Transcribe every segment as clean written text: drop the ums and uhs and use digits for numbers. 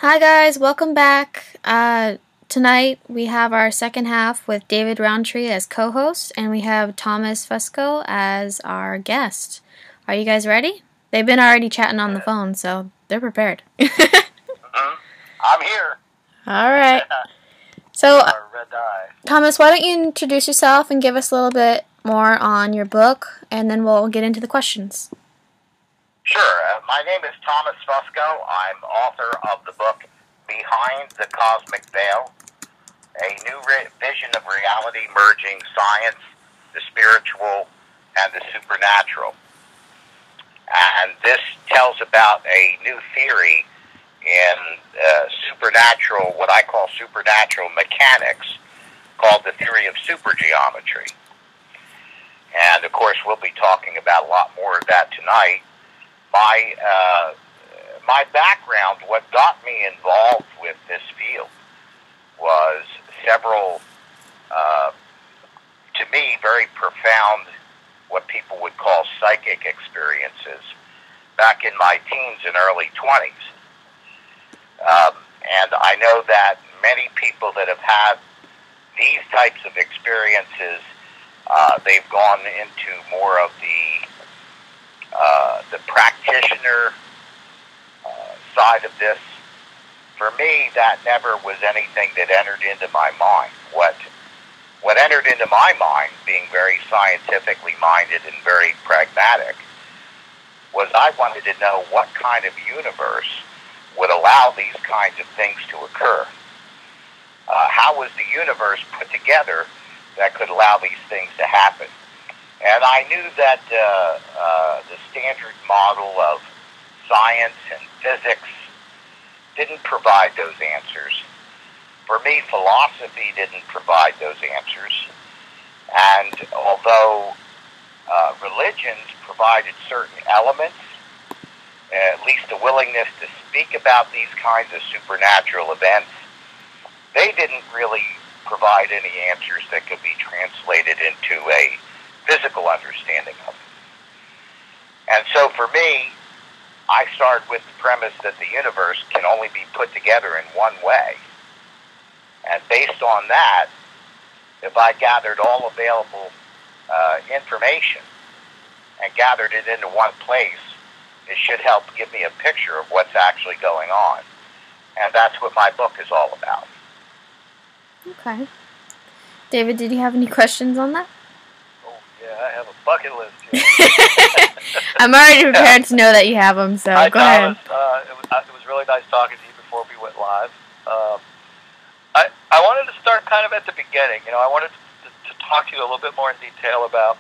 Hi guys, welcome back. Tonight we have our second half with David Rountree as co-host, and we have Thomas Fusco as our guest. Are you guys ready? They've been already chatting on the phone, so they're prepared. I'm here. All right. So, Red eye. Thomas, why don't you introduce yourself and give us a little bit more on your book, and then we'll get into the questions. Sure. My name is Thomas Fusco. I'm author of the book Behind the Cosmic Veil, a new vision of reality merging science, the spiritual, and the supernatural. And this tells about a new theory in supernatural, what I call supernatural mechanics, called the theory of supergeometry. And of course, we'll be talking about a lot more of that tonight. My background, what got me involved with this field, was several, to me, very profound, what people would call psychic experiences back in my teens and early 20s. And I know that many people that have had these types of experiences, they've gone into more of the practitioner side of this. For me, that never was anything that entered into my mind. What entered into my mind, being very scientifically minded and very pragmatic, was I wanted to know what kind of universe would allow these kinds of things to occur. How was the universe put together that could allow these things to happen? And I knew that the standard model of science and physics didn't provide those answers. For me, philosophy didn't provide those answers. And although religions provided certain elements, at least a willingness to speak about these kinds of supernatural events, they didn't really provide any answers that could be translated into a physical understanding of it. And so for me, I started with the premise that the universe can only be put together in one way. And based on that, if I gathered all available information and gathered it into one place, it should help give me a picture of what's actually going on. And that's what my book is all about. Okay. David, did you have any questions on that? Yeah, I have a bucket list here. I'm already prepared to know that you have them, so go ahead. It was really nice talking to you before we went live. I wanted to start kind of at the beginning. I wanted to talk to you a little bit more in detail about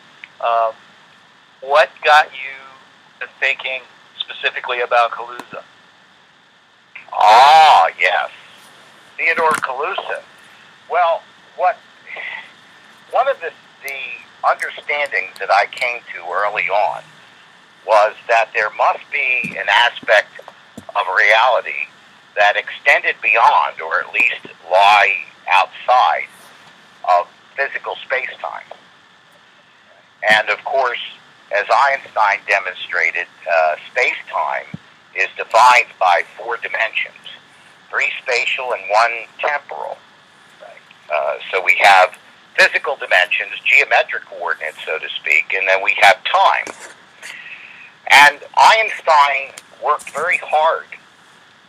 what got you to thinking specifically about Calusa. Ah, yes. Theodore Calusa. Well, one of the understandings that I came to early on was that there must be an aspect of reality that extended beyond, or at least lie outside of physical space-time. And of course, as Einstein demonstrated, space-time is defined by 4 dimensions, 3 spatial and 1 temporal. So we have physical dimensions, geometric coordinates, so to speak, and then we have time. And Einstein worked very hard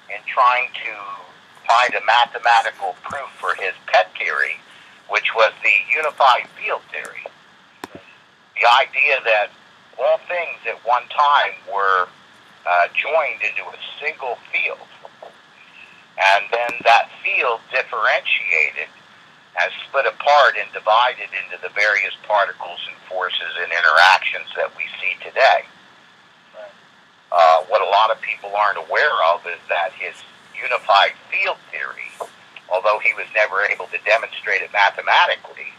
in trying to find a mathematical proof for his pet theory, which was the unified field theory. The idea that all things at one time were joined into a single field. And then that field differentiated and split apart and divided into the various particles and forces and interactions that we see today. What a lot of people aren't aware of is that his unified field theory, although he was never able to demonstrate it mathematically,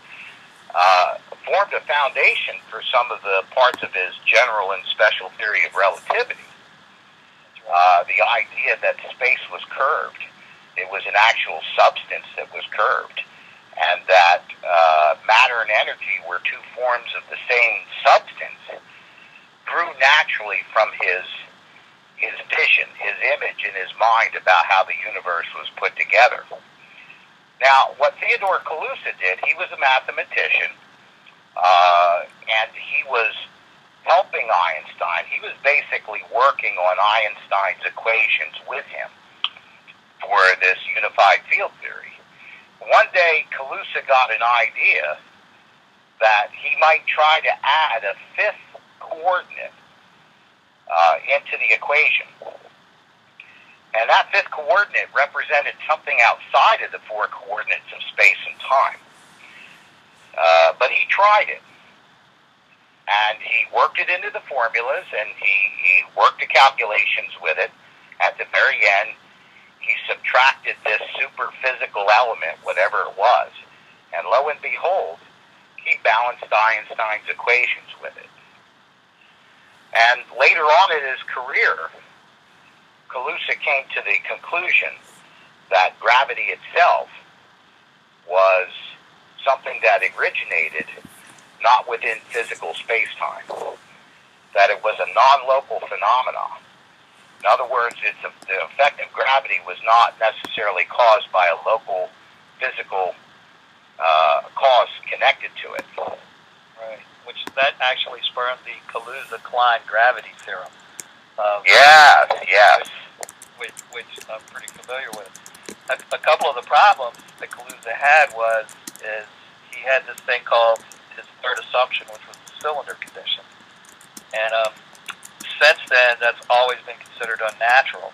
formed a foundation for some of the parts of his general and special theory of relativity. The idea that space was curved, it was an actual substance that was curved, and that matter and energy were 2 forms of the same substance, grew naturally from his his vision, his image in his mind about how the universe was put together. Now, what Theodore Kaluza did, he was a mathematician, and he was helping Einstein. He was basically working on Einstein's equations with him for this unified field theory. One day, Kaluza got an idea that he might try to add a fifth coordinate into the equation. And that fifth coordinate represented something outside of the four coordinates of space and time. But he tried it. And he worked it into the formulas, and he worked the calculations with it. At the very end, he subtracted this super physical element, whatever it was. And lo and behold, he balanced Einstein's equations with it. And later on in his career, Kaluza came to the conclusion that gravity itself was something that originated not within physical space-time, that it was a non-local phenomenon. In other words, the effect of gravity was not necessarily caused by a local physical cause connected to it. Right, which that actually spurned the Kaluza-Klein gravity theorem. Yes. Which I'm pretty familiar with. A couple of the problems that Kaluza had is he had this thing called his third assumption, which was the cylinder condition. And since then, that's always been considered unnatural.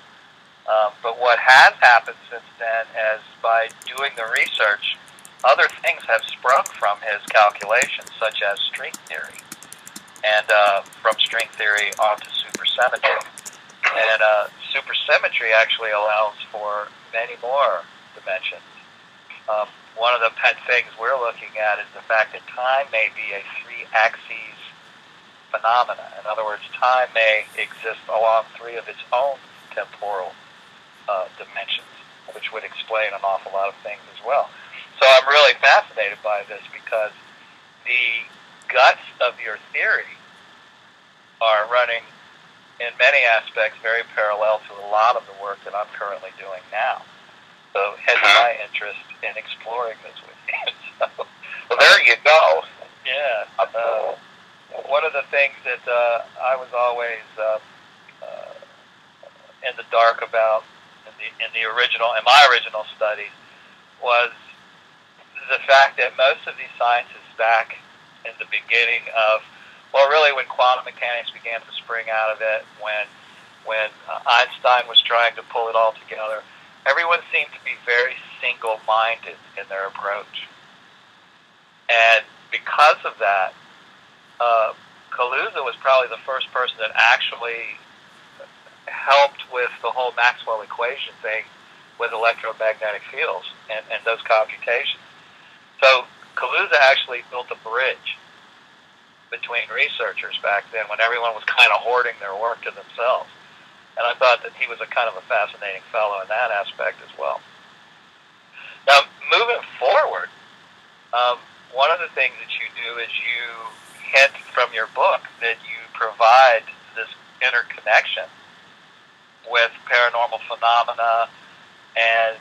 But what has happened since then is by doing the research, other things have sprung from his calculations, such as string theory, and from string theory onto supersymmetry. And supersymmetry actually allows for many more dimensions. One of the pet things we're looking at is the fact that time may be a three-axis phenomena. In other words, time may exist along three of its own temporal dimensions, which would explain an awful lot of things as well. So I'm really fascinated by this because the guts of your theory are running, in many aspects, very parallel to a lot of the work that I'm currently doing now. So hence my interest in exploring this with you. Well, there you go. Yeah. One of the things that I was always in the dark about in my original studies was the fact that most of these sciences back in the beginning of, well, really when quantum mechanics began to spring out of it, when Einstein was trying to pull it all together, everyone seemed to be very single-minded in their approach. And because of that, Kaluza was probably the first person that actually helped with the whole Maxwell equation thing with electromagnetic fields and those computations. So Kaluza actually built a bridge between researchers back then when everyone was kind of hoarding their work to themselves. And I thought that he was a kind of a fascinating fellow in that aspect as well. Now, moving forward, one of the things that you do is you hint from your book that you provide this interconnection with paranormal phenomena and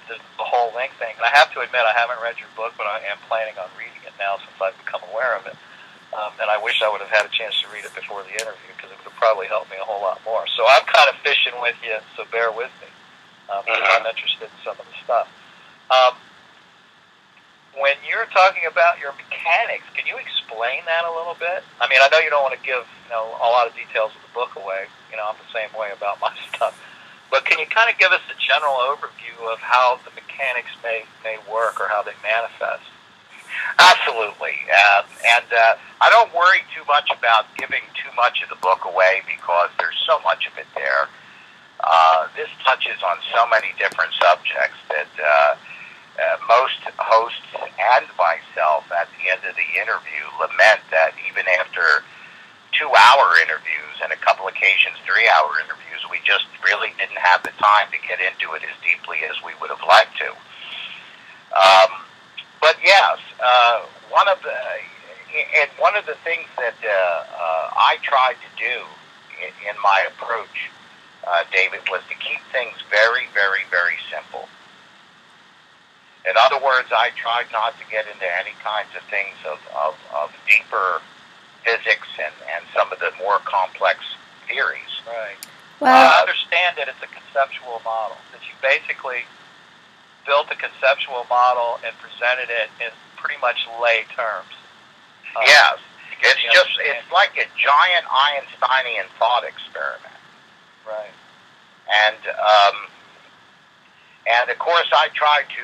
the whole link thing. And I have to admit, I haven't read your book, but I am planning on reading it now since I've become aware of it. And I wish I would have had a chance to read it before the interview because it would have probably helped me a whole lot more. So I'm kind of fishing with you, so bear with me because I'm interested in some of the stuff. When you're talking about your mechanics, can you explain that a little bit? I mean, I know you don't want to give a lot of details of the book away. I'm the same way about my stuff. But can you kind of give us a general overview of how the mechanics may work or how they manifest? Absolutely. And I don't worry too much about giving too much of the book away because there's so much of it there. This touches on so many different subjects that most hosts and myself at the end of the interview lament that even after 2-hour interviews and a couple occasions 3-hour interviews, we just really didn't have the time to get into it as deeply as we would have liked to. But yes, one of the things that I tried to do in my approach David, was to keep things very, very, very simple. In other words, I tried not to get into any kinds of things of deeper physics and some of the more complex theories. Right. Well, I understand that it's a conceptual model, that you basically built a conceptual model and presented it in pretty much lay terms. Yes. It's like a giant Einsteinian thought experiment. Right. And of course, I tried to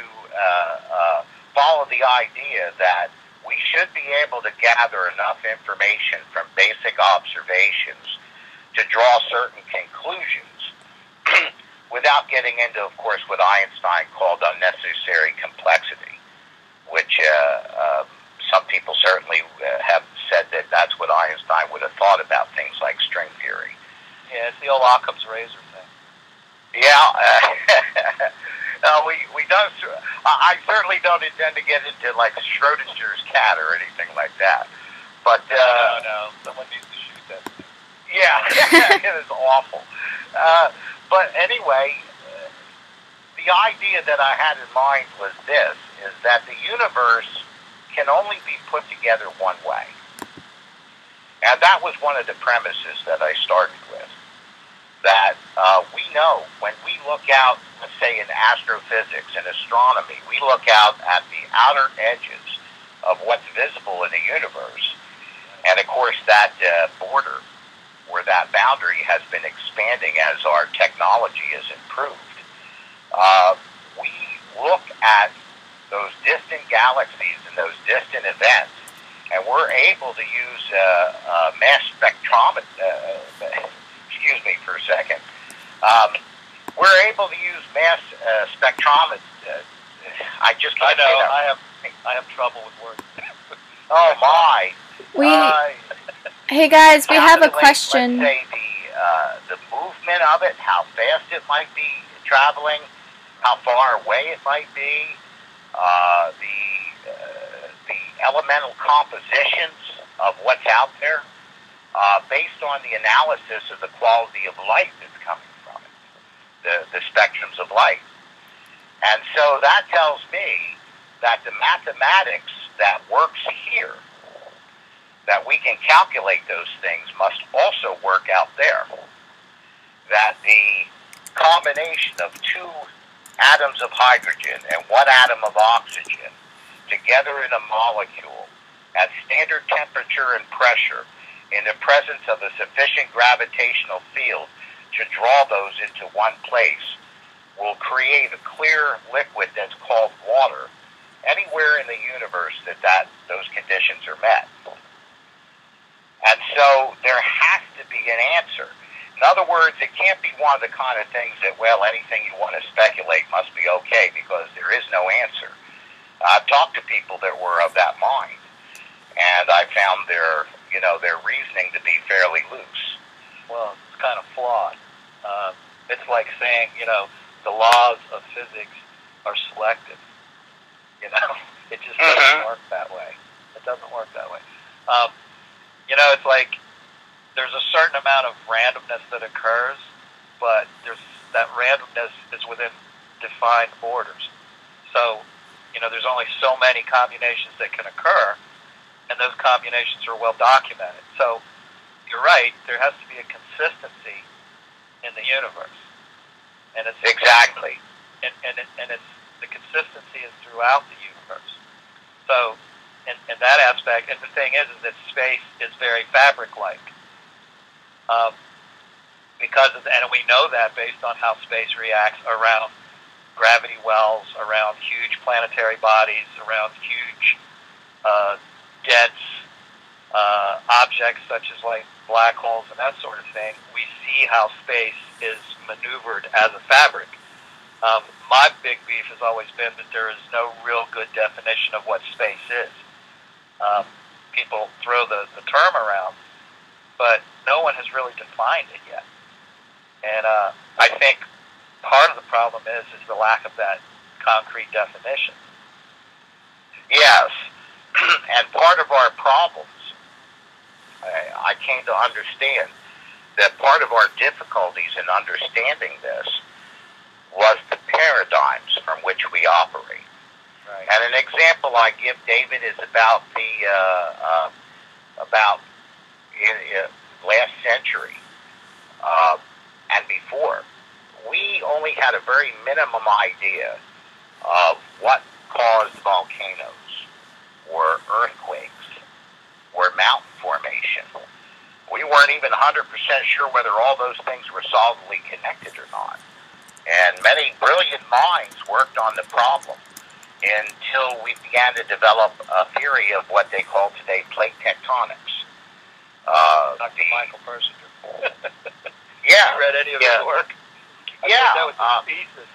follow the idea that we should be able to gather enough information from basic observations to draw certain conclusions without getting into, of course, what Einstein called unnecessary complexity, which some people certainly have said that that's what Einstein would have thought about things like string theory. Yeah, it's the old Occam's razor thing. Yeah. No, we don't. I certainly don't intend to get into like Schrodinger's cat or anything like that. But no, someone needs to shoot that thing. Yeah, it is awful. But anyway, the idea that I had in mind was this: is that the universe can only be put together one way, and that was one of the premises that I started with. That we know when we look out, let's say in astrophysics and astronomy, we look out at the outer edges of what's visible in the universe. And of course that border or that boundary has been expanding as our technology has improved. We look at those distant galaxies and those distant events, and we're able to use mass spectrometry. Excuse me for a second. We're able to use mass spectrometry. I just can't say that. I have trouble with words. Oh my! Hey guys, we have a question. Let's say the movement of it, how fast it might be traveling, how far away it might be, the elemental compositions of what's out there. Based on the analysis of the quality of light that's coming from it, the spectrums of light. And so that tells me that the mathematics that works here, that we can calculate those things, must also work out there. That the combination of two atoms of hydrogen and one atom of oxygen together in a molecule at standard temperature and pressure in the presence of a sufficient gravitational field to draw those into one place will create a clear liquid that's called water anywhere in the universe that those conditions are met. And so there has to be an answer. In other words, it can't be one of the kind of things that, well, anything you want to speculate must be okay because there is no answer. I've talked to people that were of that mind, and I found their reasoning to be fairly loose. Well, it's kind of flawed. It's like saying, the laws of physics are selective. It just doesn't work that way. It doesn't work that way. It's like there's a certain amount of randomness that occurs, but that randomness is within defined borders. So, there's only so many combinations that can occur, and those combinations are well documented. So, you're right, there has to be a consistency in the universe. And it's exactly. And it's the consistency is throughout the universe. So, in that aspect, and the thing is that space is very fabric-like. And we know that based on how space reacts around gravity wells, around huge planetary bodies, around huge dense objects such as like black holes and that sort of thing. We see how space is maneuvered as a fabric. My big beef has always been that there is no real good definition of what space is. People throw the term around, but no one has really defined it yet. And I think part of the problem is the lack of that concrete definition. Yes, and part of our problems, I came to understand, that part of our difficulties in understanding this was the paradigms from which we operate. Right. And an example I give, David, is about the last century and before. We only had a very minimum idea of what caused volcanoes, or earthquakes, or mountain formation. We weren't even 100% sure whether all those things were solidly connected or not. And many brilliant minds worked on the problem until we began to develop a theory of what they call today plate tectonics. Dr. Michael Persinger. Yeah. You read any of his work? Yeah. That was his thesis.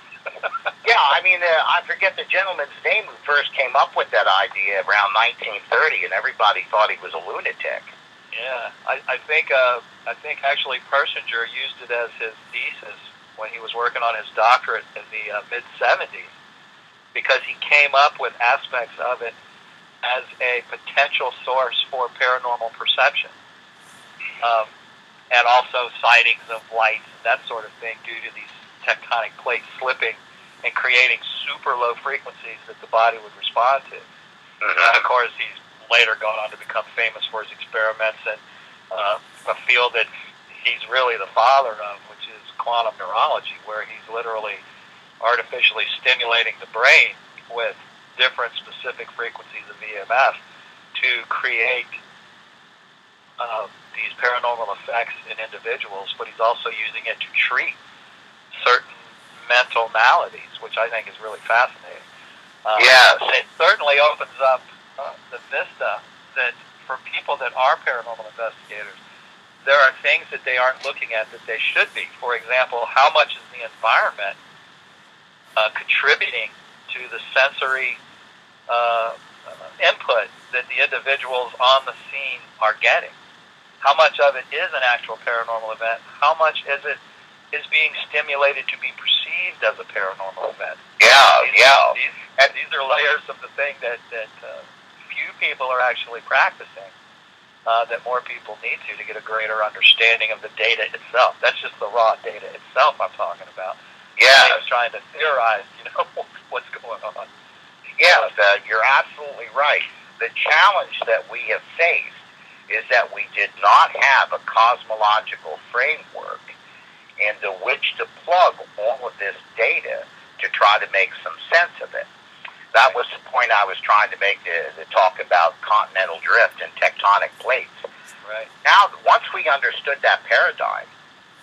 Yeah, I mean, I forget the gentleman's name who first came up with that idea around 1930, and everybody thought he was a lunatic. Yeah, I think actually Persinger used it as his thesis when he was working on his doctorate in the mid-'70s, because he came up with aspects of it as a potential source for paranormal perception, and also sightings of lights, that sort of thing, due to these tectonic plates slipping and creating super low frequencies that the body would respond to. And of course, he's later gone on to become famous for his experiments in a field that he's really the father of, which is quantum neurology, where he's literally artificially stimulating the brain with different specific frequencies of EMF to create these paranormal effects in individuals, but he's also using it to treat certain mental maladies, which I think is really fascinating. Yes. It certainly opens up the vista that for people that are paranormal investigators, there are things that they aren't looking at that they should be. For example, how much is the environment contributing to the sensory input that the individuals on the scene are getting? How much of it is an actual paranormal event? How much is it is being stimulated to be perceived as a paranormal event? These are layers of the thing that few people are actually practicing, that more people need to get a greater understanding of the data itself. That's just the raw data itself I'm talking about. Yeah. I was trying to theorize, what's going on. Yes, you're absolutely right. The challenge that we have faced is that we did not have a cosmological framework into which to plug all of this data to try to make some sense of it. That was the point I was trying to make to talk about continental drift and tectonic plates. Right. Now, once we understood that paradigm,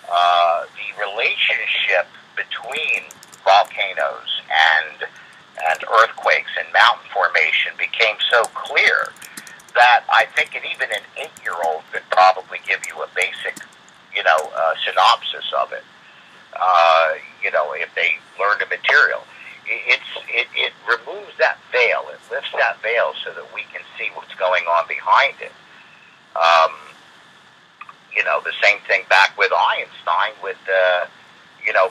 the relationship between volcanoes and earthquakes and mountain formation became so clear that I think even an 8-year-old could probably give you a basic, synopsis of it. If they learn the material, it removes that veil. It lifts that veil so that we can see what's going on behind it. The same thing back with Einstein, with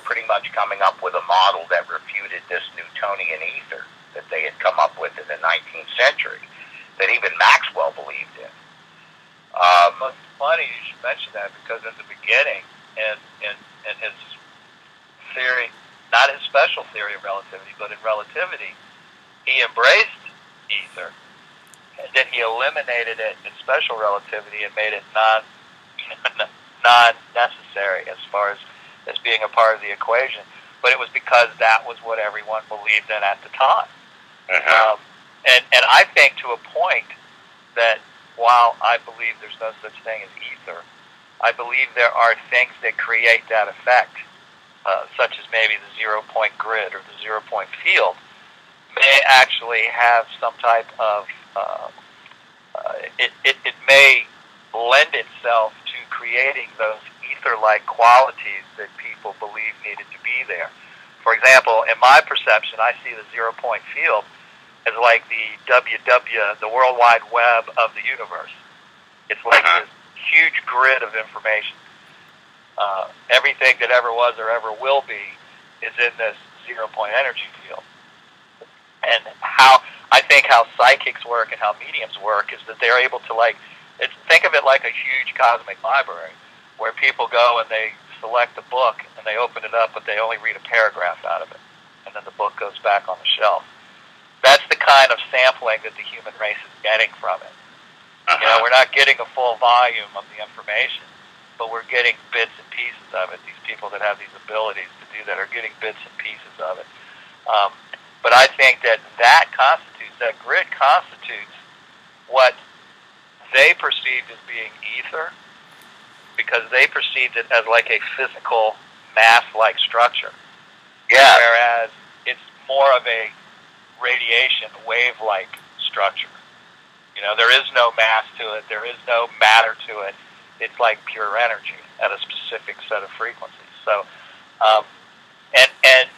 pretty much coming up with a model that refuted this Newtonian ether that they had come up with in the 19th century, that even Maxwell believed in. Well, it's funny you should mention that, because in the beginning, in his theory, not his special theory of relativity, but in relativity, he embraced ether, and then he eliminated it in special relativity and made it non-necessary as far as being a part of the equation. But it was because that was what everyone believed in at the time. And I think, to a point, that while I believe there's no such thing as ether, I believe there are things that create that effect, such as maybe the zero-point grid or the zero-point field, may actually have some type of, it may lend itself to creating those ether-like qualities that people believe needed to be there. For example, in my perception, I see the zero-point field as like the the World Wide Web of the universe. It's like this huge grid of information. Everything that ever was or ever will be is in this zero-point energy field. And how psychics work and how mediums work is that they're able to think of it like a huge cosmic library. where people go and they select a book and they open it up, but they only read a paragraph out of it, and then the book goes back on the shelf. That's the kind of sampling that the human race is getting from it. You know, we're not getting a full volume of the information, but we're getting bits and pieces of it. These people that have these abilities to do that are getting bits and pieces of it. But I think that that grid constitutes what they perceived as being ether, because they perceived it as like a physical mass-like structure. Yeah. Whereas it's more of a radiation wave-like structure. You know, there is no mass to it. There is no matter to it. It's like pure energy at a specific set of frequencies. So, and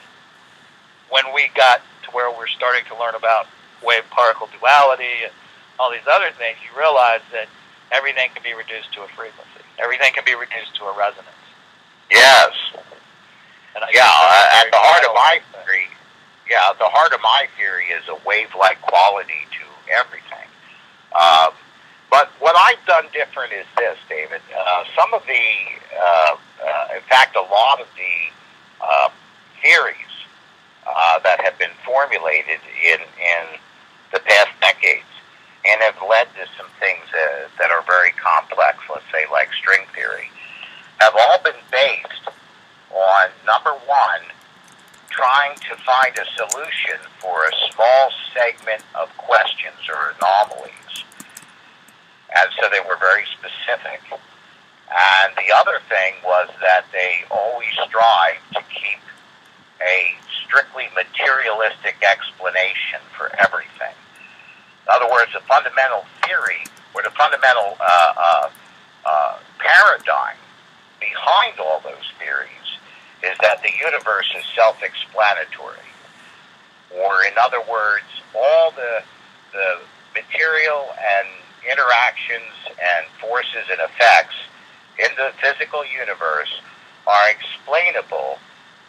when we got to where we're starting to learn about wave-particle duality and all these other things, you realize that everything can be reduced to a frequency. Everything can be reduced to a resonance. Yes. And at the heart of my theory, the heart of my theory is a wave-like quality to everything. But what I've done different is this, David. Some of the, in fact, a lot of the theories that have been formulated in the past decades and have led to some things that are very complex, let's say like string theory, have all been based on, number one, trying to find a solution for a small segment of questions or anomalies. And so they were very specific. And the other thing was that they always strive to keep a strictly materialistic explanation for everything. In other words, the fundamental theory or the fundamental paradigm behind all those theories is that the universe is self-explanatory. Or in other words, all the material and interactions and forces and effects in the physical universe are explainable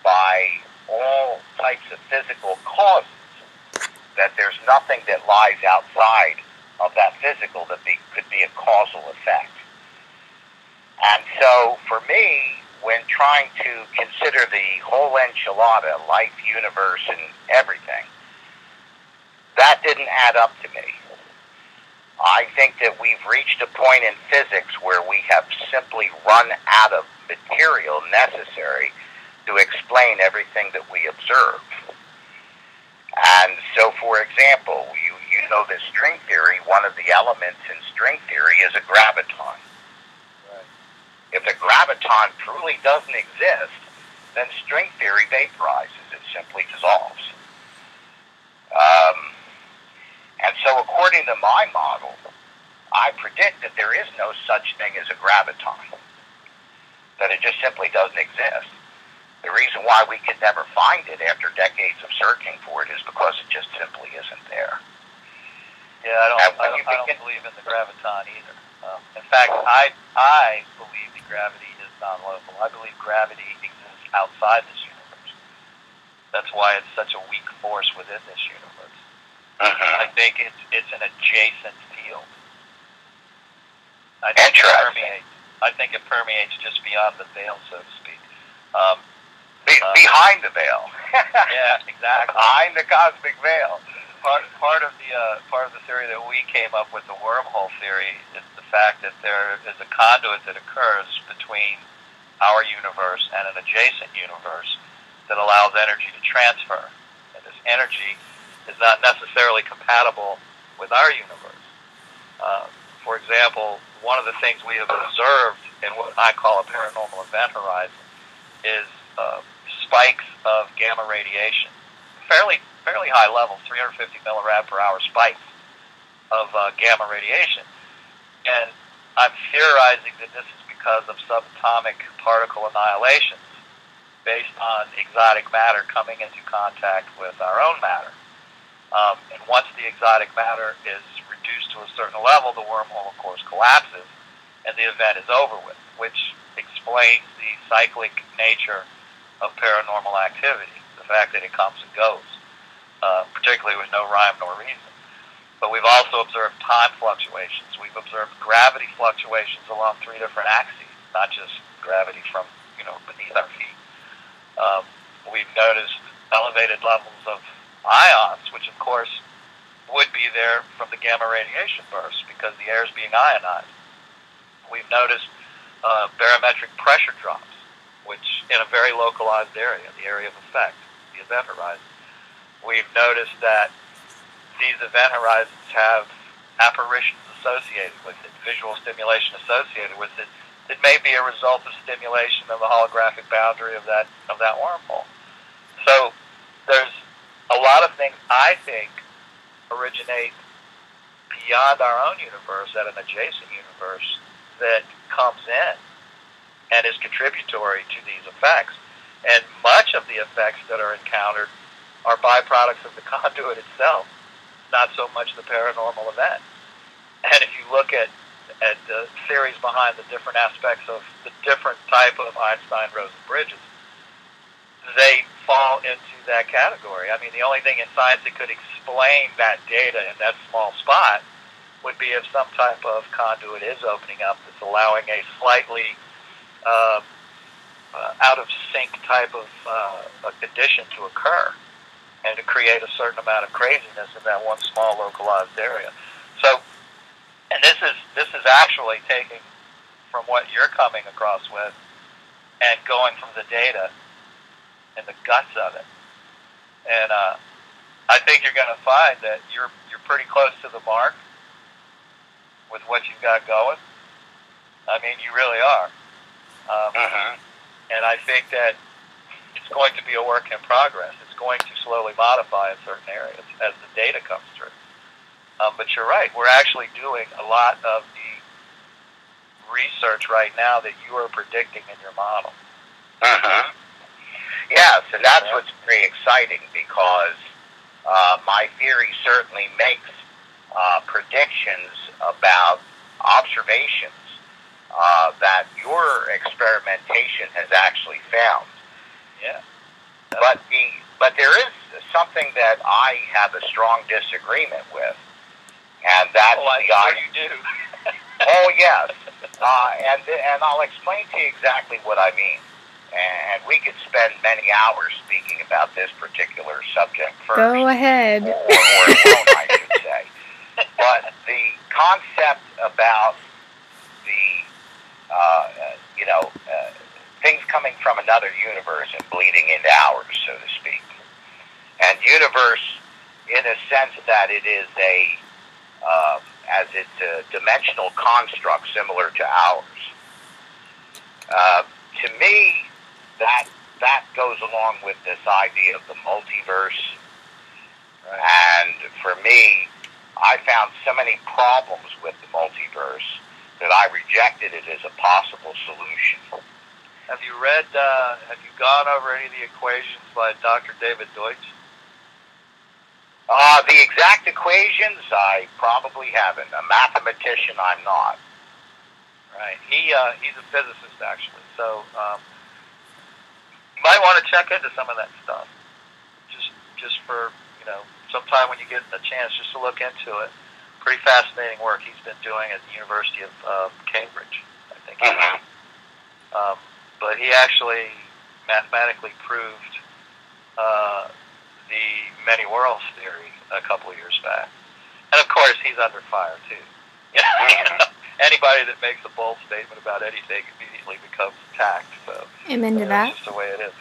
by all types of physical causes, that there's nothing that lies outside of that physical that could be a causal effect. And so for me, when trying to consider the whole enchilada, life, universe, and everything, that didn't add up to me. I think that we've reached a point in physics where we have simply run out of material necessary to explain everything that we observe. And so, for example, you know that string theory, one of the elements in string theory is a graviton. Right. If the graviton truly doesn't exist, then string theory vaporizes. It simply dissolves. And so according to my model, I predict that there is no such thing as a graviton, that it just simply doesn't exist. The reason why we could never find it after decades of searching for it is because it just simply isn't there. Yeah, I don't believe in the graviton either. In fact, I believe that gravity is non-local. I believe gravity exists outside this universe. That's why it's such a weak force within this universe. I think it's an adjacent field. I think it permeates just beyond the veil, so to speak. Behind the veil. Yeah, exactly. Behind the cosmic veil. Part of the theory that we came up with, the wormhole theory, is the fact that there is a conduit that occurs between our universe and an adjacent universe that allows energy to transfer. And this energy is not necessarily compatible with our universe. For example, one of the things we have observed in what I call a paranormal event horizon is spikes of gamma radiation, fairly high levels, 350 millirad per hour spikes of gamma radiation. And I'm theorizing that this is because of subatomic particle annihilations based on exotic matter coming into contact with our own matter. And once the exotic matter is reduced to a certain level, the wormhole, of course, collapses, and the event is over with, which explains the cyclic nature of paranormal activity, the fact that it comes and goes, particularly with no rhyme nor reason. But we've also observed time fluctuations. We've observed gravity fluctuations along 3 different axes. not just gravity from, beneath our feet. We've noticed elevated levels of ions, which of course would be there from the gamma radiation bursts because the air is being ionized. We've noticed barometric pressure drops, which in a very localized area, the area of effect, the event horizon. We've noticed that these event horizons have apparitions associated with it, visual stimulation associated with it. It may be a result of stimulation of the holographic boundary of that wormhole. So there's a lot of things I think originate beyond our own universe at an adjacent universe that comes in and is contributory to these effects. And much of the effects that are encountered are byproducts of the conduit itself, not so much the paranormal event. And if you look at the theories behind the different aspects of the different type of Einstein-Rosen bridges, they fall into that category. I mean, the only thing in science that could explain that data in that small spot would be if some type of conduit is opening up that's allowing a slightly out of sync type of a condition to occur and to create a certain amount of craziness in that one small localized area. So, and this is actually taking from what you're coming across with and going from the data and the guts of it. And I think you're going to find that you're pretty close to the mark with what you've got going. I mean, you really are. And I think that it's going to be a work in progress. It's going to slowly modify in certain areas as the data comes through. But you're right. We're actually doing a lot of the research right now that you are predicting in your model. Yes, and that's what's very exciting because my theory certainly makes predictions about observations that your experimentation has actually found. Yeah. But there is something that I have a strong disagreement with, and that's the idea. You do. Oh yes, and I'll explain to you exactly what I mean. And we could spend many hours speaking about this particular subject first. Go ahead. Or alone, I should say. But the concept about the, things coming from another universe and bleeding into ours, so to speak. And universe, in a sense that it is as it's a dimensional construct similar to ours. To me, that goes along with this idea of the multiverse. And for me, I found so many problems with the multiverse that I rejected it as a possible solution. Have you gone over any of the equations by Dr. David Deutsch? The exact equations, I probably haven't. A mathematician, I'm not. Right. He's a physicist, actually. So you might want to check into some of that stuff. Just for, sometime when you get a chance just to look into it. Pretty fascinating work he's been doing at the University of Cambridge, I think. But he actually mathematically proved the many worlds theory a couple of years back. And of course, he's under fire too. Anybody that makes a bold statement about anything immediately becomes attacked. So Amen to that. That's just the way it is.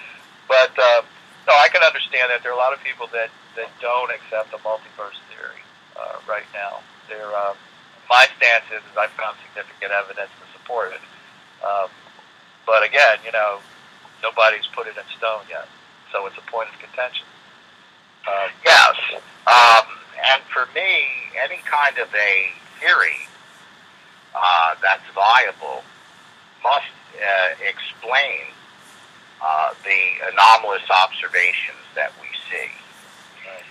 But no, I can understand that there are a lot of people that don't accept the multiverse theory right now. My stance is I found significant evidence to support it. But again, nobody's put it in stone yet, so it's a point of contention. Yes, and for me, any kind of a theory that's viable must explain the anomalous observations that we see. Right.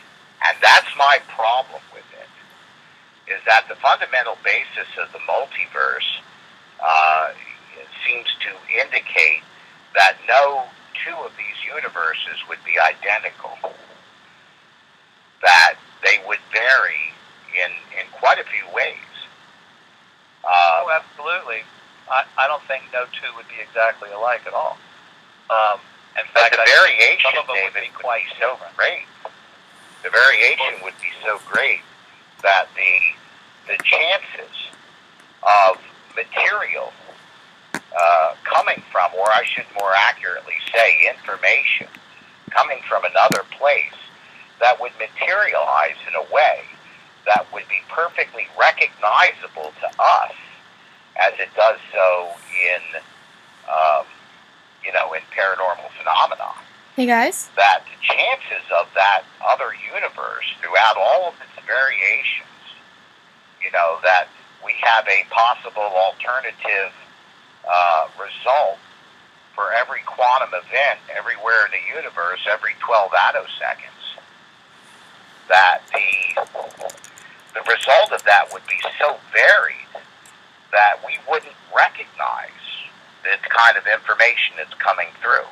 And that's my problem with it, is that the fundamental basis of the multiverse seems to indicate that no two of these universes would be identical, that they would vary in quite a few ways. Oh, absolutely. I don't think no two would be exactly alike at all. In But fact, the variation, some of them David, would be quite so great. The variation would be so great that the chances of material coming from, or I should more accurately say, information coming from another place that would materialize in a way that would be perfectly recognizable to us as it does so in, in paranormal phenomena. Hey guys? That the chances of that other universe throughout all of its variations, that we have a possible alternative result for every quantum event everywhere in the universe every 12 attoseconds, that the result of that would be so varied that we wouldn't recognize this kind of information that's coming through.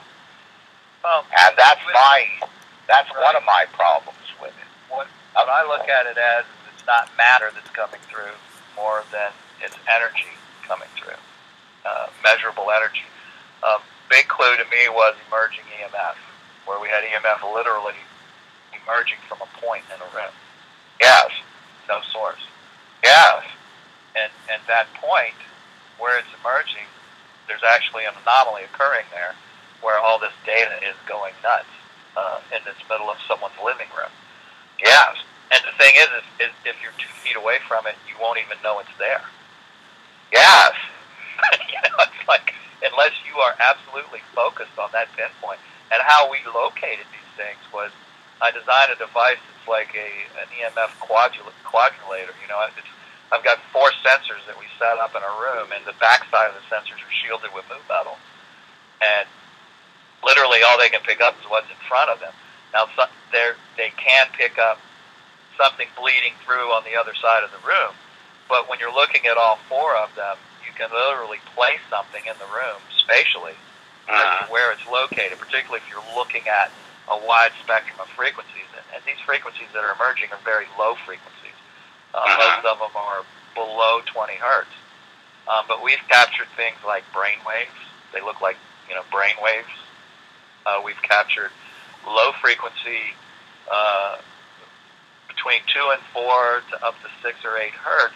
And that's one of my problems with it. What I look at it as is it's not matter that's coming through more than it's energy coming through, measurable energy. Big clue to me was emerging EMF, where we had EMF literally emerging from a point in a room. Yes. No source. Yes. And that point where it's emerging, there's actually an anomaly occurring there where all this data is going nuts in this middle of someone's living room. Yes. And the thing is if you're 2 feet away from it, you won't even know it's there. Yes. It's like, unless you are absolutely focused on that pinpoint. And how we located these things was I designed a device that's like an EMF quadrulator. I've got 4 sensors that we set up in a room, and the backside of the sensors are shielded with move metal. And literally all they can pick up is what's in front of them. Now, they can pick up something bleeding through on the other side of the room, but when you're looking at all 4 of them, you can literally place something in the room spatially as to where it's located, particularly if you're looking at a wide spectrum of frequencies. And these frequencies that are emerging are very low frequencies. Most of them are below 20 hertz. But we've captured things like brain waves. They look like, brain waves. We've captured low frequency between 2 and 4 to up to 6 or 8 hertz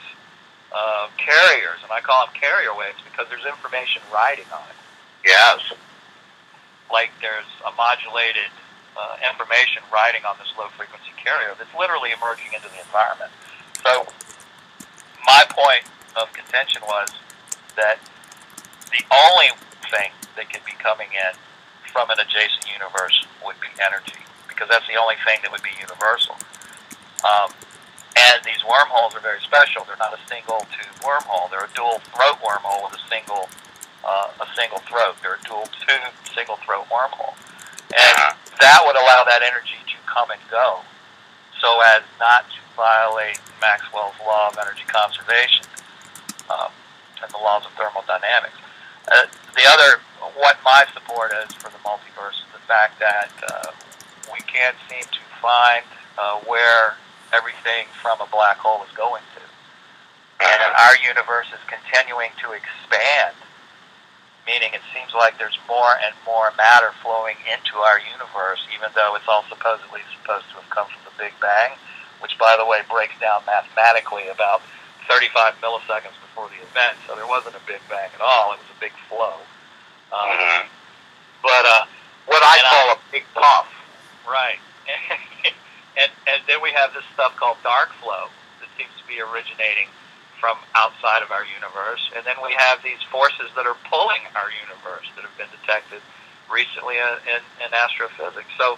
carriers, and I call them carrier waves because there's information riding on it. Yes. Like there's a modulated information riding on this low frequency carrier that's literally emerging into the environment. So my point of contention was that the only thing that could be coming in from an adjacent universe would be energy, because that's the only thing that would be universal. And these wormholes are very special. They're not a single tube wormhole. They're a dual throat wormhole with a single throat. They're a dual tube, single throat wormhole. And that would allow that energy to come and go so as not to violate Maxwell's law of energy conservation and the laws of thermodynamics. What my support is for the multiverse is the fact that we can't seem to find where everything from a black hole is going to. And our universe is continuing to expand, meaning it seems like there's more and more matter flowing into our universe, even though it's all supposedly supposed to have come from the Big Bang, which, by the way, breaks down mathematically about 35 milliseconds before the event. So there wasn't a Big Bang at all. It was a big flow. But what I call a big puff. Right. And then we have this stuff called dark flow that seems to be originating from outside of our universe. And then we have these forces that are pulling our universe that have been detected recently in astrophysics. So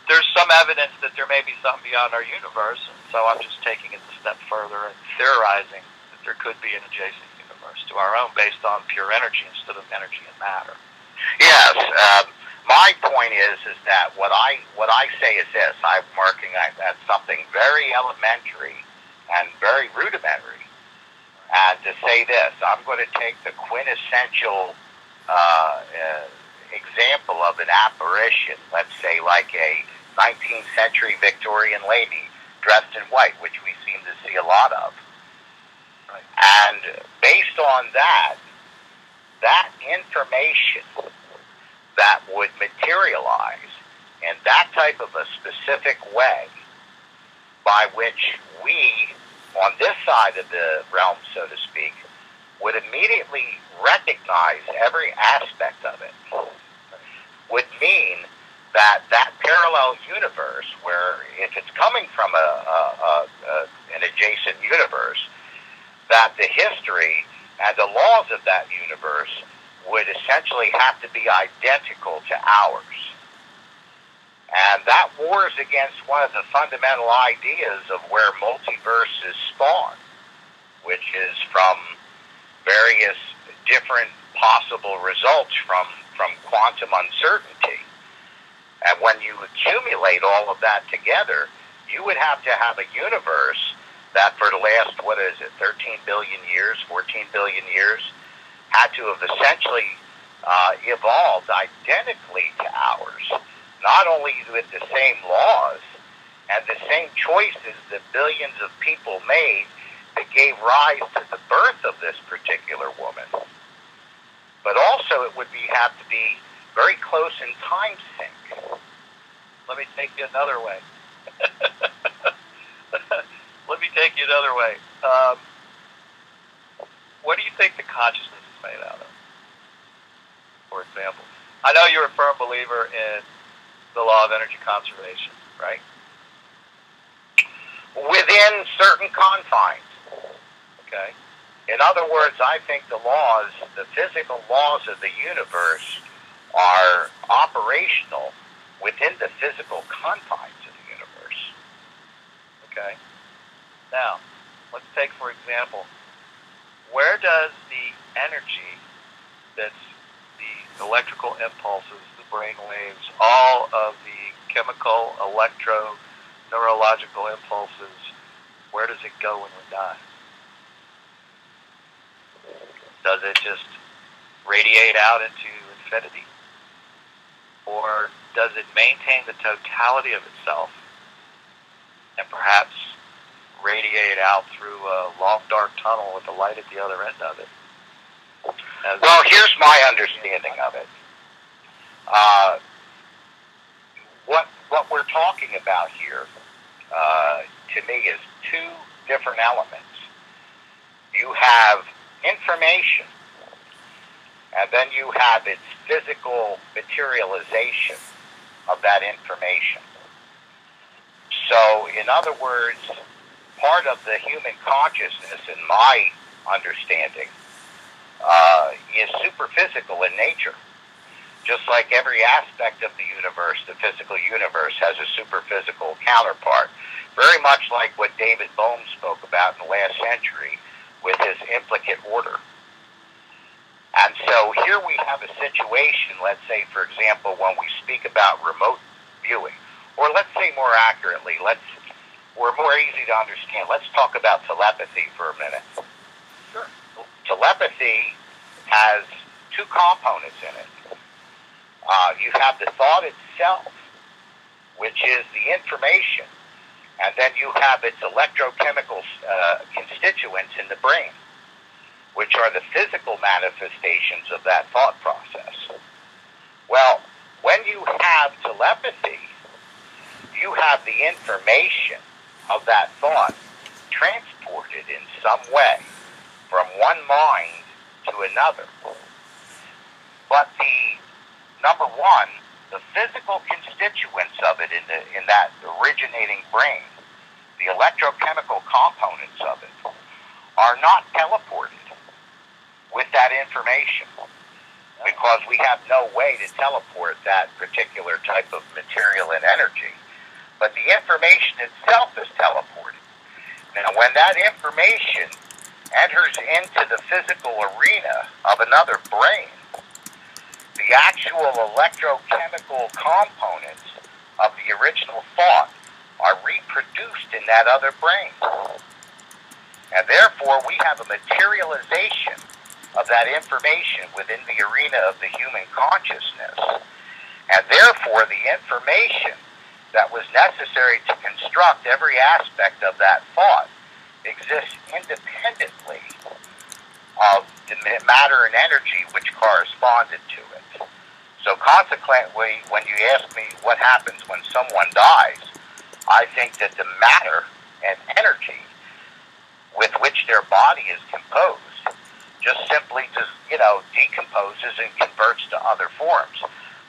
there's some evidence that there may be something beyond our universe. And so I'm just taking it a step further and theorizing that there could be an adjacent universe to our own based on pure energy instead of energy and matter. Yes. My point is that what I say is this: I'm working at something very elementary and very rudimentary. And to say this, I'm going to take the quintessential example of an apparition, let's say like a 19th century Victorian lady dressed in white, which we seem to see a lot of. And based on that, that information that would materialize in that type of a specific way by which we, on this side of the realm, so to speak, would immediately recognize every aspect of it, would mean that that parallel universe, where if it's coming from an adjacent universe, that the history and the laws of that universe would essentially have to be identical to ours. And that wars against one of the fundamental ideas of where multiverses spawn, which is from various different possible results from quantum uncertainty. And when you accumulate all of that together, you would have to have a universe that for the last, 13 billion years, 14 billion years, had to have essentially evolved identically to ours, not only with the same laws and the same choices that billions of people made that gave rise to the birth of this particular woman, but also it would have to be very close in time sync. Let me take you another way. Let me take you another way. What do you think the consciousness is made out of? For example, I know you're a firm believer in the law of energy conservation, right? Within certain confines. Okay. In other words, I think the laws, the physical laws of the universe, are operational within the physical confines of the universe. Okay. Now, let's take, for example, where does the energy that's the electrical impulses, the brain waves, all of the chemical, electro, neurological impulses, where does it go when we die? Does it just radiate out into infinity? Or does it maintain the totality of itself and perhaps radiate out through a long dark tunnel with the light at the other end of it? Well, here's my understanding of it. What we're talking about here, to me, is two different elements. You have information, and then you have its physical materialization of that information. So, in other words, part of the human consciousness, in my understanding, is superphysical in nature. Just like every aspect of the universe, the physical universe has a superphysical counterpart. Very much like what David Bohm spoke about in the last century with his implicate order. And so here we have a situation, let's say, for example, when we speak about remote viewing, or let's say more accurately, we're more easy to understand. Let's talk about telepathy for a minute. Sure. Telepathy has two components in it. You have the thought itself, which is the information, and then you have its electrochemical constituents in the brain, which are the physical manifestations of that thought process. Well, when you have telepathy, you have the information of that thought transported in some way from one mind to another. But number one, the physical constituents of it in that originating brain, the electrochemical components of it, are not teleported with that information, because we have no way to teleport that particular type of material and energy. But the information itself is teleported. Now, when that information enters into the physical arena of another brain, the actual electrochemical components of the original thought are reproduced in that other brain. And therefore, we have a materialization of that information within the arena of the human consciousness. And therefore, the information that was necessary to construct every aspect of that thought exists independently of the matter and energy which corresponded to it. So consequently, when you ask me what happens when someone dies, I think that the matter and energy with which their body is composed just simply decomposes and converts to other forms.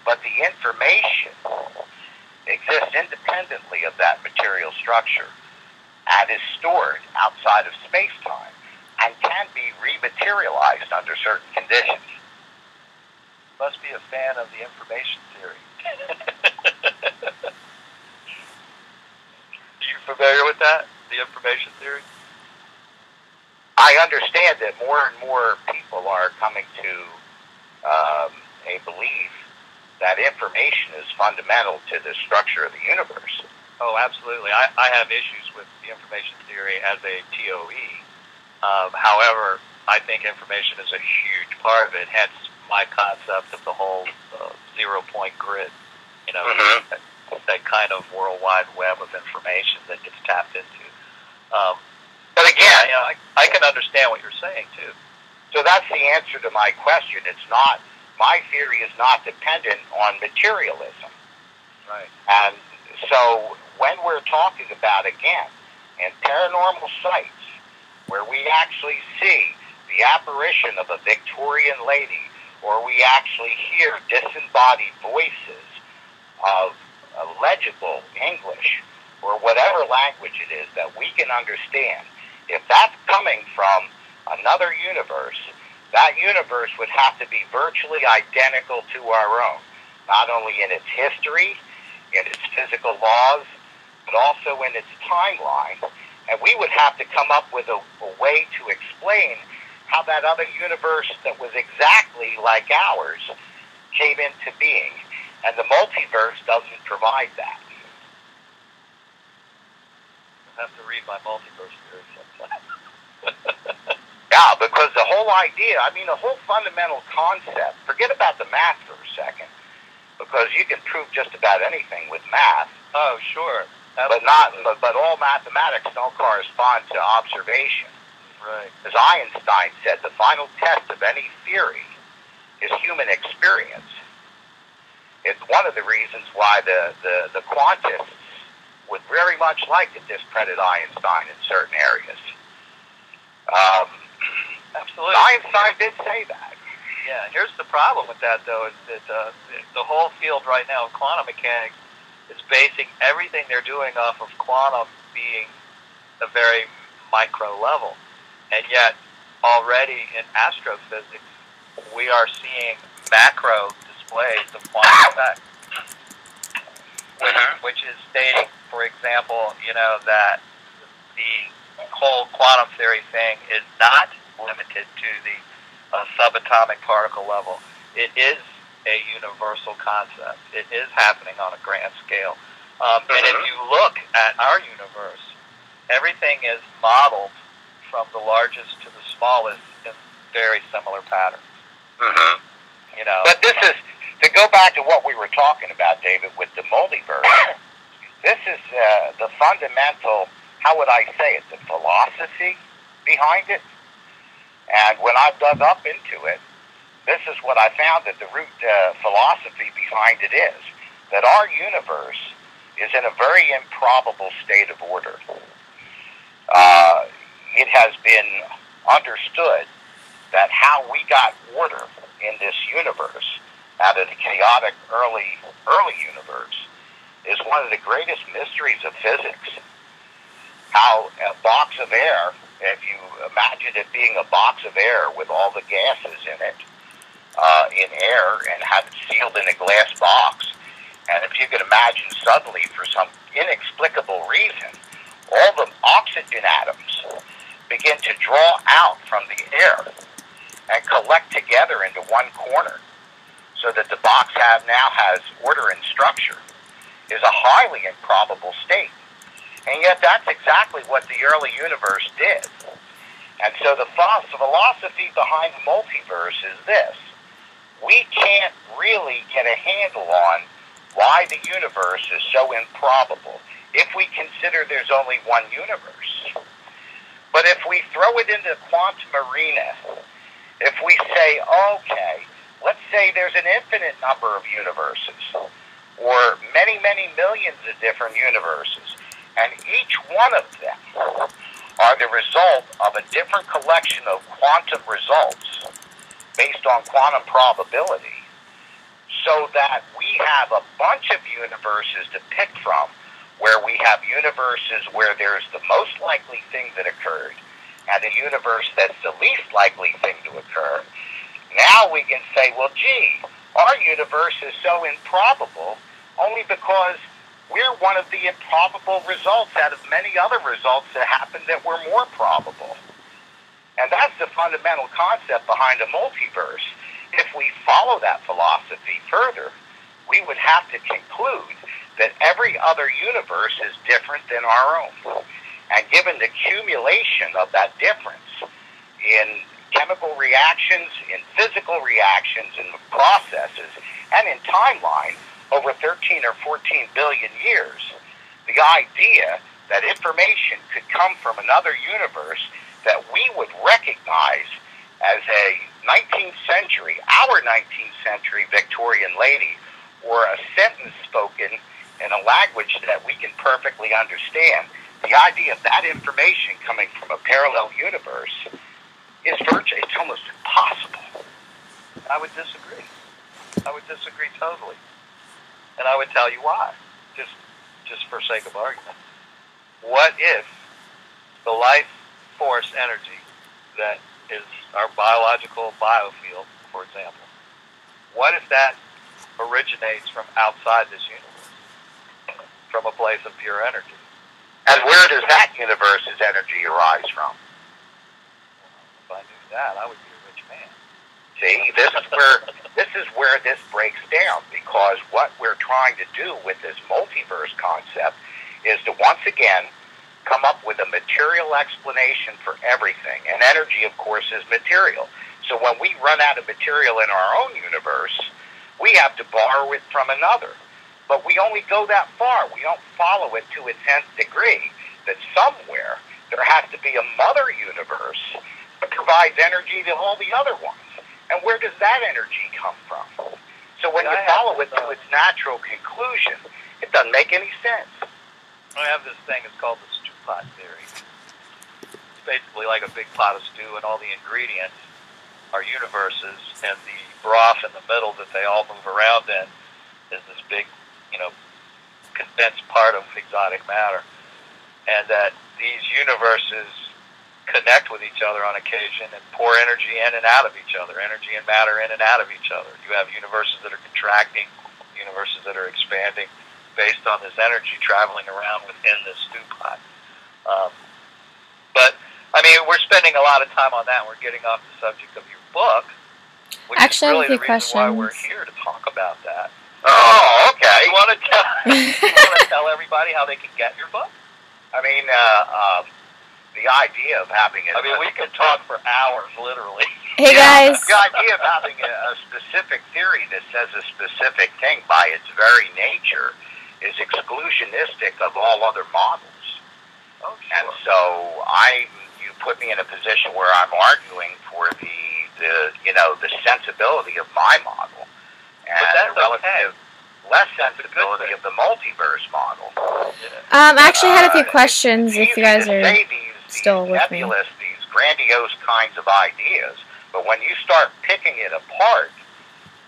But the information exists independently of that material structure and is stored outside of space-time and can be rematerialized under certain conditions. Must be a fan of the information theory. Are you familiar with that, the information theory? I understand that more and more people are coming to a belief that information is fundamental to the structure of the universe. Oh, absolutely. I have issues with the information theory as a TOE. However, I think information is a huge part of it, hence my concept of the whole zero-point grid, that kind of worldwide web of information that gets tapped into. But again, I can understand what you're saying, too. So that's the answer to my question. My theory is not dependent on materialism. Right. And so when we're talking about, again, in paranormal sites, where we actually see the apparition of a Victorian lady, or we actually hear disembodied voices of legible English, or whatever language it is that we can understand, if that's coming from another universe, that universe would have to be virtually identical to our own, not only in its history, in its physical laws, but also in its timeline. And we would have to come up with a way to explain how that other universe that was exactly like ours came into being. And the multiverse doesn't provide that. I have to read my multiverse theory sometime. Yeah, because the whole idea, the whole fundamental concept, forget about the math for a second, because you can prove just about anything with math. Oh, sure. Absolutely. But all mathematics don't correspond to observation. Right. As Einstein said, the final test of any theory is human experience. It's one of the reasons why the quantists would very much like to discredit Einstein in certain areas. Absolutely. Einstein did say that. Yeah, here's the problem with that, though, is that the whole field right now of quantum mechanics is basing everything they're doing off of quantum being a very micro level. And yet, already in astrophysics, we are seeing macro displays of quantum effects, which is stating, for example, that the whole quantum theory thing is not limited to the subatomic particle level. It is a universal concept. It is happening on a grand scale. And if you look at our universe, everything is modeled from the largest to the smallest in very similar patterns. But this is, to go back to what we were talking about, David, with the multiverse, this is the fundamental, how would I say it, the philosophy behind it. And when I've dug up into it, this is what I found that the root philosophy behind it is, that our universe is in a very improbable state of order. It has been understood that how we got order in this universe out of the chaotic early universe is one of the greatest mysteries of physics. How a box of air, if you imagine it being a box of air with all the gases in it, in air, and have it sealed in a glass box, and if you could imagine suddenly, for some inexplicable reason, all the oxygen atoms begin to draw out from the air and collect together into one corner, so that the box now has order and structure, is a highly improbable state. And yet that's exactly what the early universe did. And so the philosophy behind the multiverse is this. We can't really get a handle on why the universe is so improbable if we consider there's only one universe. But if we throw it into the quantum arena, if we say, okay, let's say there's an infinite number of universes, or many, many millions of different universes, and each one of them are the result of a different collection of quantum results based on quantum probability, so that we have a bunch of universes to pick from, where we have universes where there's the most likely thing that occurred, and a universe that's the least likely thing to occur. Now we can say, well, gee, our universe is so improbable only because we're one of the improbable results out of many other results that happened that were more probable. And that's the fundamental concept behind a multiverse. If we follow that philosophy further, we would have to conclude that every other universe is different than our own. And given the accumulation of that difference in chemical reactions, in physical reactions, in processes, and in timeline over 13 or 14 billion years, the idea that information could come from another universe that we would recognize as a 19th century, our 19th century Victorian lady, or a sentence spoken in a language that we can perfectly understand, the idea of that information coming from a parallel universe is virtually, it's almost impossible. I would disagree. I would disagree totally. And I would tell you why, just for sake of argument. What if the life force energy that is our biological biofield, for example, what if that originates from outside this universe, from a place of pure energy? And where does that universe's energy arise from? If I knew that, I would be a rich man. See, this is where this breaks down, because what we're trying to do with this multiverse concept is to once again come up with a material explanation for everything. And energy, of course, is material. So when we run out of material in our own universe, we have to borrow it from another. But we only go that far. We don't follow it to its nth degree. That somewhere there has to be a mother universe that provides energy to all the other ones. And where does that energy come from? So when you follow it to its natural conclusion, it doesn't make any sense. I have this thing, it's called the stew pot theory. It's basically like a big pot of stew, and all the ingredients are universes, and the broth in the middle that they all move around in is this big, condensed part of exotic matter. And that these universes connect with each other on occasion and pour energy in and out of each other, energy and matter in and out of each other. You have universes that are contracting, universes that are expanding, based on this energy traveling around within this stew pot. But, I mean, we're spending a lot of time on that. We're getting off the subject of your book, which Actually, is really I have a few the reason why we're questions. here, to talk about that. Oh, okay. You want to tell everybody how they can get your book? I mean, the idea of having it... I mean, we could talk for hours, literally. Hey guys, The idea of having a specific theory that says a specific thing by its very nature is exclusionistic of all other models. Oh, sure. And so you put me in a position where I'm arguing for the sensibility of my model, and that's the relative less That's a good sensibility thing. of the multiverse model. I actually had a few questions It's if you easy guys to are say these still with me. nebulous, these grandiose kinds of ideas, but when you start picking it apart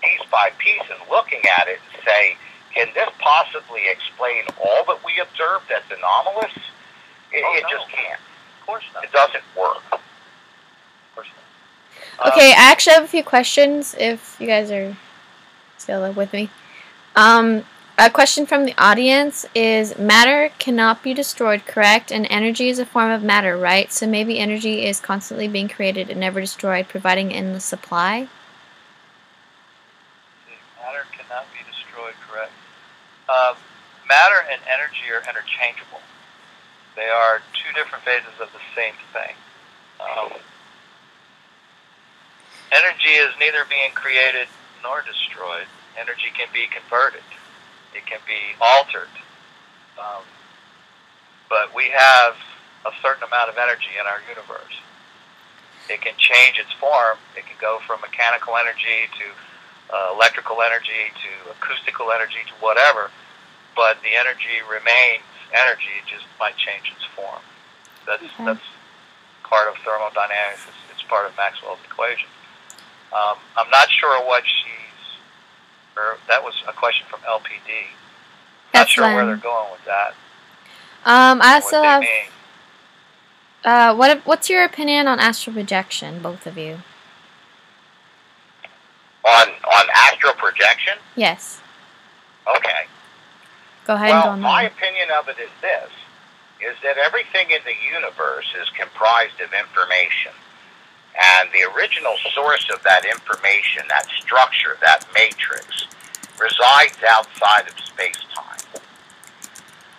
piece by piece and looking at it and say, can this possibly explain all that we observed that's anomalous? It no. just can't. Of course not. It doesn't work. Of course not. Okay, I actually have a few questions if you guys are still with me. A question from the audience is, matter cannot be destroyed, correct? And energy is a form of matter, right? So maybe energy is constantly being created and never destroyed, providing endless supply? Matter cannot be destroyed, correct? Matter and energy are interchangeable. They are two different phases of the same thing. Energy is neither being created nor destroyed. Energy can be converted. It can be altered. But we have a certain amount of energy in our universe. It can change its form. It can go from mechanical energy to electrical energy to acoustical energy to whatever, but the energy remains energy. It just might change its form. That's part of thermodynamics. It's part of Maxwell's equation. I'm not sure what that was a question from LPD. Not sure where they're going with that. I still have. What's your opinion on astral projection, both of you? On astral projection? Yes. Okay. Go ahead well, and go on. My opinion of it is this, is that everything in the universe is comprised of information. And the original source of that information, that structure, that matrix, resides outside of space-time.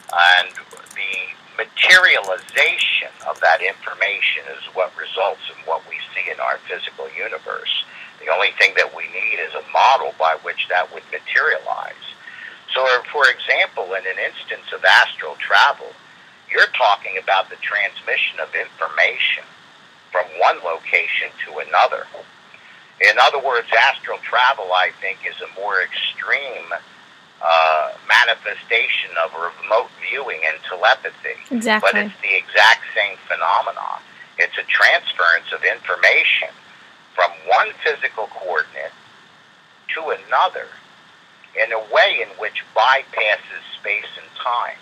And the materialization of that information is what results in what we see in our physical universe. The only thing that we need is a model by which that would materialize. So, for example, in an instance of astral travel, you're talking about the transmission of information from one location to another. In other words, astral travel, I think, is a more extreme manifestation of remote viewing and telepathy. Exactly. But it's the exact same phenomenon. It's a transference of information from one physical coordinate to another in a way in which bypasses space and time.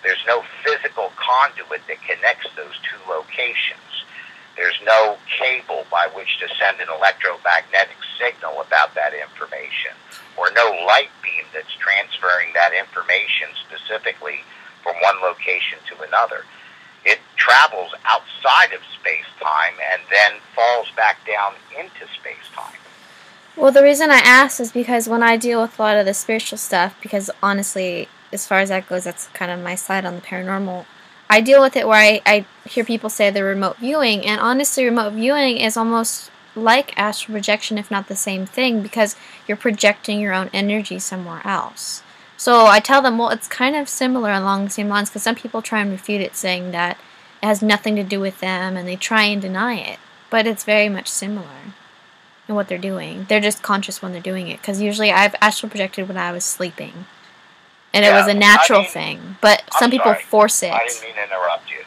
There's no physical conduit that connects those two locations. There's no cable by which to send an electromagnetic signal about that information, or no light beam that's transferring that information specifically from one location to another. It travels outside of space-time and then falls back down into space-time. Well, the reason I asked is because when I deal with a lot of the spiritual stuff, because honestly, as far as that goes, that's kind of my side on the paranormal. I deal with it where I hear people say the remote viewing, and honestly, remote viewing is almost like astral projection, if not the same thing, because you're projecting your own energy somewhere else. So I tell them, well, it's kind of similar along the same lines, because some people try and refute it, saying that it has nothing to do with them, and they try and deny it. But it's very much similar in what they're doing. They're just conscious when they're doing it, because usually I've astral projected when I was sleeping. And it was a natural thing, but some people force it. I didn't mean to interrupt you.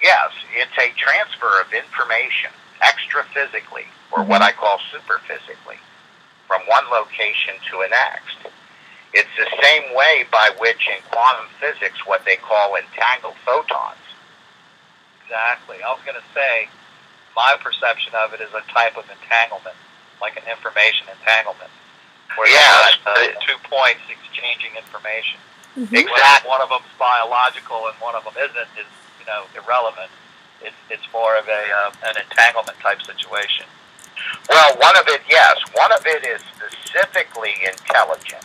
Yes, it's a transfer of information extra-physically, or what I call super-physically, from one location to the next. It's the same way by which in quantum physics what they call entangled photons. Exactly. I was going to say, my perception of it is a type of entanglement, like an information entanglement. Where two points exchanging information. Exactly. One of them's biological and one of them isn't is irrelevant. It's more of an entanglement type situation. Well, one of it is specifically intelligent,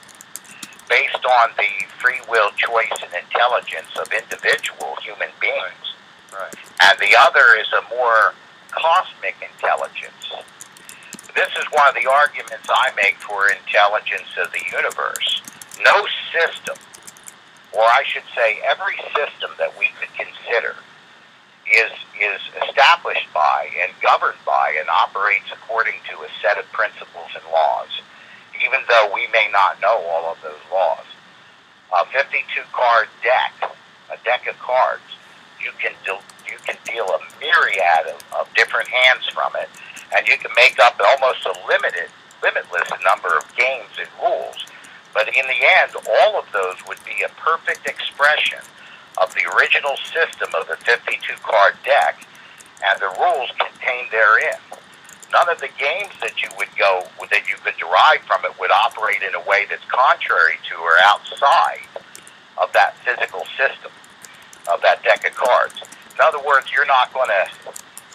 based on the free will, choice, and intelligence of individual human beings. Right. And the other is a more cosmic intelligence. This is one of the arguments I make for intelligence of the universe. No system, or I should say every system that we could consider, is established by and governed by and operates according to a set of principles and laws, even though we may not know all of those laws. A 52-card deck, a deck of cards, you can deal a myriad of different hands from it, and you can make up almost a limitless number of games and rules. But in the end, all of those would be a perfect expression of the original system of the 52-card deck and the rules contained therein. None of the games that you could derive from it would operate in a way that's contrary to or outside of that physical system, of that deck of cards. In other words, you're not going to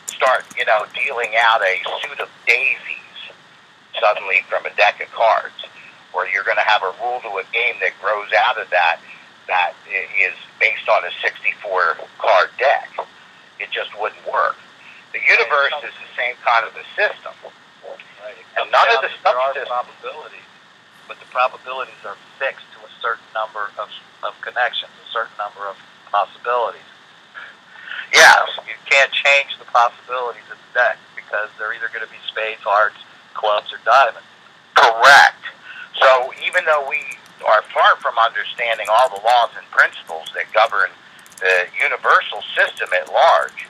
start, dealing out a suit of daisies suddenly from a deck of cards, or you're going to have a rule to a game that grows out of that is based on a 64-card deck. It just wouldn't work. The universe is the same kind of a system. Right. And none of the stuff there are probabilities, but the probabilities are fixed to a certain number of connections, a certain number of possibilities. Yes. You can't change the possibilities of the deck because they're either going to be spades, hearts, clubs, or diamonds. Correct. So even though we are far from understanding all the laws and principles that govern the universal system at large,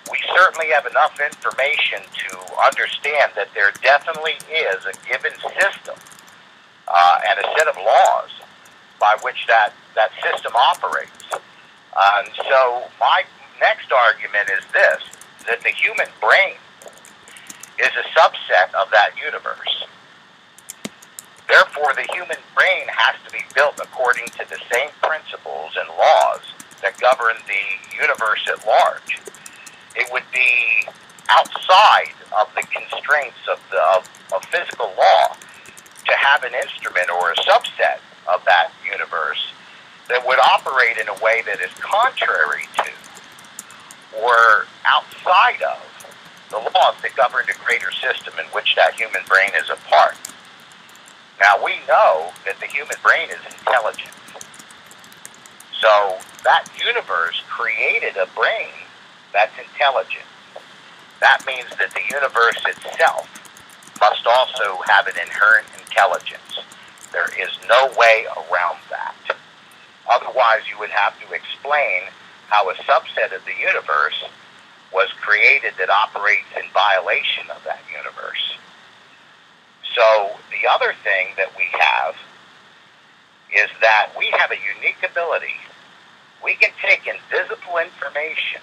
we certainly have enough information to understand that there definitely is a given system and a set of laws by which that system operates. And so my next argument is this, that the human brain is a subset of that universe. Therefore, the human brain has to be built according to the same principles and laws that govern the universe at large. It would be outside of the constraints of physical law to have an instrument or a subset of that universe that would operate in a way that is contrary to or outside of the laws that govern the greater system in which that human brain is a part. Now, we know that the human brain is intelligent. So that universe created a brain that's intelligent. That means that the universe itself must also have an inherent intelligence. There is no way around that. Otherwise, you would have to explain how a subset of the universe was created that operates in violation of that universe. So the other thing that we have is that we have a unique ability. We can take invisible information.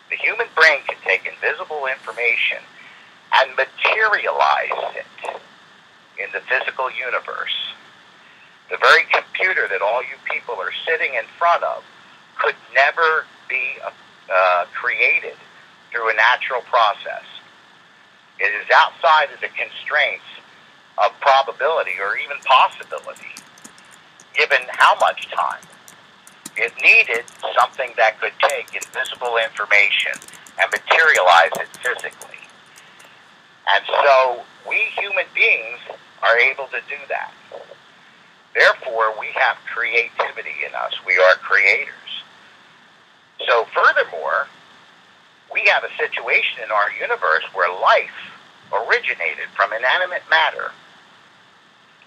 The human brain can take invisible information and materialize it in the physical universe. The very computer that all you people are sitting in front of could never be created through a natural process. It is outside of the constraints of probability or even possibility, given how much time. It needed something that could take invisible information and materialize it physically. And so we human beings are able to do that. Therefore, we have creativity in us. We are creators. So furthermore, we have a situation in our universe where life originated from inanimate matter.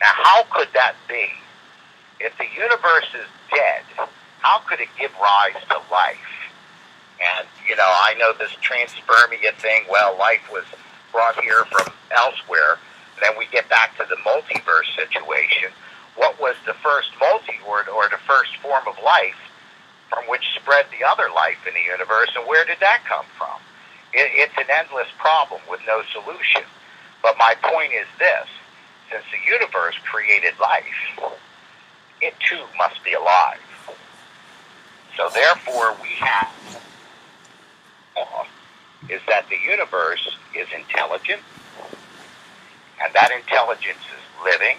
Now, how could that be? If the universe is dead, how could it give rise to life? And, I know this transpermia thing, well, life was brought here from elsewhere. Then we get back to the multiverse situation. What was the first or the first form of life from which spread the other life in the universe, and where did that come from? It's an endless problem with no solution. But my point is this, since the universe created life, it too must be alive. So therefore we have is that the universe is intelligent, and that intelligence is living,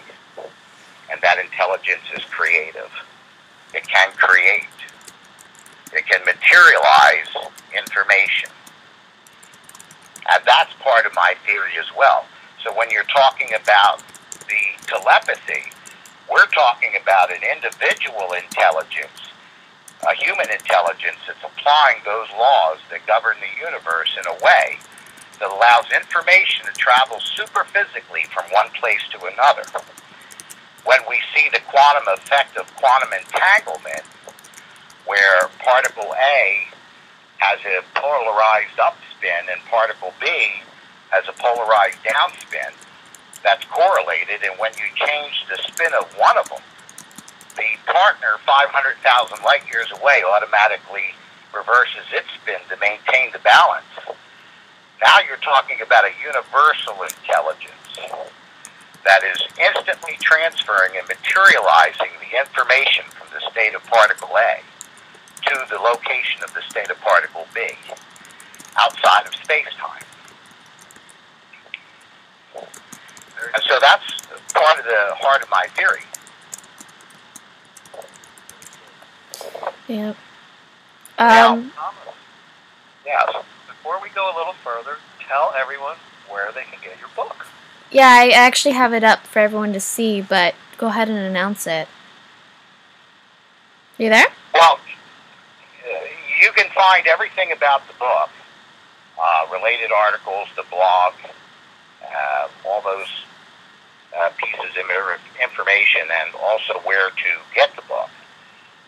and that intelligence is creative. It can create. It can materialize information. And that's part of my theory as well. So when you're talking about the telepathy, we're talking about an individual intelligence, a human intelligence that's applying those laws that govern the universe in a way that allows information to travel superphysically from one place to another. When we see the quantum effect of quantum entanglement, where particle A has a polarized upspin and particle B has a polarized downspin, that's correlated, and when you change the spin of one of them, the partner 500,000 light years away automatically reverses its spin to maintain the balance. Now you're talking about a universal intelligence that is instantly transferring and materializing the information from the state of particle A to the location of the state of particle B outside of space-time. And so that's part of the heart of my theory. Yep. Now, Yes. before we go a little further, tell everyone where they can get your book. Yeah, I actually have it up for everyone to see, but go ahead and announce it. You there? Well, you can find everything about the book, related articles, the blog, all those pieces of information, and also where to get the book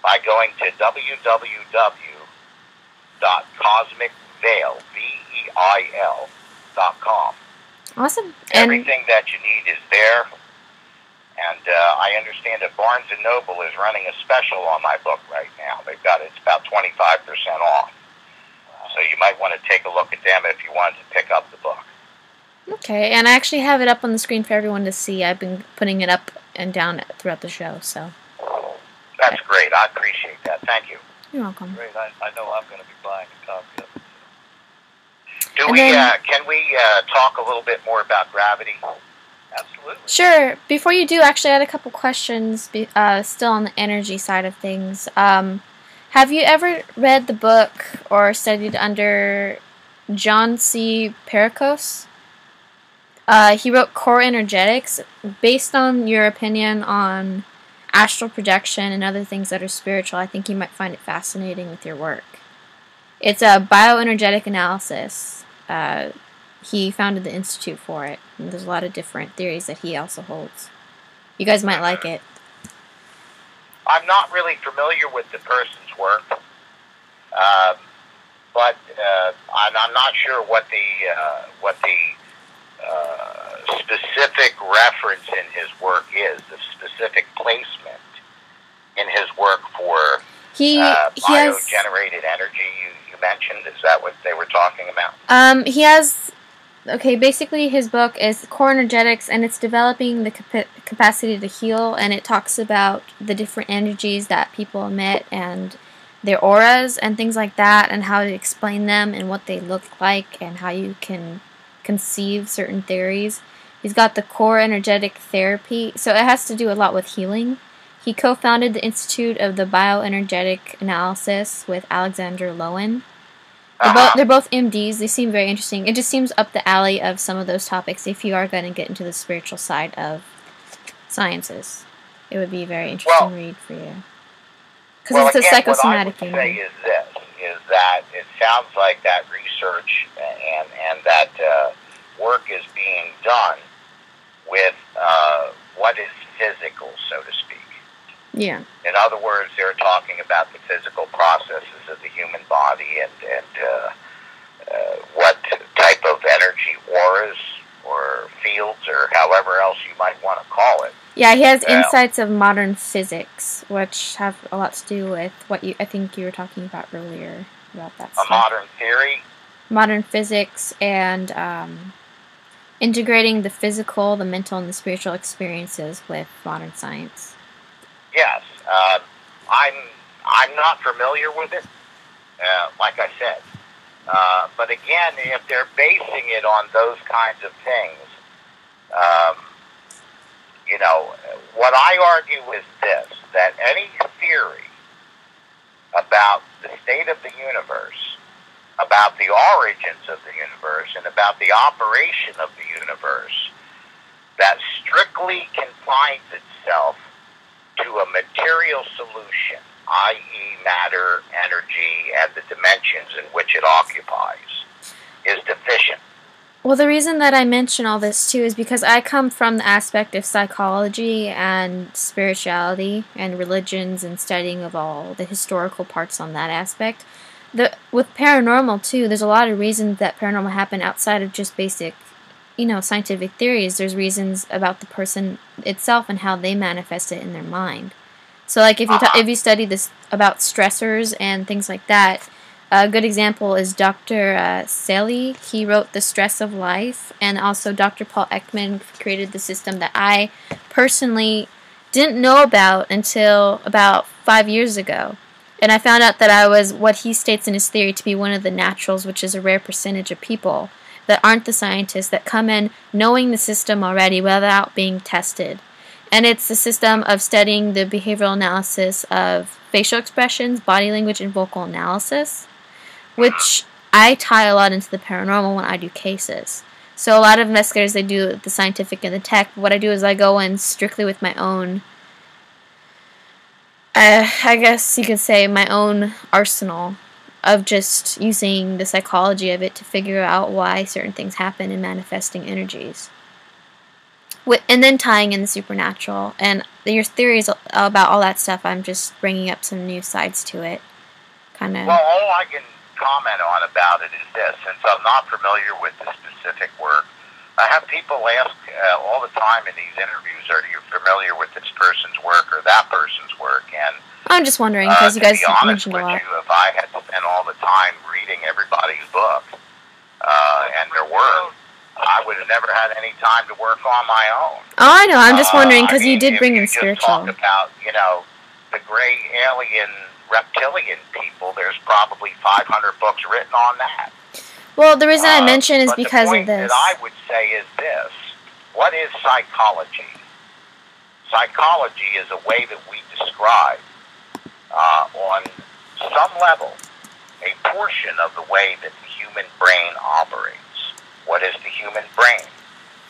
by going to www.cosmicveil.com. Awesome. Everything that you need is there. And I understand that Barnes & Noble is running a special on my book right now. It's about 25% off. So you might want to take a look at them if you wanted to pick up the book. Okay, and I actually have it up on the screen for everyone to see. I've been putting it up and down throughout the show, so. That's great. I appreciate that. Thank you. You're welcome. Great. I know I'm going to be buying a copy of it. Can we talk a little bit more about gravity? Absolutely. Sure. Before you do, actually, I had a couple questions still on the energy side of things. Have you ever read the book or studied under John C. Pericos? He wrote Core Energetics. Based on your opinion on astral projection and other things that are spiritual, I think you might find it fascinating with your work. It's a bioenergetic analysis. He founded the institute for it, and there's a lot of different theories that he also holds. You guys might like it. I'm not really familiar with the person's work, but I'm not sure what the specific reference in his work is, the specific placement in his work for bio-generated energy. You mentioned, is that what they were talking about? He has. Okay, basically his book is Core Energetics, and it's developing the capacity to heal, and it talks about the different energies that people emit and their auras and things like that, and how to explain them and what they look like and how you can conceive certain theories. He's got the Core Energetic Therapy, so it has to do a lot with healing. He co-founded the Institute of the Bioenergetic Analysis with Alexander Lowen. They're both MDs. They seem very interesting. It just seems up the alley of some of those topics if you are going to get into the spiritual side of sciences. It would be a very interesting read for you. Because it's a psychosomatic thing. What I would say is this, is that it sounds like that research and that work is being done with what is physical, so to speak. Yeah. In other words, they're talking about the physical processes of the human body and what type of energy auras or fields or however else you might want to call it. Yeah, he has insights of modern physics, which have a lot to do with what I think you were talking about earlier about that stuff. Modern theory? Modern physics and integrating the physical, the mental, and the spiritual experiences with modern science. Yes, I'm not familiar with it, like I said. But again, if they're basing it on those kinds of things, what I argue is this, that any theory about the state of the universe, about the origins of the universe, and about the operation of the universe, that strictly confines itself to a material solution, i.e. matter, energy, and the dimensions in which it occupies, is deficient. Well, the reason that I mention all this, too, is because I come from the aspect of psychology and spirituality and religions and studying of all the historical parts on that aspect. With paranormal, too, there's a lot of reasons that paranormal happen outside of just basic, scientific theories. There's reasons about the person itself and how they manifest it in their mind. So, like, if you study this about stressors and things like that, a good example is Dr. Selye. He wrote The Stress of Life, and also Dr. Paul Ekman created the system that I personally didn't know about until about 5 years ago. And I found out that I was what he states in his theory to be one of the naturals, which is a rare percentage of people that aren't the scientists that come in knowing the system already without being tested. And it's the system of studying the behavioral analysis of facial expressions, body language, and vocal analysis, which I tie a lot into the paranormal when I do cases. So a lot of investigators, they do the scientific and the tech. What I do is I go in strictly with my own, I guess you could say, my own arsenal of just using the psychology of it to figure out why certain things happen in manifesting energies. And then tying in the supernatural. And your theories about all that stuff, I'm just bringing up some new sides to it. Kind of. Well, all I can comment on about it is this. Since I'm not familiar with the specific work, I have people ask all the time in these interviews, are you familiar with this person's work or that person's work? And I'm just wondering, because you guys mentioned a lot. If I had spent all the time reading everybody's book and their work, I would have never had any time to work on my own. Oh, I know. I'm just wondering, because you did bring in spiritual. If you just talk about, the gray alien reptilian people, there's probably 500 books written on that. Well, the reason I mention is because of this. The point that I would say is this. What is psychology? Psychology is a way that we describe, on some level, a portion of the way that the human brain operates. What is the human brain?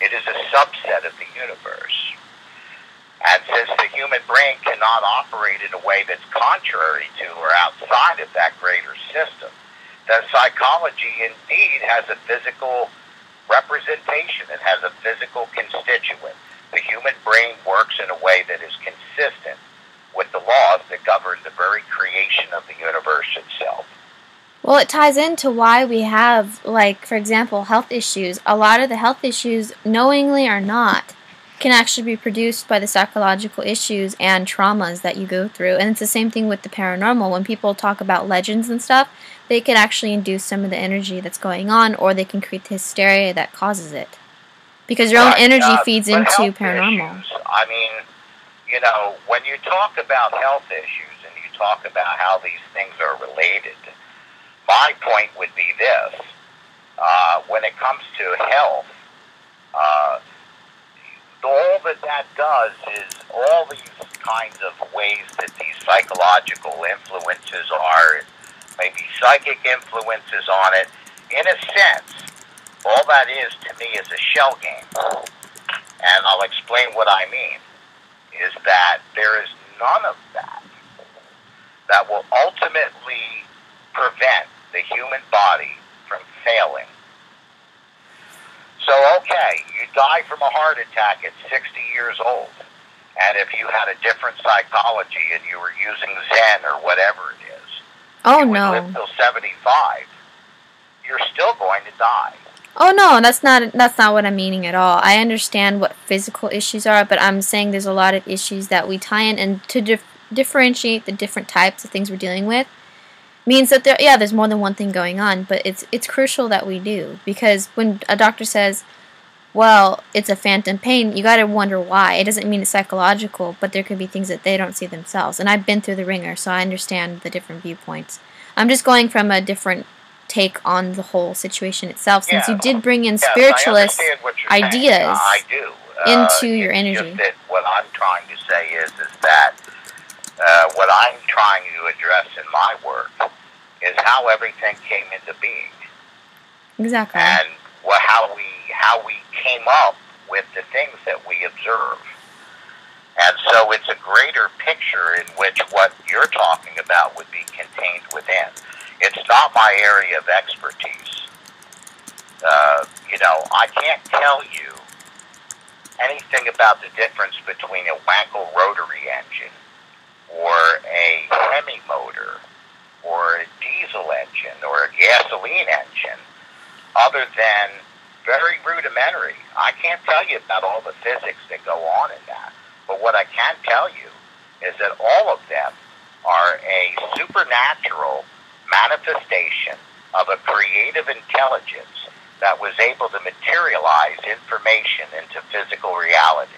It is a subset of the universe. And since the human brain cannot operate in a way that's contrary to or outside of that greater system, then psychology indeed has a physical representation. It has a physical constituent. The human brain works in a way that is consistent with the laws that govern the very creation of the universe itself. Well, it ties into why we have, like, for example, health issues. A lot of the health issues, knowingly or not, can actually be produced by the psychological issues and traumas that you go through. And it's the same thing with the paranormal. When people talk about legends and stuff, they can actually induce some of the energy that's going on, or they can create the hysteria that causes it. Because your own energy feeds into paranormal. Issues, I mean, when you talk about health issues and you talk about how these things are related, my point would be this. When it comes to health, all that does is all these kinds of ways that these psychological influences are, maybe psychic influences on it, in a sense, all that is to me is a shell game. And I'll explain what I mean, is that there is none of that will ultimately prevent the human body from failing. So, okay, you die from a heart attack at 60 years old, and if you had a different psychology and you were using Zen or whatever it is, you would live till 75, you're still going to die. Oh no, that's not what I'm meaning at all. I understand what physical issues are, but I'm saying there's a lot of issues that we tie in, and to differentiate the different types of things we're dealing with means that there's more than one thing going on, but it's crucial that we do, because when a doctor says, well, it's a phantom pain, you got to wonder why. It doesn't mean it's psychological, but there could be things that they don't see themselves. And I've been through the ringer, so I understand the different viewpoints. I'm just going from a different take on the whole situation itself, since you did bring in spiritualist ideas into your energy. Just that what I'm trying to say is that what I'm trying to address in my work is how everything came into being. Exactly. And how we came up with the things that we observe. And so it's a greater picture in which what you're talking about would be contained within. It's not my area of expertise. I can't tell you anything about the difference between a Wankel rotary engine or a Hemi motor or a diesel engine or a gasoline engine, other than very rudimentary. I can't tell you about all the physics that go on in that. But what I can tell you is that all of them are a supernatural manifestation of a creative intelligence that was able to materialize information into physical reality.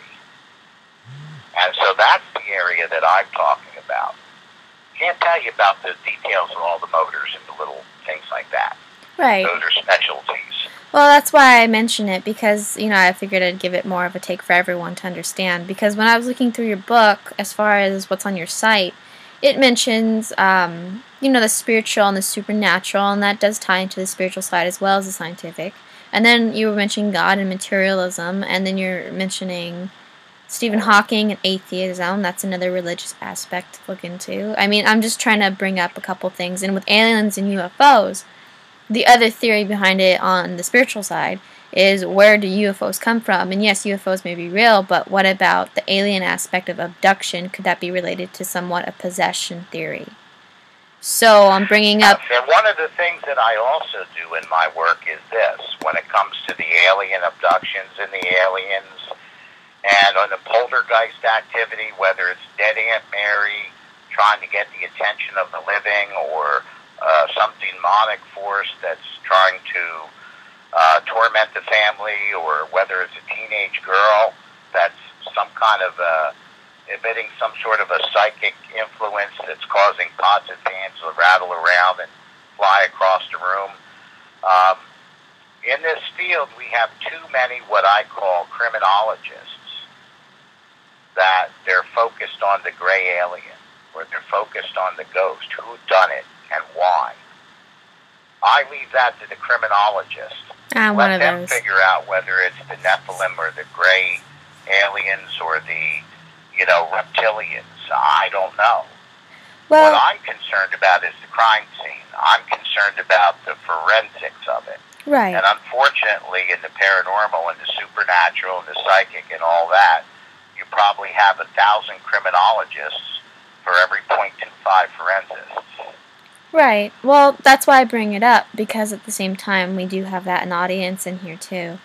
And so that's the area that I'm talking about. Can't tell you about the details of all the motors and the little things like that. Right. Those are specialties. Well, that's why I mention it, because, I figured I'd give it more of a take for everyone to understand. Because when I was looking through your book, as far as what's on your site, it mentions, the spiritual and the supernatural, and that does tie into the spiritual side as well as the scientific. And then you were mentioning God and materialism, and then you're mentioning Stephen Hawking and atheism, that's another religious aspect to look into. I mean, I'm just trying to bring up a couple things. And with aliens and UFOs, the other theory behind it on the spiritual side is, where do UFOs come from? And yes, UFOs may be real, but what about the alien aspect of abduction? Could that be related to somewhat a possession theory? So I'm bringing up... And one of the things that I also do in my work is this. When it comes to the alien abductions and the aliens, and on the poltergeist activity, whether it's Dead Aunt Mary trying to get the attention of the living, or some demonic force that's trying to torment the family, or whether it's a teenage girl that's some kind of emitting some sort of a psychic influence that's causing pots and pans to rattle around and fly across the room. In this field, we have too many what I call criminologists, that they're focused on the gray alien, or they're focused on the ghost, who done it and why. I leave that to the criminologist. Let them figure out whether it's the Nephilim or the gray aliens or the, reptilians. I don't know. Well, what I'm concerned about is the crime scene. I'm concerned about the forensics of it. Right. And unfortunately, in the paranormal and the supernatural and the psychic and all that, you probably have 1,000 criminologists for every 0.25 forensists. Right. Well, that's why I bring it up, because at the same time, we do have that an audience in here, too.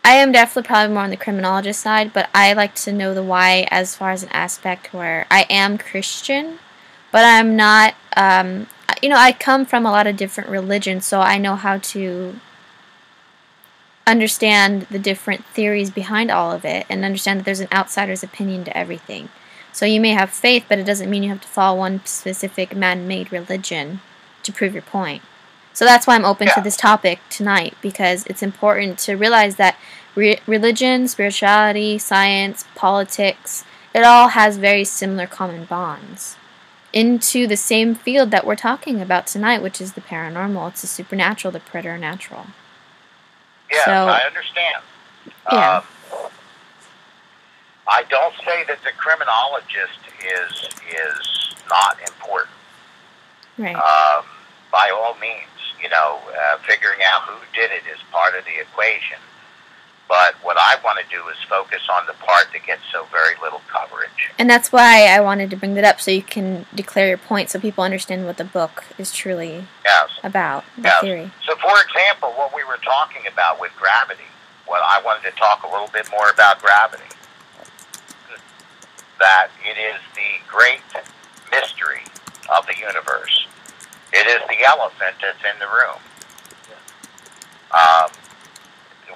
I am definitely probably more on the criminologist side, but I like to know the why as far as an aspect where I am Christian, but I'm not, I come from a lot of different religions, so I know how to understand the different theories behind all of it, and understand that there's an outsider's opinion to everything. So you may have faith, but it doesn't mean you have to follow one specific man-made religion to prove your point. So that's why I'm open to this topic tonight, because it's important to realize that religion, spirituality, science, politics, it all has very similar common bonds into the same field that we're talking about tonight, which is the paranormal. It's the supernatural, the preternatural. Yeah, so, I understand. Yeah. I don't say that the criminologist is not important. Right. By all means, figuring out who did it is part of the equation. But what I want to do is focus on the part that gets so very little coverage. And that's why I wanted to bring that up, so you can declare your point, so people understand what the book is truly about, the theory. So, for example, what we were talking about with gravity, I wanted to talk a little bit more about gravity. That it is the great mystery of the universe. It is the elephant that's in the room.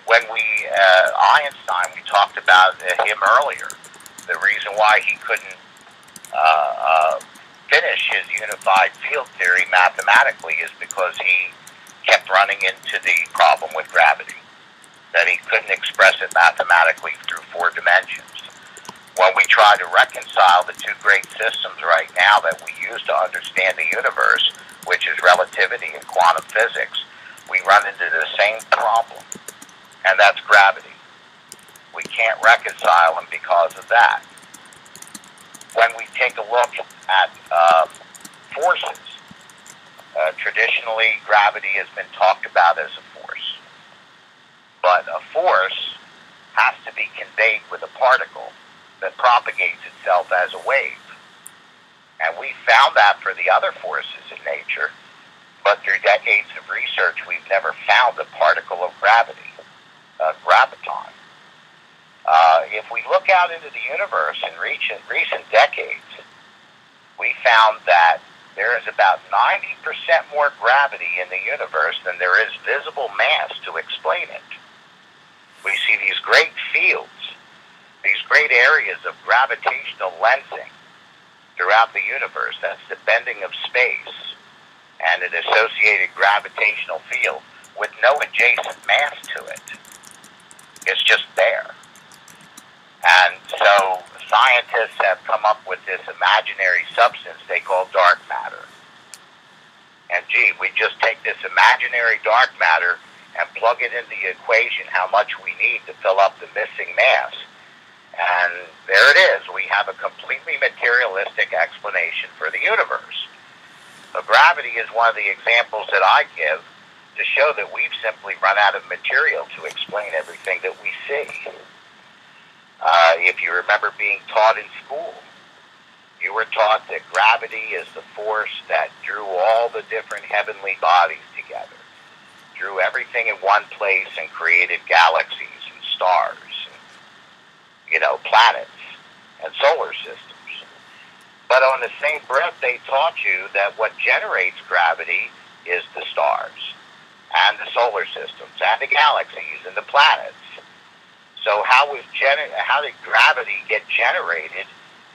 When Einstein, we talked about him earlier. The reason why he couldn't finish his unified field theory mathematically is because he kept running into the problem with gravity, that he couldn't express it mathematically through 4 dimensions. When we try to reconcile the 2 great systems right now that we use to understand the universe, which is relativity and quantum physics, we run into the same problem, and that's gravity. We can't reconcile them because of that. When we take a look at forces, traditionally gravity has been talked about as a force. But a force has to be conveyed with a particle that propagates itself as a wave. And we found that for the other forces in nature, but through decades of research, we've never found a particle of gravity, graviton. If we look out into the universe in recent decades, we found that there is about 90% more gravity in the universe than there is visible mass to explain it. We see these great fields, these great areas of gravitational lensing throughout the universe. That's the bending of space and an associated gravitational field with no adjacent mass to it. It's just there. And so scientists have come up with this imaginary substance they call dark matter. And we just take this imaginary dark matter and plug it into the equation how much we need to fill up the missing mass. And there it is. We have a completely materialistic explanation for the universe. So gravity is one of the examples that I give to show that we've simply run out of material to explain everything that we see. If you remember being taught in school, you were taught that gravity is the force that drew all the different heavenly bodies together, drew everything in one place and created galaxies and stars, and, planets and solar systems. But on the same breath, they taught you that what generates gravity is the stars and the solar systems and the galaxies and the planets. So how did gravity get generated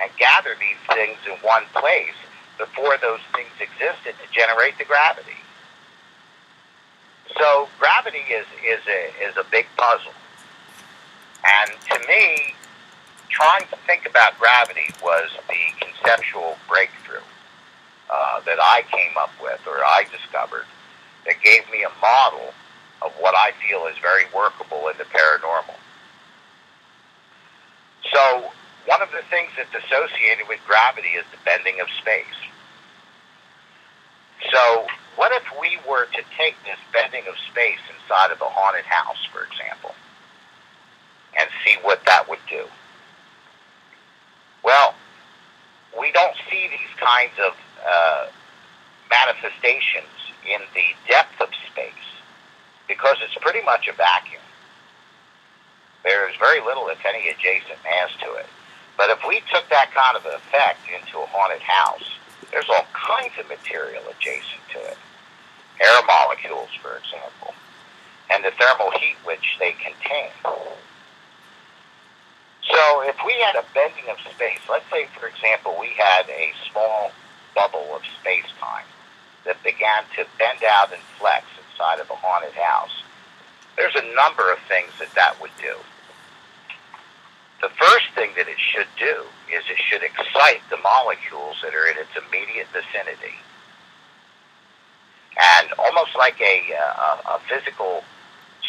and gather these things in one place before those things existed to generate the gravity? So gravity is a big puzzle. And to me, trying to think about gravity was the conceptual breakthrough that I came up with, or I discovered, that gave me a model of what I feel is very workable in the paranormal. So one of the things that's associated with gravity is the bending of space. So what if we were to take this bending of space inside of a haunted house, for example, and see what that would do? Well, we don't see these kinds of manifestations in the depth of space because it's pretty much a vacuum. There's very little, if any, adjacent mass to it. But if we took that kind of an effect into a haunted house, there's all kinds of material adjacent to it. Air molecules, for example, and the thermal heat which they contain. So if we had a bending of space, let's say, for example, we had a small bubble of space-time that began to bend out and flex inside of a haunted house, there's a number of things that would do. The first thing that it should do is it should excite the molecules that are in its immediate vicinity. And almost like a physical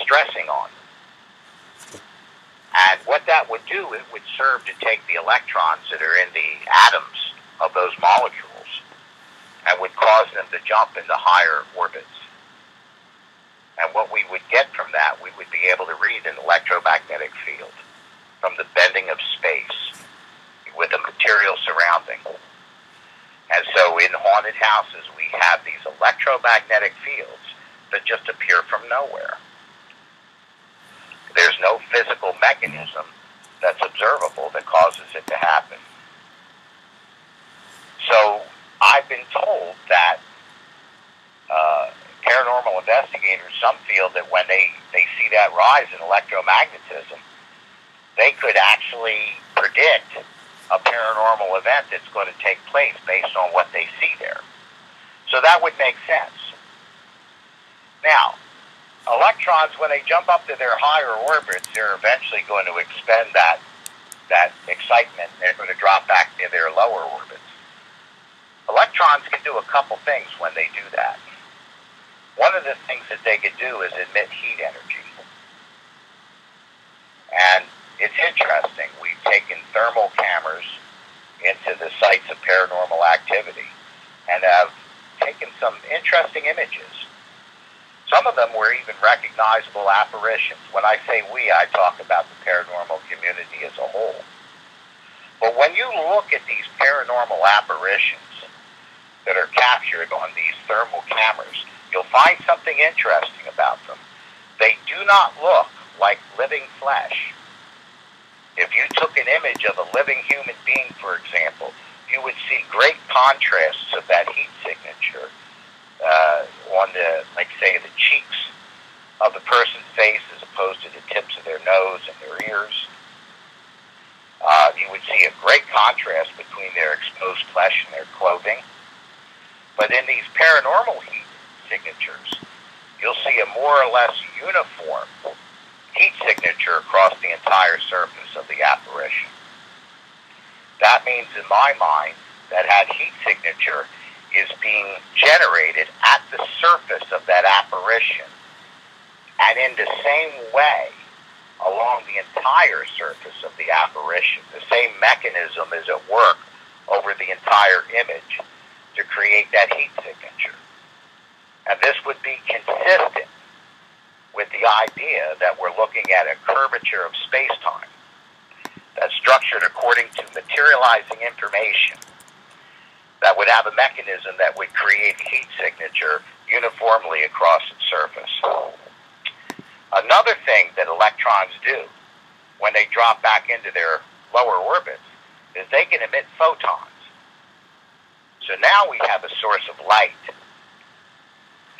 stressing on them. And what that would do, it would serve to take the electrons that are in the atoms of those molecules and would cause them to jump into higher orbits. And what we would get from that, we would be able to read an electromagnetic field from the bending of space with a material surrounding. And so in haunted houses, we have these electromagnetic fields that just appear from nowhere. There's no physical mechanism that's observable that causes it to happen. So I've been told that paranormal investigators, some feel that when they see that rise in electromagnetism, they could actually predict a paranormal event that's going to take place based on what they see there. So that would make sense. Now, electrons, when they jump up to their higher orbits, they're eventually going to expend that excitement. They're going to drop back to their lower orbits. Electrons can do a couple things when they do that. One of the things that they could do is emit heat energy. And it's interesting. We've taken thermal cameras into the sites of paranormal activity and have taken some interesting images. Some of them were even recognizable apparitions. When I say we, I talk about the paranormal community as a whole. But when you look at these paranormal apparitions that are captured on these thermal cameras, you'll find something interesting about them. They do not look like living flesh. If you took an image of a living human being, for example, you would see great contrasts of that heat signature on the, like say, the cheeks of the person's face as opposed to the tips of their nose and their ears. You would see a great contrast between their exposed flesh and their clothing. But in these paranormal heat signatures, you'll see a more or less uniform heat signature across the entire surface of the apparition. That means, in my mind, that heat signature is being generated at the surface of that apparition And in the same way, along the entire surface of the apparition, the same mechanism is at work over the entire image to create that heat signature. And this would be consistent with the idea that we're looking at a curvature of space-time that's structured according to materializing information that would have a mechanism that would create heat signature uniformly across its surface. Another thing that electrons do when they drop back into their lower orbits is they can emit photons. So now we have a source of light.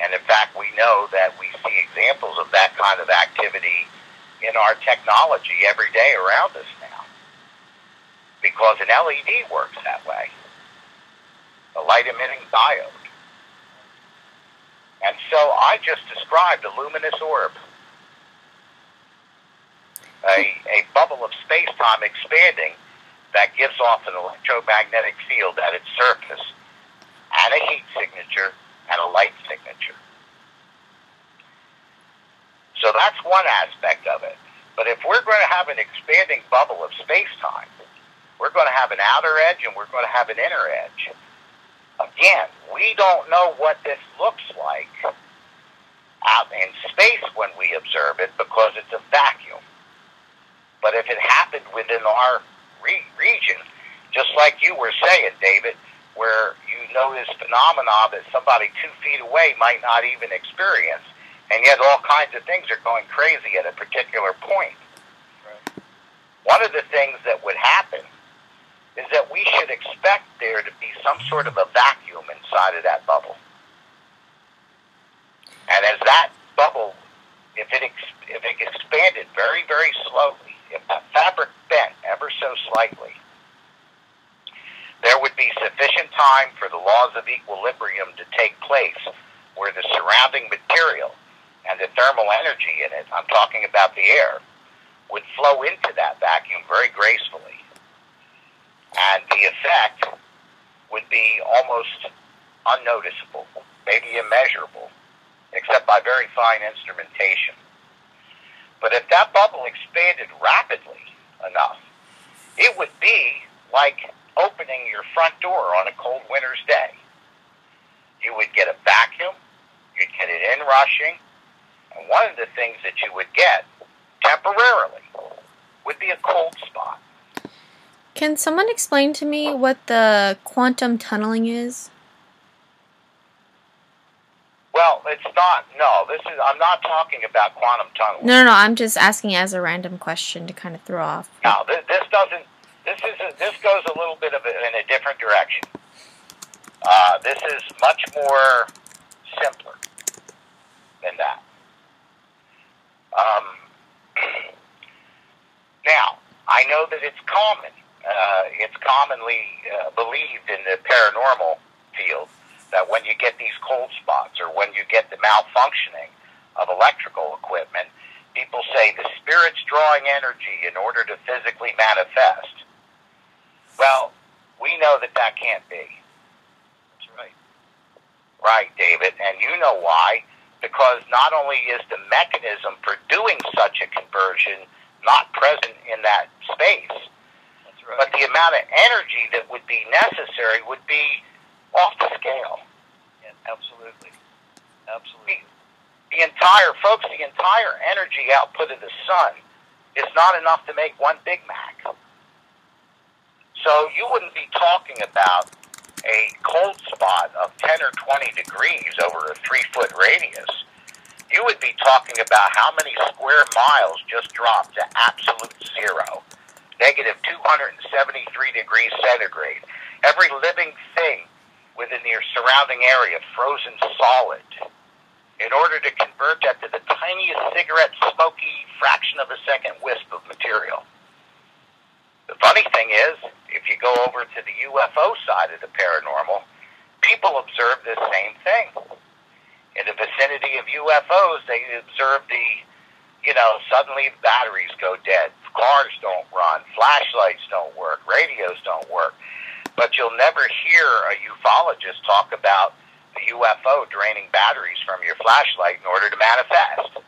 And in fact, we know that we see examples of that kind of activity in our technology every day around us now, because an LED works that way, a light-emitting diode. And so I just described a luminous orb, a bubble of space-time expanding that gives off an electromagnetic field at its surface, and a heat signature, and a light signature. So that's one aspect of it. But if we're going to have an expanding bubble of space-time, we're going to have an outer edge and we're going to have an inner edge. Again, we don't know what this looks like out in space when we observe it because it's a vacuum. But if it happened within our region, just like you were saying, David, where you know this phenomena that somebody 2 feet away might not even experience, and yet all kinds of things are going crazy at a particular point. Right. One of the things that would happen is that we should expect there to be some sort of a vacuum inside of that bubble. And as that bubble, if it expanded very, very slowly, if that fabric bent ever so slightly, there would be sufficient time for the laws of equilibrium to take place where the surrounding material and the thermal energy in it, I'm talking about the air, would flow into that vacuum very gracefully. And the effect would be almost unnoticeable, maybe immeasurable, except by very fine instrumentation. But if that bubble expanded rapidly enough, it would be like opening your front door on a cold winter's day. You would get a vacuum, you'd get it inrushing, and one of the things that you would get, temporarily, would be a cold spot. Can someone explain to me what the quantum tunneling is? Well, it's not, no, I'm not talking about quantum tunneling. No, I'm just asking as a random question to kind of throw off. No, this goes a little bit in a different direction. This is much more simpler than that. Now, I know that it's common. It's commonly believed in the paranormal field that when you get these cold spots or when you get the malfunctioning of electrical equipment, people say the spirit's drawing energy in order to physically manifest. Well, we know that that can't be. That's right. Right, David, and you know why. Because not only is the mechanism for doing such a conversion not present in that space, that's right, but the amount of energy that would be necessary would be off the scale. Yeah, absolutely. Absolutely. The entire energy output of the sun is not enough to make one Big Mac. So you wouldn't be talking about a cold spot of 10 or 20 degrees over a 3-foot radius. You would be talking about how many square miles just dropped to absolute zero, negative 273 degrees centigrade. Every living thing within your surrounding area frozen solid in order to convert that to the tiniest cigarette smoky fraction of a second wisp of material. The funny thing is, if you go over to the UFO side of the paranormal, people observe this same thing. In the vicinity of UFOs, they observe suddenly batteries go dead, cars don't run, flashlights don't work, radios don't work. But you'll never hear a ufologist talk about the UFO draining batteries from your flashlight in order to manifest.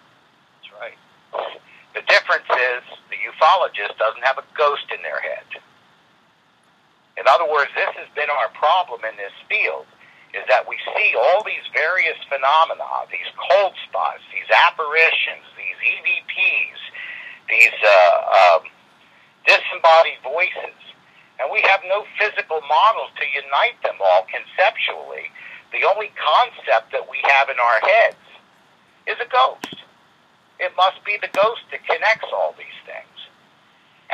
The difference is the ufologist doesn't have a ghost in their head. In other words, this has been our problem in this field, is that we see all these various phenomena, these cold spots, these apparitions, these EVPs, these disembodied voices, and we have no physical models to unite them all conceptually. The only concept that we have in our heads is a ghost. It must be the ghost that connects all these things.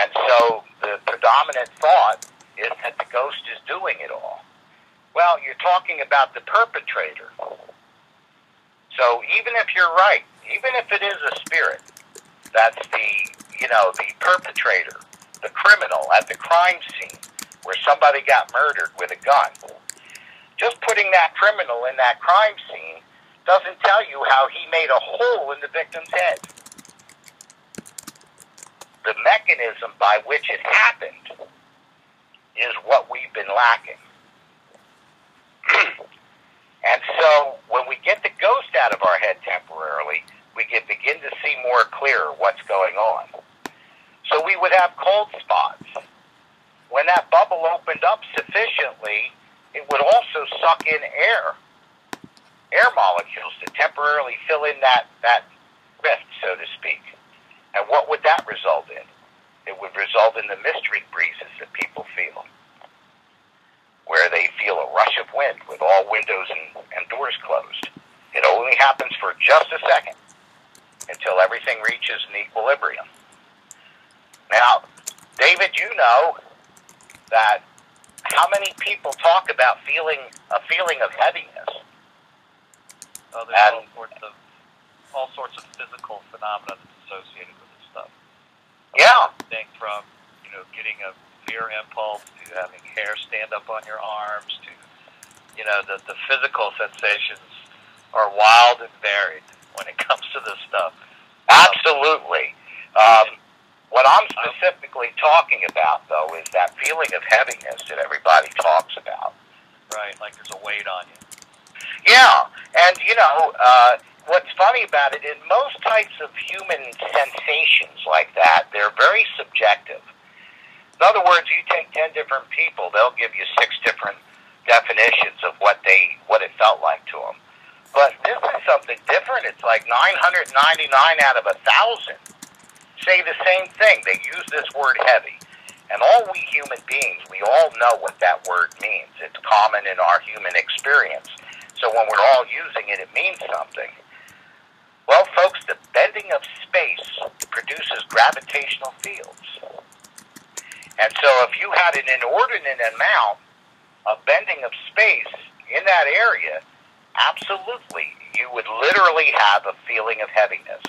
And so the predominant thought is that the ghost is doing it all. Well, you're talking about the perpetrator. So even if you're right, even if it is a spirit, that's the perpetrator, the criminal at the crime scene where somebody got murdered with a gun. Just putting that criminal in that crime scene doesn't tell you how he made a hole in the victim's head. The mechanism by which it happened is what we've been lacking. And so when we get the ghost out of our head temporarily, we can begin to see more clear what's going on. So we would have cold spots. When that bubble opened up sufficiently, it would also suck in air molecules to temporarily fill in that rift, so to speak. And what would that result in? It would result in the mystery breezes that people feel, where they feel a rush of wind with all windows and doors closed. It only happens for just a second until everything reaches an equilibrium. Now, David, you know that how many people talk about a feeling of heaviness? Oh, there's all sorts of physical phenomena that's associated with this stuff. Yeah. Everything from, getting a fear impulse to having hair stand up on your arms to, the physical sensations are wild and varied when it comes to this stuff. Absolutely. What I'm specifically talking about, though, is that feeling of heaviness that everybody talks about. Right, like there's a weight on you. Yeah, and, what's funny about it, in most types of human sensations like that, they're very subjective. In other words, you take 10 different people, they'll give you 6 different definitions of what it felt like to them. But this is something different. It's like 999 out of 1,000 say the same thing. They use this word heavy. And all we human beings, we all know what that word means. It's common in our human experience. So when we're all using it, it means something. Well, folks, the bending of space produces gravitational fields. And so if you had an inordinate amount of bending of space in that area, absolutely, you would literally have a feeling of heaviness.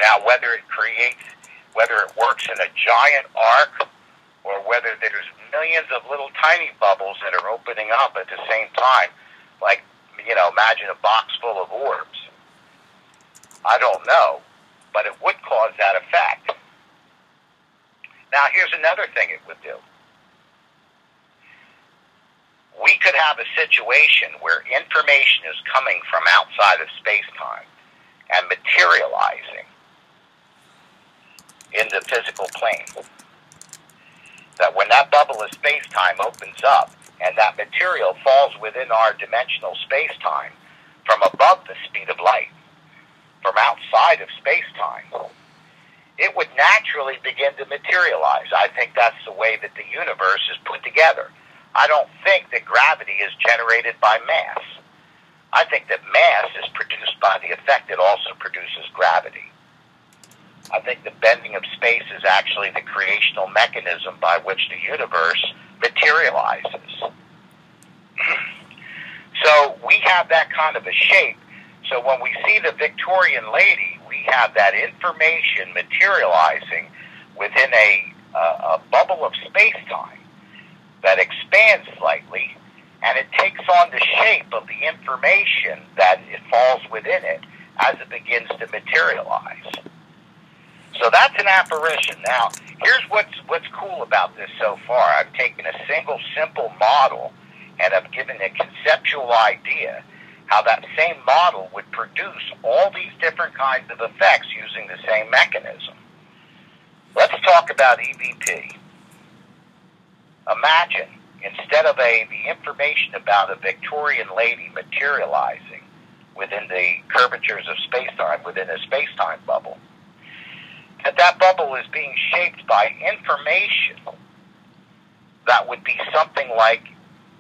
Now, whether it works in a giant arc or whether there's millions of little tiny bubbles that are opening up at the same time, like, imagine a box full of orbs. I don't know, but it would cause that effect. Now, here's another thing it would do. We could have a situation where information is coming from outside of space-time and materializing in the physical plane. That when that bubble of space-time opens up and that material falls within our dimensional space-time from above the speed of light, from outside of space-time, it would naturally begin to materialize. I think that's the way that the universe is put together. I don't think that gravity is generated by mass. I think that mass is produced by the effect it also produces gravity. I think the bending of space is actually the creational mechanism by which the universe materializes. So we have that kind of a shape. So when we see the Victorian lady, we have that information materializing within a bubble of space-time that expands slightly, and it takes on the shape of the information that it falls within it as it begins to materialize. So that's an apparition. Now, here's what's cool about this so far. I've taken a single simple model and I've given a conceptual idea how that same model would produce all these different kinds of effects using the same mechanism. Let's talk about EVP. Imagine, instead of the information about a Victorian lady materializing within the curvatures of space-time, within a space-time bubble, that bubble is being shaped by information that would be something like,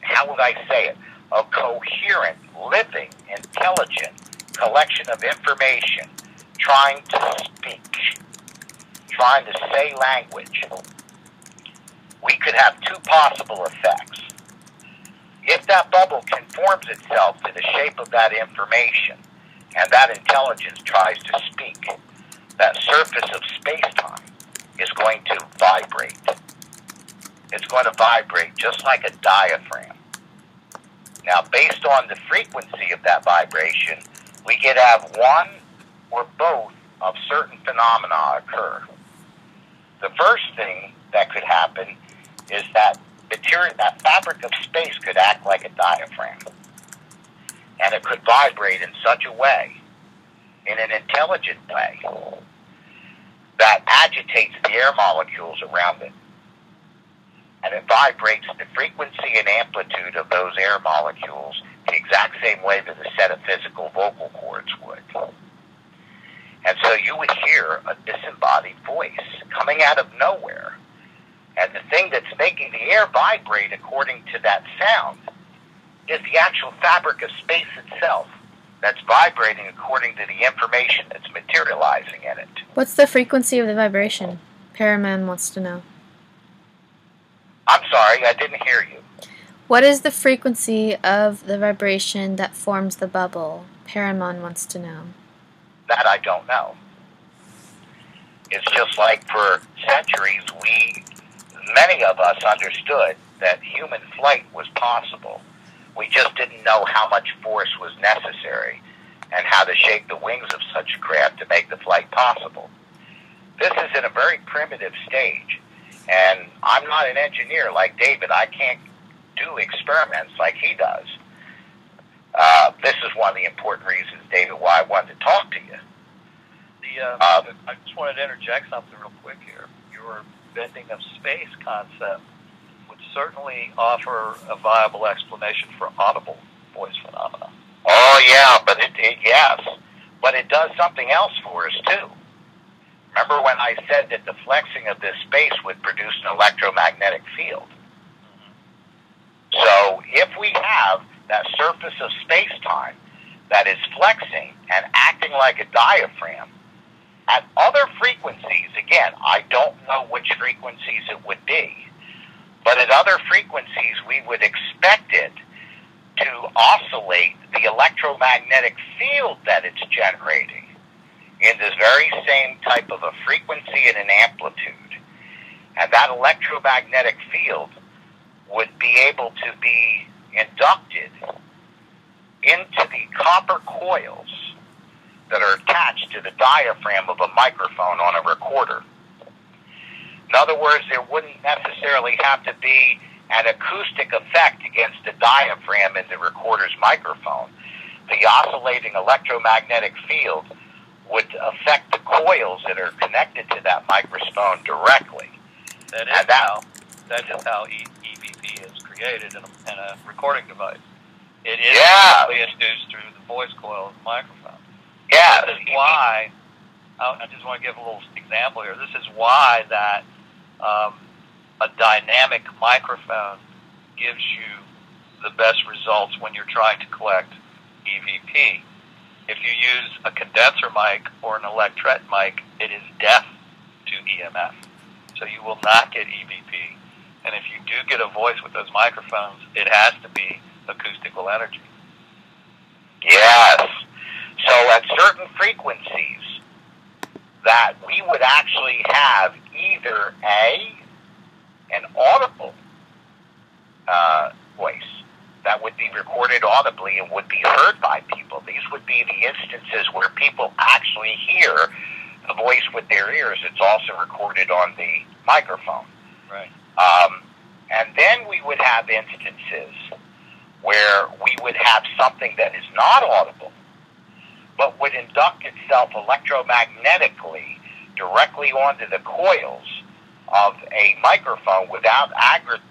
how would I say it, a coherent, living, intelligent collection of information trying to speak, trying to say language. We could have two possible effects. If that bubble conforms itself to the shape of that information and that intelligence tries to speak, that surface of space-time is going to vibrate. It's going to vibrate just like a diaphragm. Now, based on the frequency of that vibration, we could have one or both of certain phenomena occur. The first thing that could happen is that that fabric of space could act like a diaphragm. And it could vibrate in such a way, in an intelligent way, that agitates the air molecules around it. And it vibrates the frequency and amplitude of those air molecules the exact same way that a set of physical vocal cords would. And so you would hear a disembodied voice coming out of nowhere. And the thing that's making the air vibrate according to that sound is the actual fabric of space itself that's vibrating according to the information that's materializing in it. What's the frequency of the vibration? Paraman wants to know. I'm sorry, I didn't hear you. What is the frequency of the vibration that forms the bubble? Paramon wants to know. That I don't know. It's just like for centuries, many of us understood that human flight was possible. We just didn't know how much force was necessary and how to shape the wings of such a craft to make the flight possible. This is in a very primitive stage, and I'm not an engineer like David. I can't do experiments like he does. This is one of the important reasons, David, why I wanted to talk to you. I just wanted to interject something real quick here. Your bending of space concept would certainly offer a viable explanation for audible voice phenomena. Oh yeah, but yes, but it does something else for us too. Remember when I said that the flexing of this space would produce an electromagnetic field? So if we have that surface of space-time that is flexing and acting like a diaphragm, at other frequencies, again, I don't know which frequencies it would be, but at other frequencies we would expect it to oscillate the electromagnetic field that it's generating in this very same type of a frequency and an amplitude. And that electromagnetic field would be able to be inducted into the copper coils that are attached to the diaphragm of a microphone on a recorder. In other words, there wouldn't necessarily have to be an acoustic effect against the diaphragm in the recorder's microphone. The oscillating electromagnetic field would affect the coils that are connected to that microphone directly. That is how EVP is created in a recording device. It is directly induced through the voice coil of the microphone. Yeah. This is why, I just want to give a little example here. This is why that a dynamic microphone gives you the best results when you're trying to collect EVP. If you use a condenser mic or an electret mic, it is deaf to EMF. So you will not get EVP. And if you do get a voice with those microphones, it has to be acoustical energy. Yes. So at certain frequencies that we would actually have either an audible voice that would be recorded audibly and would be heard by people. These would be the instances where people actually hear the voice with their ears. It's also recorded on the microphone. Right. And then we would have instances where we would have something that is not audible, but would induct itself electromagnetically directly onto the coils of a microphone without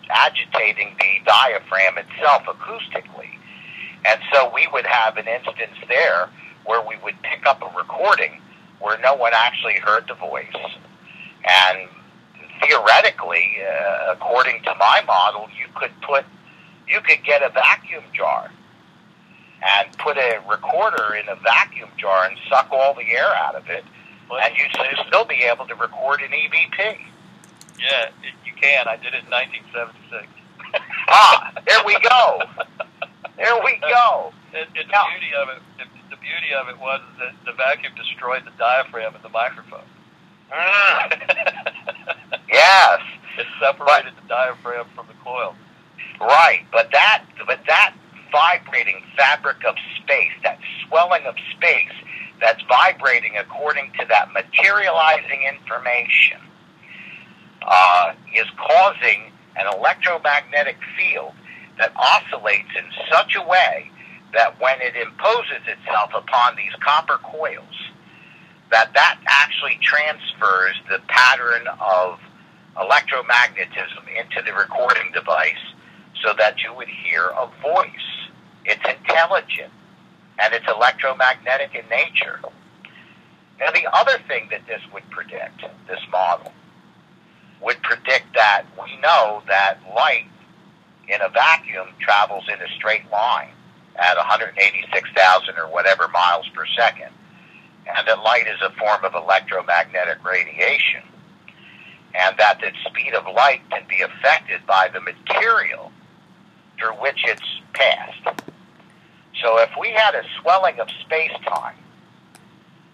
agitating the diaphragm itself acoustically. And so we would have an instance there where we would pick up a recording where no one actually heard the voice. And theoretically, according to my model, you could get a vacuum jar and put a recorder in a vacuum jar and suck all the air out of it, and you'd still be able to record an EVP. Yeah, you can. I did it in 1976. There we go. There we go. And the beauty of it was that the vacuum destroyed the diaphragm in the microphone. Yes. It separated the diaphragm from the coil. Right, but that vibrating fabric of space, that swelling of space that's vibrating according to that materializing information, is causing an electromagnetic field that oscillates in such a way that when it imposes itself upon these copper coils, that actually transfers the pattern of electromagnetism into the recording device so that you would hear a voice. It's intelligent, and it's electromagnetic in nature. Now, the other thing that this would predict, this model, would predict that we know that light in a vacuum travels in a straight line at 186,000 or whatever miles per second, and that light is a form of electromagnetic radiation, and that the speed of light can be affected by the material through which it's passed. So if we had a swelling of space-time,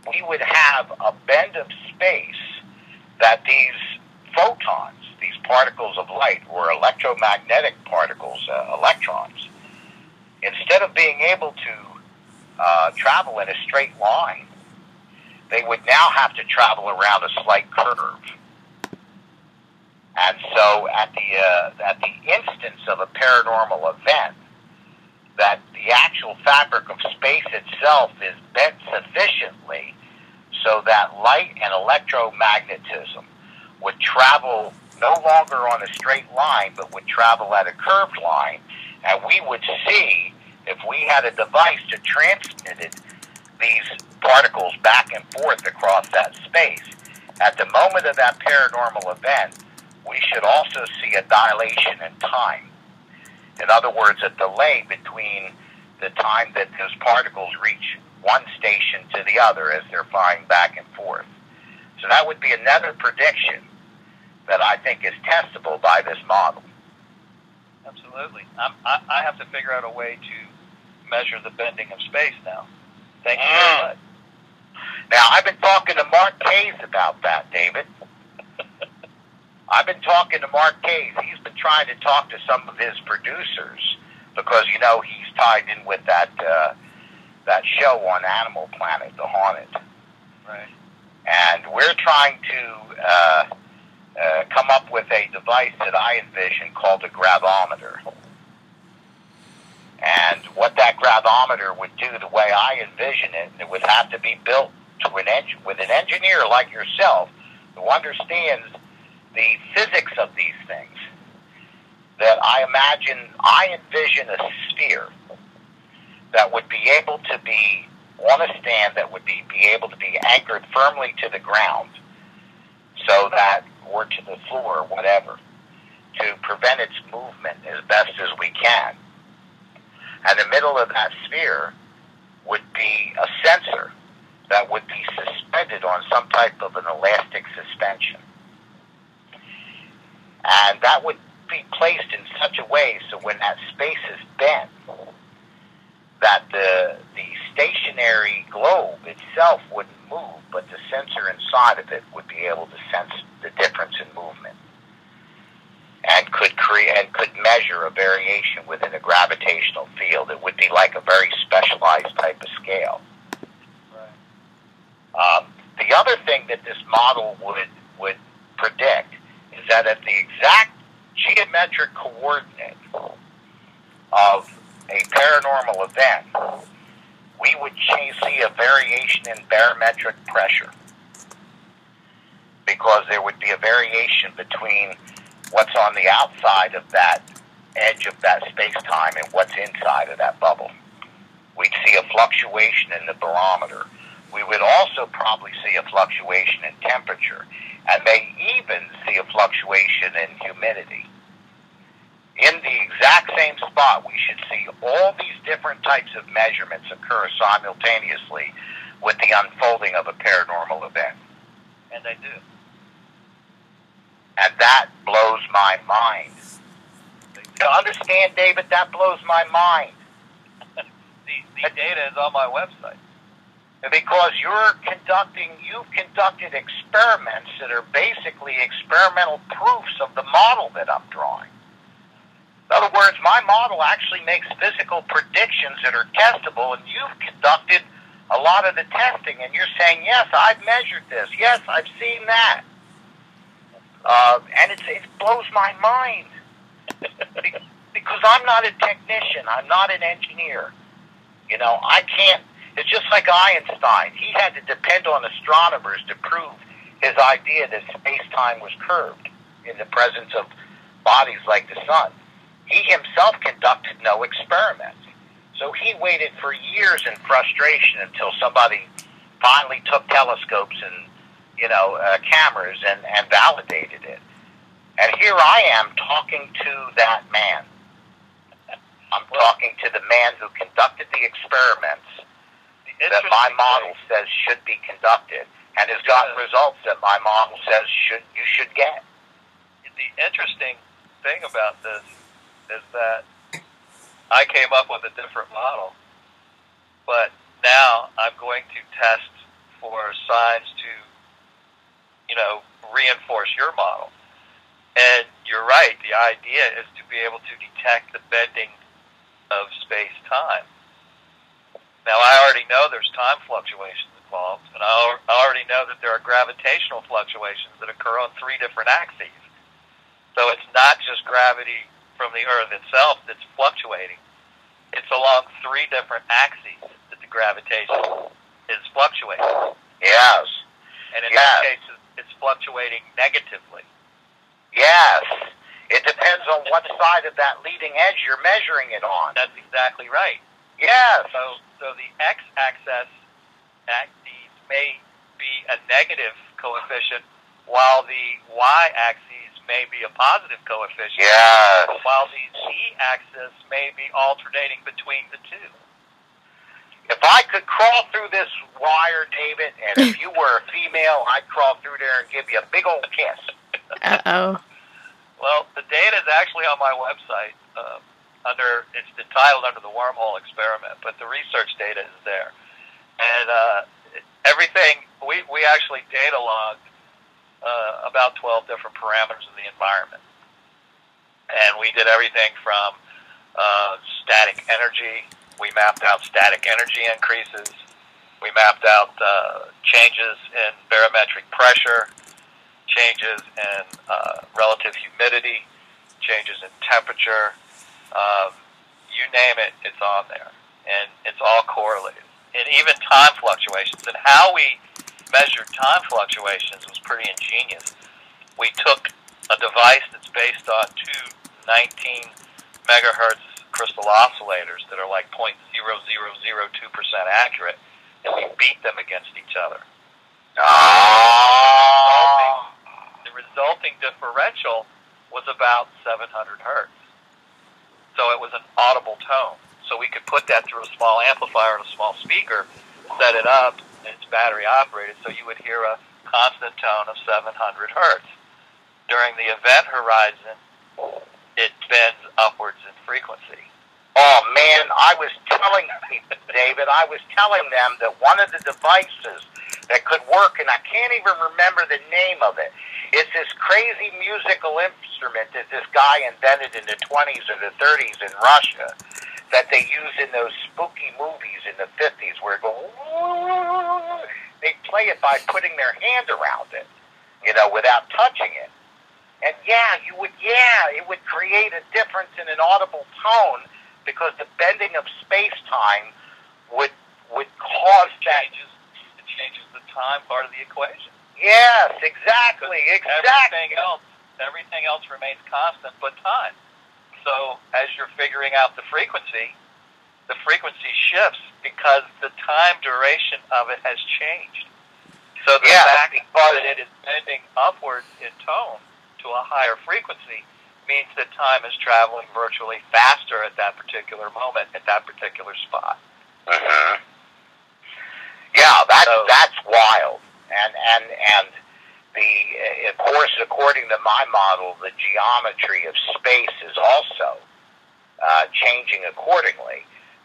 we would have a bend of space that these photons, these particles of light, or electromagnetic particles, electrons, instead of being able to travel in a straight line, they would now have to travel around a slight curve. And so at the instance of a paranormal event, that the actual fabric of space itself is bent sufficiently so that light and electromagnetism would travel no longer on a straight line, but would travel at a curved line, and we would see, if we had a device that transmitted these particles back and forth across that space, at the moment of that paranormal event, we should also see a dilation in time. In other words, a delay between the time that those particles reach one station to the other as they're flying back and forth. So that would be another prediction that I think is testable by this model. Absolutely. I have to figure out a way to measure the bending of space now. Thank you very much. Now, I've been talking to Mark Case about that, David. I've been talking to Mark Case. He's been trying to talk to some of his producers because, you know, he's tied in with that show on Animal Planet, The Haunted. Right. And we're trying to come up with a device that I envision called a grabometer. And what that grabometer would do, the way I envision it, it would have to be built to with an engineer like yourself who understands the physics of these things. That I envision a sphere that would be able to be on a stand, that would be able to be anchored firmly to the ground, so that, or to the floor, or whatever, to prevent its movement as best as we can. And the middle of that sphere would be a sensor that would be suspended on some type of an elastic suspension. And that would be placed in such a way so when that space is bent, that the stationary globe itself wouldn't move, but the sensor inside of it would be able to sense the difference in movement, and could measure a variation within a gravitational field. It would be like a very specialized type of scale. Right. The other thing that this model would predict is that at the exact geometric coordinate of a paranormal event, we would see a variation in barometric pressure, because there would be a variation between what's on the outside of that edge of that space-time and what's inside of that bubble. We'd see a fluctuation in the barometer. We would also probably see a fluctuation in temperature, and may even see a fluctuation in humidity. In the exact same spot, we should see all these different types of measurements occur simultaneously with the unfolding of a paranormal event. And they do. And that blows my mind. To understand, David, that blows my mind. The data is on my website. Because you've conducted experiments that are basically experimental proofs of the model that I'm drawing. In other words, my model actually makes physical predictions that are testable, and you've conducted a lot of the testing, and you're saying, yes, I've measured this. Yes, I've seen that. And it blows my mind. Because I'm not a technician. I'm not an engineer. You know, I can't. It's just like Einstein. He had to depend on astronomers to prove his idea that space-time was curved in the presence of bodies like the sun. He himself conducted no experiments. So he waited for years in frustration until somebody finally took telescopes and, cameras and validated it. And here I am talking to that man. I'm talking to the man who conducted the experiments that my model says should be conducted, and has gotten results that my model says you should get. The interesting thing about this is that I came up with a different model, but now I'm going to test for signs to, reinforce your model. And you're right, the idea is to be able to detect the bending of space-time. Now, I already know there's time fluctuations involved, and I already know that there are gravitational fluctuations that occur on 3 different axes. So it's not just gravity from the Earth itself that's fluctuating. It's along 3 different axes that the gravitation is fluctuating. Yes. And in that case, it's fluctuating negatively. Yes. It depends on what side of that leading edge you're measuring it on. That's exactly right. Yes. So the x-axis may be a negative coefficient, while the y-axis may be a positive coefficient. Yes. While the z-axis may be alternating between the two. If I could crawl through this wire, David, and if you were a female, I'd crawl through there and give you a big old kiss. Uh-oh. Well, the data is actually on my website. It's entitled under the wormhole experiment, but the research data is there. And everything, we actually data logged about 12 different parameters of the environment. And we did everything from static energy. We mapped out static energy increases. We mapped out changes in barometric pressure, changes in relative humidity, changes in temperature. You name it, it's on there. And it's all correlated. And even time fluctuations. And how we measured time fluctuations was pretty ingenious. We took a device that's based on 2 19 megahertz crystal oscillators that are like 0.0002% accurate, and we beat them against each other. The resulting differential was about 700 hertz. So it was an audible tone. So we could put that through a small amplifier and a small speaker, set it up, and it's battery operated, so you would hear a constant tone of 700 hertz. During the event horizon, it bends upwards in frequency. Oh, man, I was telling people, David, them that one of the devices that could work, and I can't even remember the name of it, it's this crazy musical instrument that this guy invented in the 20s or the 30s in Russia that they use in those spooky movies in the 50s where it goes, they play it by putting their hand around it, without touching it. And it would create a difference in an audible tone because the bending of space-time would cause that. It changes the time part of the equation. Yes, exactly. Everything else remains constant but time. So as you're figuring out the frequency shifts because the time duration of it has changed. So the fact that it is bending upwards in tone to a higher frequency means that time is traveling virtually faster at that particular moment, at that particular spot. Mm-hmm. Yeah, that's wild. And of course, according to my model, the geometry of space is also changing accordingly,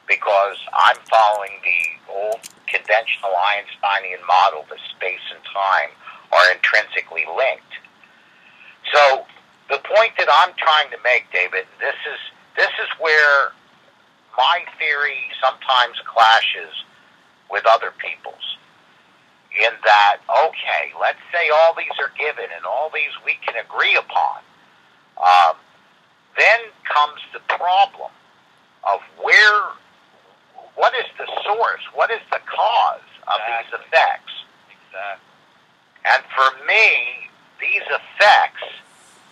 because I'm following the old conventional Einsteinian model that space and time are intrinsically linked. So the point that I'm trying to make, David, this is where my theory sometimes clashes with other people's. In that, okay, let's say all these are given and all these we can agree upon. Then comes the problem of what is the source? What is the cause of these effects? Exactly. And for me, these effects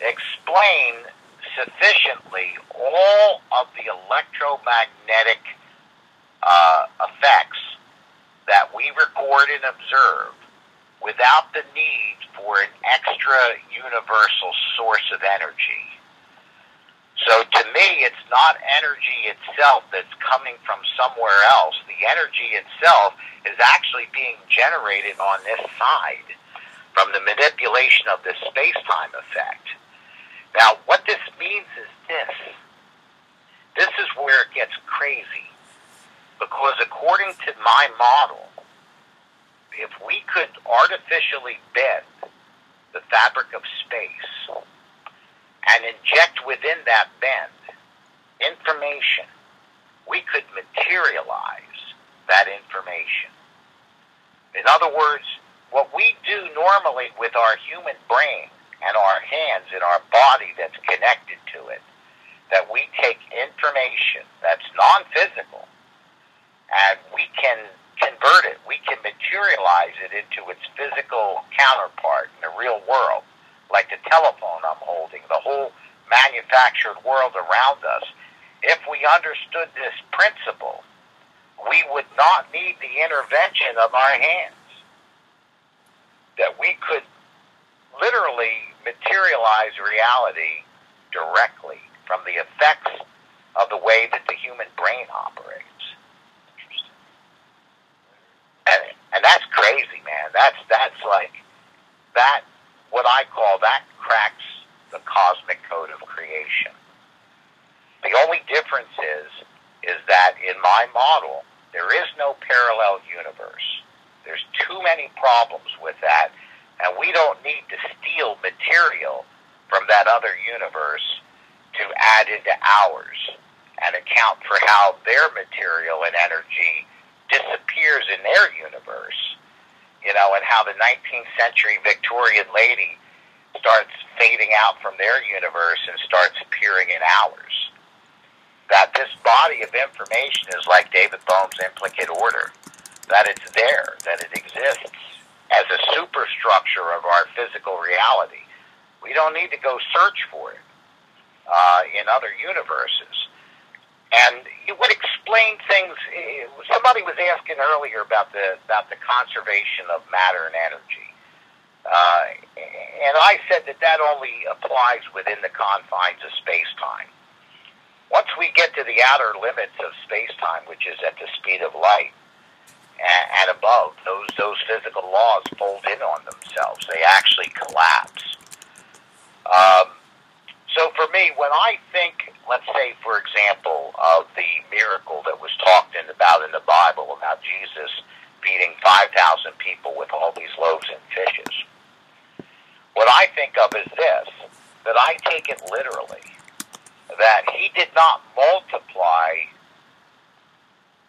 explain sufficiently all of the electromagnetic effects that we record and observe without the need for an extra universal source of energy. So to me, it's not energy itself that's coming from somewhere else. The energy itself is actually being generated on this side from the manipulation of the space-time effect. Now, what this means is this. This is where it gets crazy. Because according to my model, if we could artificially bend the fabric of space and inject within that bend information, we could materialize that information. In other words, what we do normally with our human brain and our hands and our body that's connected to it, that we take information that's non-physical and we can convert it, we can materialize it into its physical counterpart in the real world, like the telephone I'm holding, the whole manufactured world around us. If we understood this principle, we would not need the intervention of our hands. That we could literally materialize reality directly from the effects of the way that the human brain operates. And that's crazy, man. That's like that. What I call that cracks the cosmic code of creation. The only difference is that in my model there is no parallel universe. There's too many problems with that, and we don't need to steal material from that other universe to add into ours and account for how their material and energy disappears in their universe, and how the 19th century Victorian lady starts fading out from their universe and starts appearing in ours. That this body of information is like David Bohm's implicate order, that it's there, that it exists as a superstructure of our physical reality. We don't need to go search for it in other universes. And it would explain things. Somebody was asking earlier about the conservation of matter and energy, and I said that only applies within the confines of space-time. Once we get to the outer limits of space-time, which is at the speed of light and above, those physical laws fold in on themselves. They actually collapse. So for me, when I think, let's say, for example, of the miracle that was talked about in the Bible about Jesus feeding 5,000 people with all these loaves and fishes, what I think of is this, that I take it literally, that he did not multiply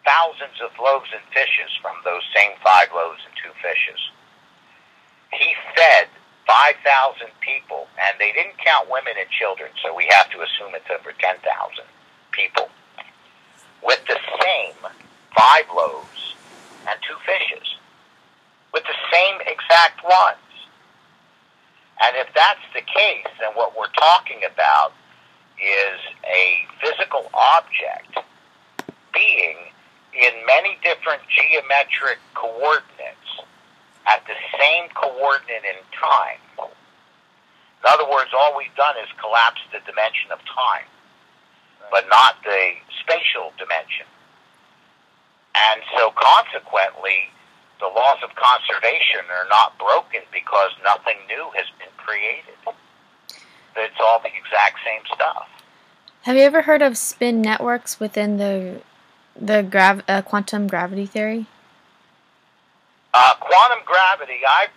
thousands of loaves and fishes from those same 5 loaves and 2 fishes. He fed 5,000 people, and they didn't count women and children, so we have to assume it's over 10,000 people. with the same 5 loaves and 2 fishes, with the same exact ones. And if that's the case, then what we're talking about is a physical object being in many different geometric coordinates at the same coordinate in time. In other words, all we've done is collapse the dimension of time, but not the spatial dimension. And so consequently, the laws of conservation are not broken because nothing new has been created. It's all the exact same stuff. Have you ever heard of spin networks within the quantum gravity theory? Quantum gravity, I've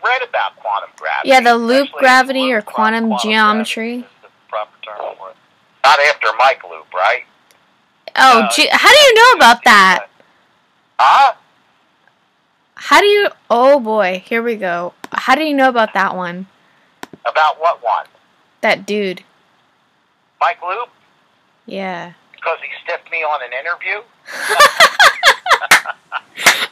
read about quantum gravity. Yeah, the loop gravity or quantum geometry. Is the proper term for it. Not after Mike loop, right? Oh, how do you know about that? Huh? How do you... Oh, boy. Here we go. How do you know about that one? About what one? That dude. Mike Loop? Yeah. Because he stiffed me on an interview?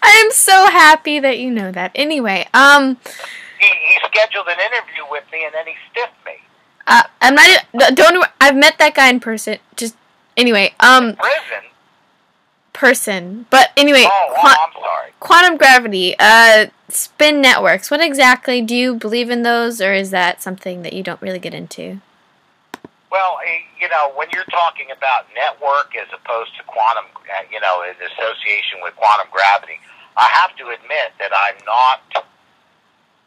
I am so happy that you know that. Anyway, He scheduled an interview with me and then he stiffed me. I'm not... Don't... I've met that guy in person. Just... Anyway, Prison? person. But anyway... I'm sorry. Quantum gravity, spin networks. What exactly, do you believe in those, or is that something that you don't really get into? Well, when you're talking about network as opposed to quantum, in association with quantum gravity, I have to admit that I'm not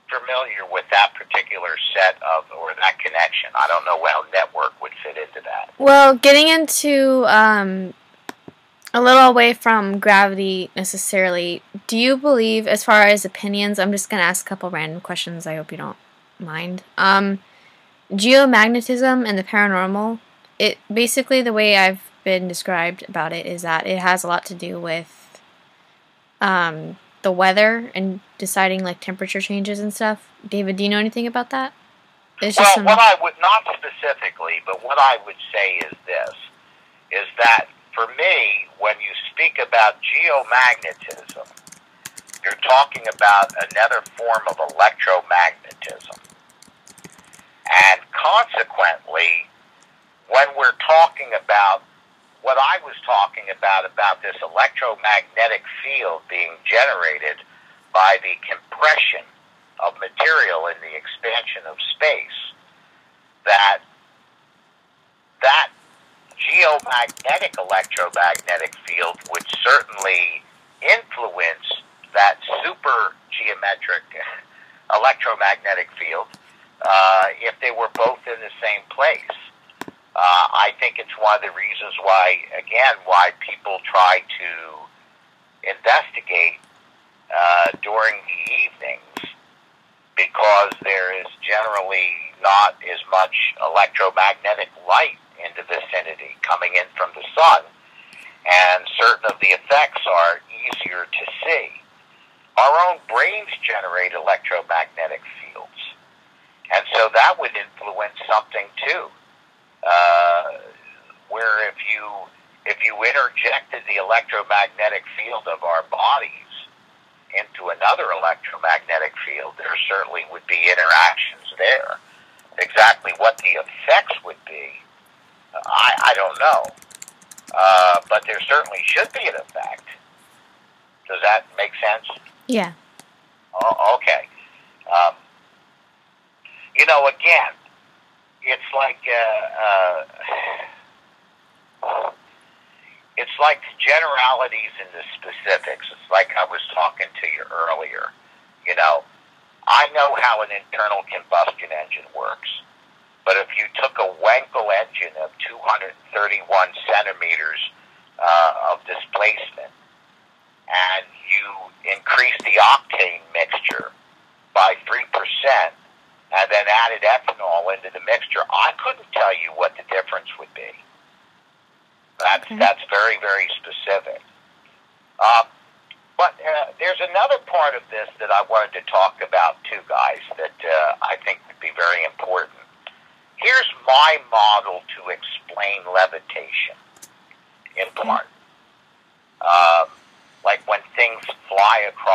familiar with that particular set of, or that connection. I don't know how network would fit into that. Well, getting into, a little away from gravity necessarily, do you believe, as far as opinions, I'm just going to ask a couple random questions, I hope you don't mind. Geomagnetism and the paranormal, it basically, the way I've been described about it is that it has a lot to do with the weather and deciding like temperature changes and stuff. David, do you know anything about that? What I would, not specifically, but what I would say is this, is that for me, when you speak about geomagnetism, you're talking about another form of electromagnetism. And consequently, when we're talking about what I was talking about this electromagnetic field being generated by the compression of material in the expansion of space, that geomagnetic electromagnetic field would certainly influence that super geometric electromagnetic field if they were both in the same place. I think it's one of the reasons why people try to investigate during the evenings, because there is generally not as much electromagnetic light in the vicinity coming in from the sun, and certain of the effects are easier to see. Our own brains generate electromagnetic fields, and so that would influence something too. Where if you interjected the electromagnetic field of our bodies into another electromagnetic field, there certainly would be interactions there. Exactly what the effects would be, I don't know. But there certainly should be an effect. Does that make sense? Yeah. Oh, okay. Again, it's like the generalities and the specifics. It's like I was talking to you earlier. I know how an internal combustion engine works. But if you took a Wankel engine of 231 centimeters of displacement and you increased the octane mixture by 3% and then added ethanol into the mixture, I couldn't tell you what the difference would be. That's very, very specific. But there's another part of this that I wanted to talk about too, guys, that I think would be very important. Here's my model to explain levitation in blind.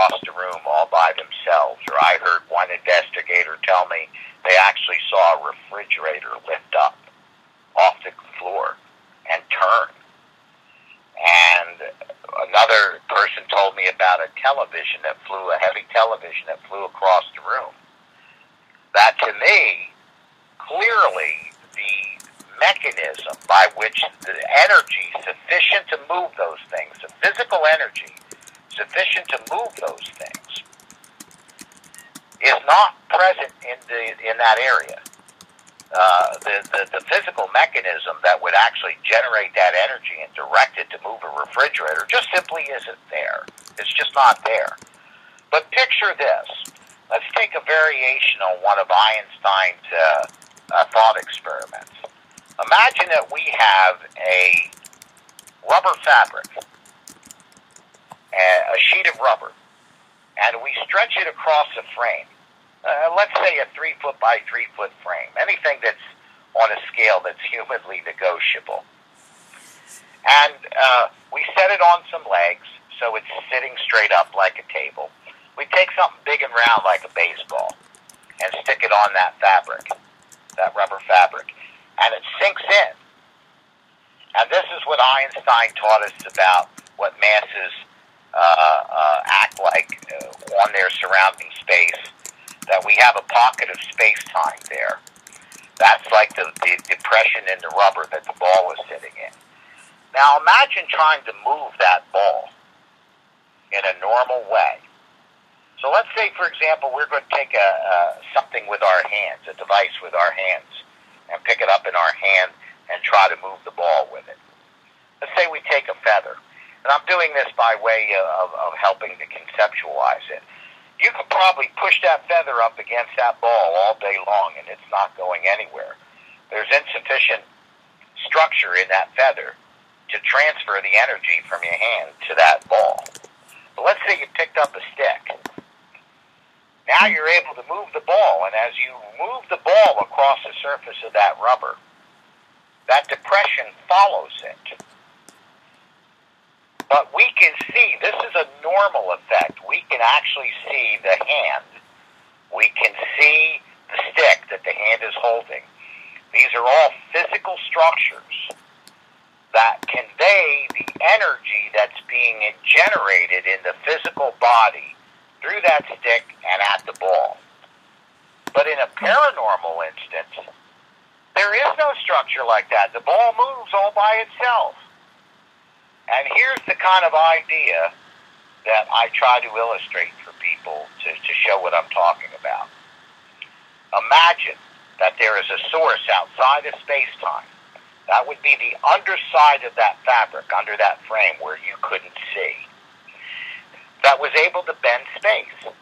across the room all by themselves. Or I heard one investigator tell me they actually saw a refrigerator lift up off the floor and turn. And another person told me about a television that flew, a heavy television that flew across the room. That, to me, clearly the mechanism by which the energy sufficient to move those things, the physical energy sufficient to move those things, is not present in that area. The physical mechanism that would actually generate that energy and direct it to move a refrigerator just simply isn't there. It's just not there. But picture this. Let's take a variation on one of Einstein's thought experiments. Imagine that we have a rubber fabric, a sheet of rubber, and we stretch it across a frame. Let's say a 3-foot by 3-foot frame, anything that's on a scale that's humanly negotiable. And we set it on some legs so it's sitting straight up like a table. We take something big and round like a baseball and stick it on that fabric, that rubber fabric, and it sinks in. And this is what Einstein taught us about what masses act like on their surrounding space, that we have a pocket of space-time there. That's like the depression in the rubber that the ball was sitting in. Now imagine trying to move that ball in a normal way. So let's say, for example, we're going to take something with our hands, a device with our hands, and pick it up in our hand and try to move the ball with it. Let's say we take a feather. And I'm doing this by way of helping to conceptualize it. You could probably push that feather up against that ball all day long, and it's not going anywhere. There's insufficient structure in that feather to transfer the energy from your hand to that ball. But let's say you picked up a stick. Now you're able to move the ball, and as you move the ball across the surface of that rubber, that depression follows it. But we can see, this is a normal effect. We can actually see the hand. We can see the stick that the hand is holding. These are all physical structures that convey the energy that's being generated in the physical body through that stick and at the ball. But in a paranormal instance, there is no structure like that. The ball moves all by itself. And here's the kind of idea that I try to illustrate for people to show what I'm talking about. Imagine that there is a source outside of space-time. That would be the underside of that fabric, under that frame where you couldn't see, that was able to bend space.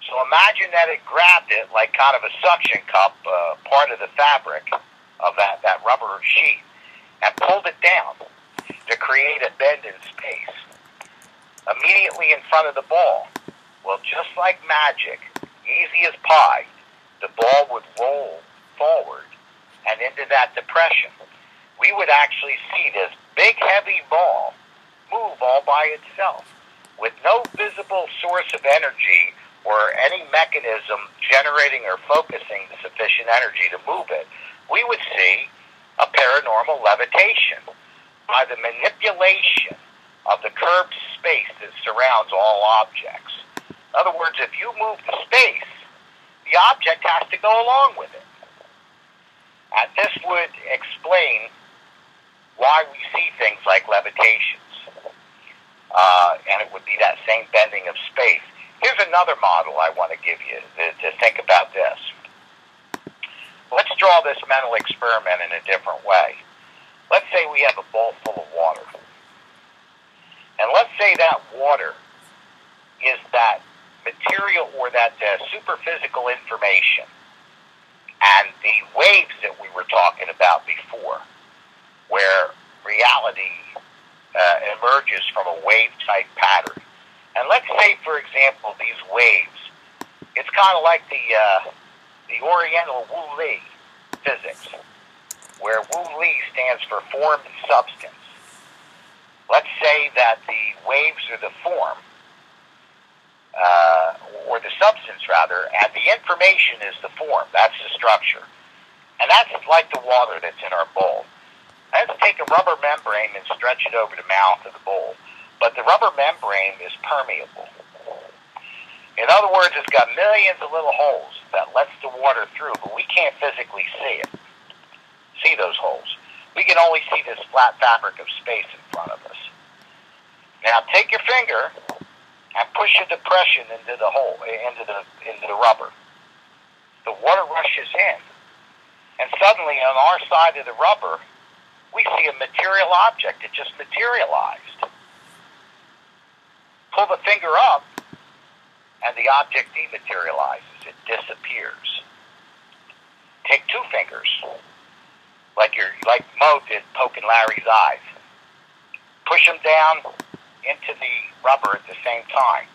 So imagine that it grabbed it like kind of a suction cup, part of the fabric of that rubber sheet, and pulled it down to create a bend in space immediately in front of the ball. Well, just like magic, easy as pie, the ball would roll forward and into that depression. We would actually see this big, heavy ball move all by itself with no visible source of energy or any mechanism generating or focusing the sufficient energy to move it. We would see a paranormal levitation by the manipulation of the curved space that surrounds all objects. In other words, if you move the space, the object has to go along with it. And this would explain why we see things like levitations. And it would be that same bending of space. Here's another model I want to give you to think about this. Let's draw this mental experiment in a different way. Let's say we have a bowl full of water. And let's say that water is that material or that superphysical information and the waves that we were talking about before, where reality emerges from a wave-type pattern. And let's say, for example, these waves, it's kind of like the Oriental Wu-Li physics, where Wu-Li stands for form and substance. Let's say that the waves are the form, or the substance rather, and the information is the form. That's the structure. And that's like the water that's in our bowl. Let's take a rubber membrane and stretch it over the mouth of the bowl. But the rubber membrane is permeable. In other words, it's got millions of little holes that lets the water through, but we can't physically see it, see those holes. We can only see this flat fabric of space in front of us. Now take your finger and push a depression into the hole, into the rubber. The water rushes in, and suddenly on our side of the rubber, we see a material object. It just materialized. Pull the finger up, and the object dematerializes. It disappears. Take two fingers, like Mo did poking Larry's eyes. Push them down into the rubber at the same time.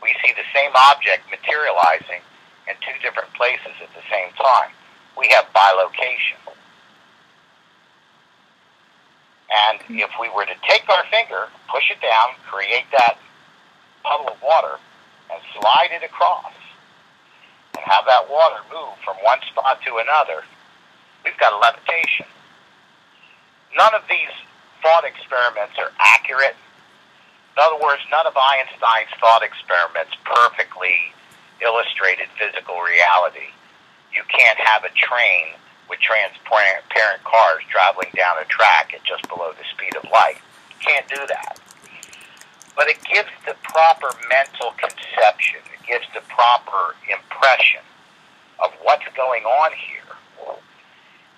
We see the same object materializing in two different places at the same time. We have bilocation. And if we were to take our finger, push it down, create that puddle of water, and slide it across, and have that water move from one spot to another, we've got a levitation. None of these thought experiments are accurate. In other words, none of Einstein's thought experiments perfectly illustrated physical reality. You can't have a train with transparent cars traveling down a track at just below the speed of light. You can't do that. But it gives the proper mental conception. It gives the proper impression of what's going on here.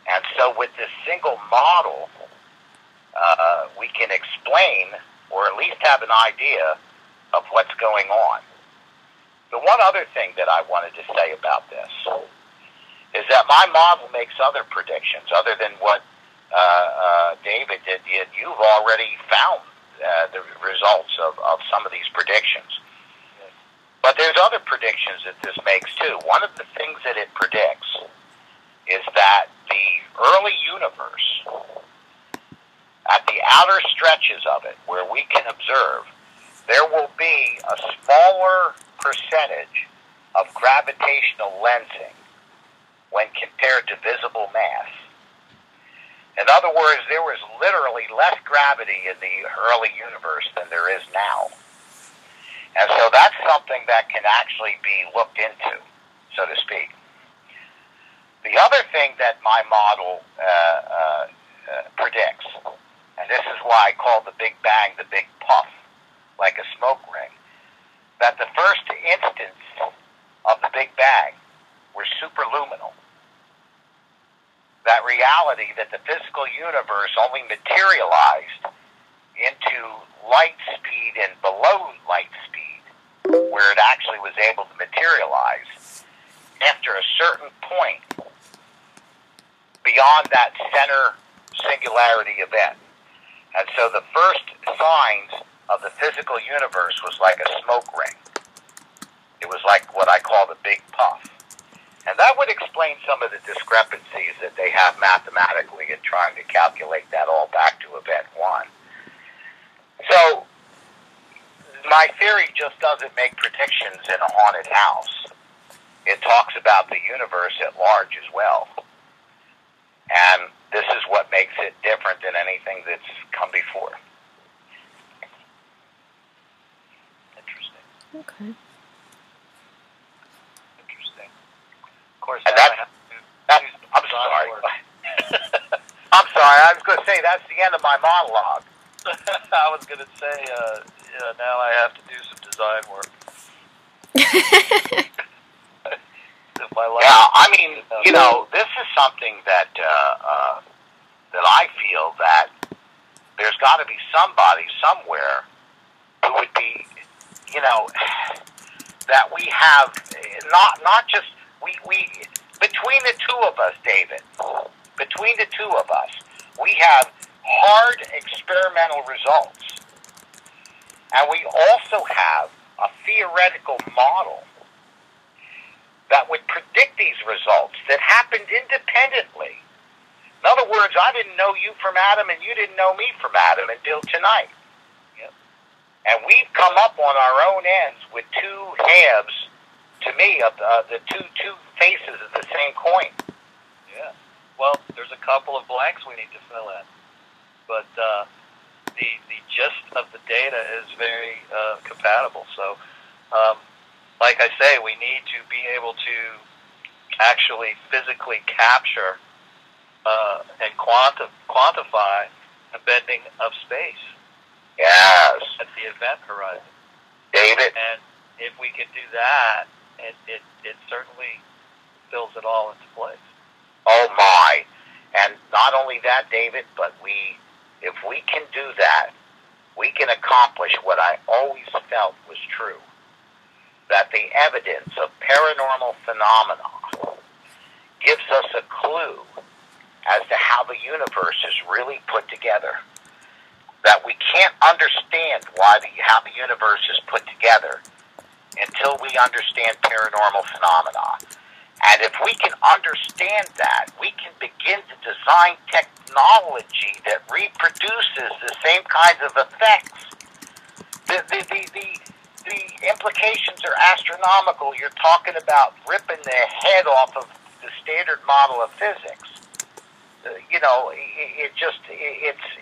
And so with this single model, we can explain, or at least have an idea of what's going on. The one other thing that I wanted to say about this is that my model makes other predictions other than what David did. You've already found the results of some of these predictions. But there's other predictions that this makes too. One of the things that it predicts is that the early universe, at the outer stretches of it, where we can observe, there will be a smaller percentage of gravitational lensing when compared to visible mass. In other words, there was literally less gravity in the early universe than there is now. And so that's something that can actually be looked into, so to speak. The other thing that my model predicts, and this is why I call the Big Bang the Big Puff, like a smoke ring, that the first instance of the Big Bang were superluminal. That reality that the physical universe only materialized into light speed and below light speed, where it actually was able to materialize after a certain point beyond that center singularity event. And so the first signs of the physical universe was like a smoke ring. It was like what I call the Big Puff. And that would explain some of the discrepancies that they have mathematically in trying to calculate that all back to event one. So, my theory just doesn't make predictions in a haunted house. It talks about the universe at large as well. And this is what makes it different than anything that's come before. Interesting. Okay. Of course, And I'm sorry. I'm sorry. I was going to say that's the end of my monologue. I was going to say, now I have to do some design work. Yeah, I mean, this is something that that I feel that there's got to be somebody somewhere who would be, that we have not just. We between the two of us, David, between the two of us, we have hard experimental results. And we also have a theoretical model that would predict these results that happened independently. In other words, I didn't know you from Adam and you didn't know me from Adam until tonight. Yep. And we've come up on our own ends with two halves, to me, of the two faces of the same coin. Yeah. Well, there's a couple of blanks we need to fill in, but the gist of the data is very compatible. So, like I say, we need to be able to actually physically capture and quantify the bending of space. Yes. At the event horizon. David. And if we can do that, it certainly fills it all into place. Oh my. And not only that, David, but if we can do that, we can accomplish what I always felt was true. That the evidence of paranormal phenomena gives us a clue as to how the universe is really put together. That we can't understand how the universe is put together until we understand paranormal phenomena. And if we can understand that, we can begin to design technology that reproduces the same kinds of effects. The implications are astronomical. You're talking about ripping the head off of the standard model of physics.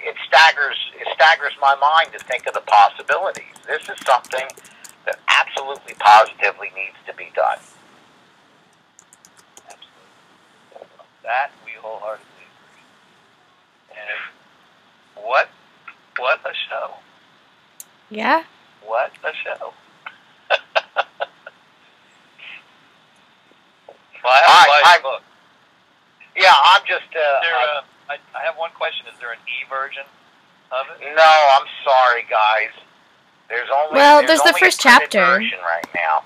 It staggers my mind to think of the possibilities. This is something that absolutely positively needs to be done. Absolutely. That we wholeheartedly agree. And what a show. Yeah. What a show. Well, I have to buy your book. Yeah, I'm just... I have one question. Is there an e-version of it? No, I'm sorry, guys. There's the only first a printed chapter version right now.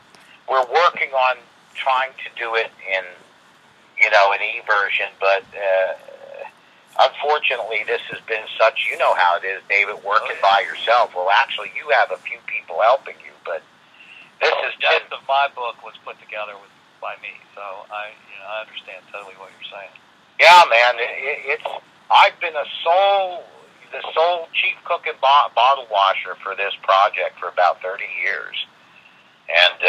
We're working on trying to do it in, an e-version, but unfortunately, this has been such, how it is, David, working by yourself. Well, actually, you have a few people helping you, but this is just of my book was put together by me, so I understand totally what you're saying. Yeah, man, I've been the sole chief cook and bottle washer for this project for about 30 years, and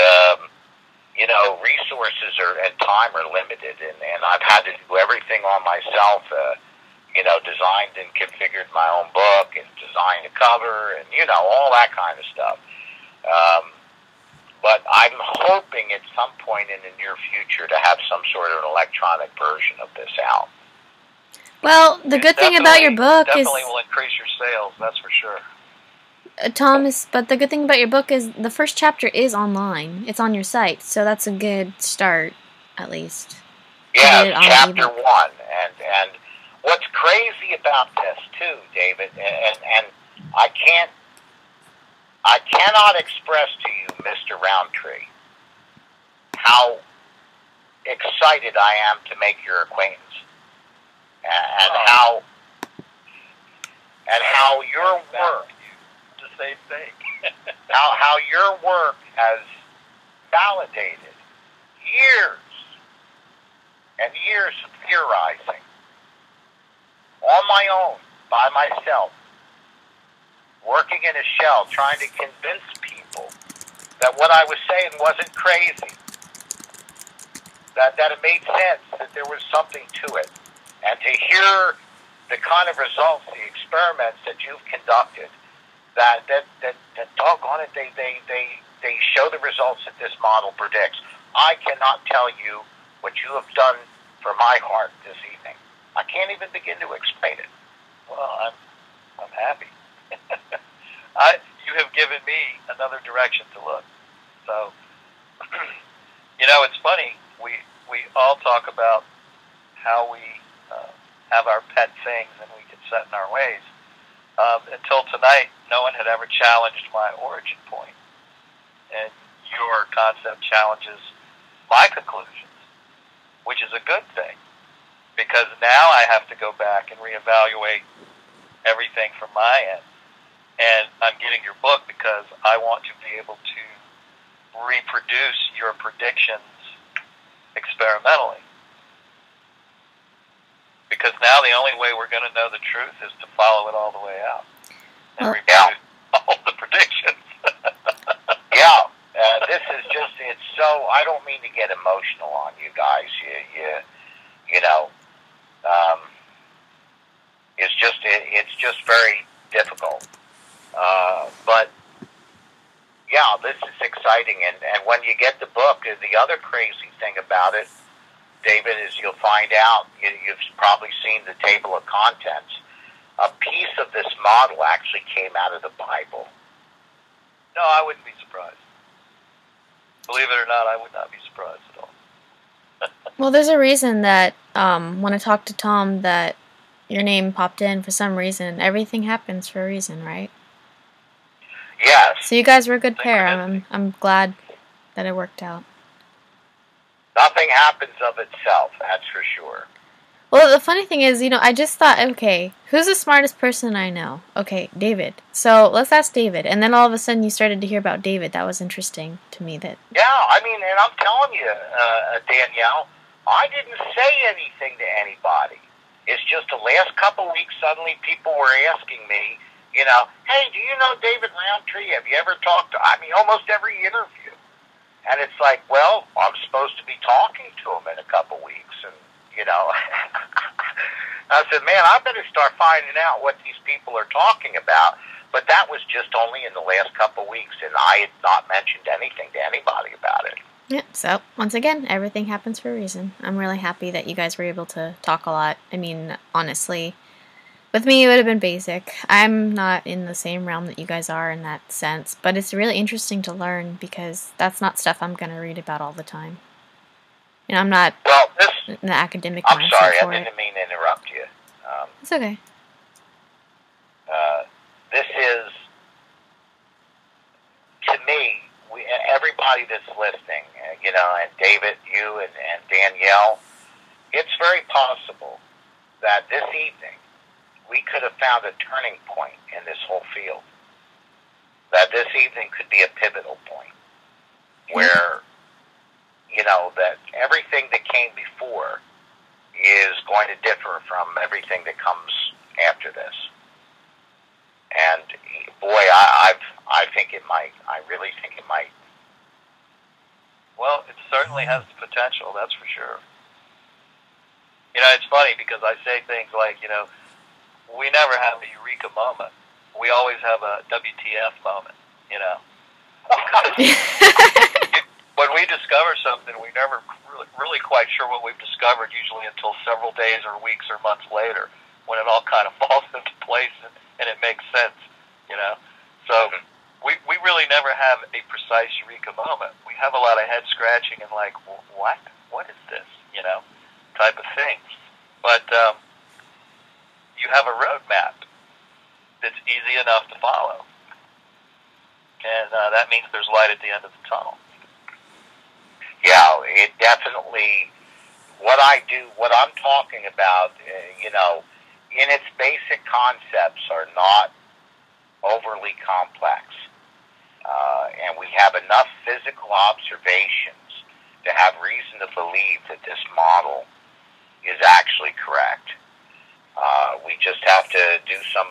resources and time are limited, and I've had to do everything on myself. Designed and configured my own book, and designed a cover, and all that kind of stuff. But I'm hoping at some point in the near future to have some sort of an electronic version of this out. Well, the good thing about your book is... Definitely will increase your sales, that's for sure. Thomas, but the good thing about your book is the first chapter is online. It's on your site, so that's a good start, at least. Yeah, chapter 1. And what's crazy about this, too, David, and I cannot express to you, Mr. Rountree, how excited I am to make your acquaintance, and how your work, the same thing, how your work has validated years and years of theorizing on my own, by myself, working in a shell, trying to convince people that what I was saying wasn't crazy, that it made sense, that there was something to it. And to hear the kind of results, the experiments that you've conducted, that doggone it, they show the results that this model predicts. I cannot tell you what you have done for my heart this evening. I can't even begin to explain it. Well, I'm happy. You have given me another direction to look. So, it's funny. We all talk about how we have our pet things and we get set in our ways. Until tonight, no one had ever challenged my origin point, and your concept challenges my conclusions, which is a good thing, because now I have to go back and reevaluate everything from my end. And I'm getting your book because I want to be able to reproduce your predictions experimentally. Because now the only way we're going to know the truth is to follow it all the way out and reproduce all the predictions. So I don't mean to get emotional on you guys. You know, it's just very difficult. But yeah, this is exciting. And when you get the book, the other crazy thing about it, David, is you'll find out, you've probably seen the table of contents, a piece of this model actually came out of the Bible. No, I wouldn't be surprised. Believe it or not, I would not be surprised at all. Well, there's a reason that when I talked to Tom that your name popped in for some reason. Everything happens for a reason, right? Yes. So you guys were a good pair. I'm glad that it worked out. Nothing happens of itself, that's for sure. Well, the funny thing is, I just thought, okay, who's the smartest person I know? Okay, David. So let's ask David. And then all of a sudden you started to hear about David. That was interesting to me. Yeah, I mean, and I'm telling you, Danielle, I didn't say anything to anybody. It's just the last couple weeks, suddenly people were asking me, hey, do you know David Rountree? Have you ever talked to, almost every interview. And it's like, well, I'm supposed to be talking to him in a couple weeks. And, I said, man, I better start finding out what these people are talking about. But that was just only in the last couple weeks, and I had not mentioned anything to anybody about it. Yeah, so, once again, everything happens for a reason. I'm really happy that you guys were able to talk a lot. I mean, honestly, with me, it would have been basic. I'm not in the same realm that you guys are in that sense, but it's really interesting to learn because that's not stuff I'm going to read about all the time. I'm not in the academic mindset. I'm sorry, I didn't mean to interrupt you. It's okay. This is, to me, everybody that's listening, and David, you, and Danielle, it's very possible that this evening we could have found a turning point in this whole field. That this evening could be a pivotal point where, that everything that came before is going to differ from everything that comes after this. And boy, I think it might. I really think it might. Well, it certainly has the potential, that's for sure. It's funny because I say things like, we never have a eureka moment. We always have a WTF moment, When we discover something, we never really quite sure what we've discovered, usually until several days or weeks or months later, when it all kind of falls into place and it makes sense, So we really never have a precise eureka moment. We have a lot of head scratching and like, what? What is this? Type of thing. But you have a roadmap that's easy enough to follow. And that means there's light at the end of the tunnel. Yeah, it definitely, what I'm talking about, in its basic concepts are not overly complex. And we have enough physical observations to have reason to believe that this model is actually correct. We just have to do some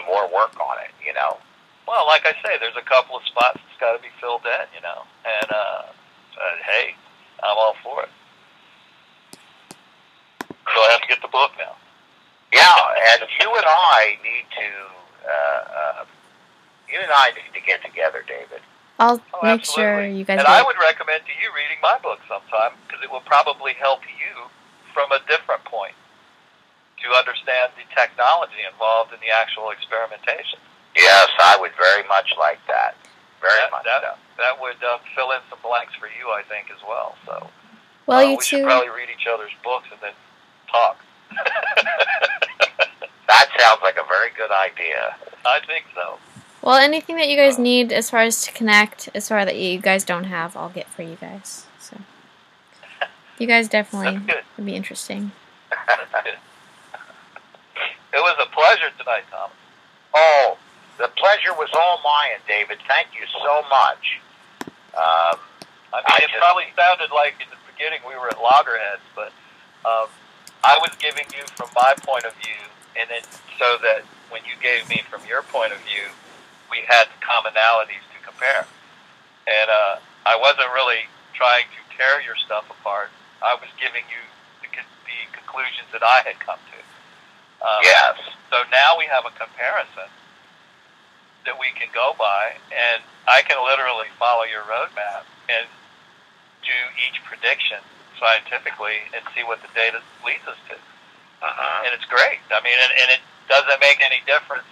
more work on it, Well, like I say, there's a couple of spots that's got to be filled in, and hey, I'm all for it. So I have to get the book now. Yeah, and you and I need to get together, David. I'll make sure you guys. And I would recommend to you reading my book sometime because it will probably help you from a different point to understand the technology involved in the actual experimentation. Yes, I would very much like that. Very much so. That would fill in some blanks for you, I think, as well. So, well, we should probably read each other's books and then talk. That sounds like a very good idea. I think so. Well, anything that you guys need as far as to connect, as far that you guys don't have, I'll get for you guys. So, you guys definitely would be interesting. That's good. It was a pleasure tonight, Tom. Oh, the pleasure was all mine, David. Thank you so much. It probably sounded like in the beginning we were at loggerheads, but I was giving you from my point of view, and then so that when you gave me from your point of view, we had commonalities to compare. And I wasn't really trying to tear your stuff apart. I was giving you the conclusions that I had come to. Yes. So now we have a comparison that we can go by, and I can literally follow your roadmap and do each prediction scientifically and see what the data leads us to. And it's great. I mean, and it doesn't make any difference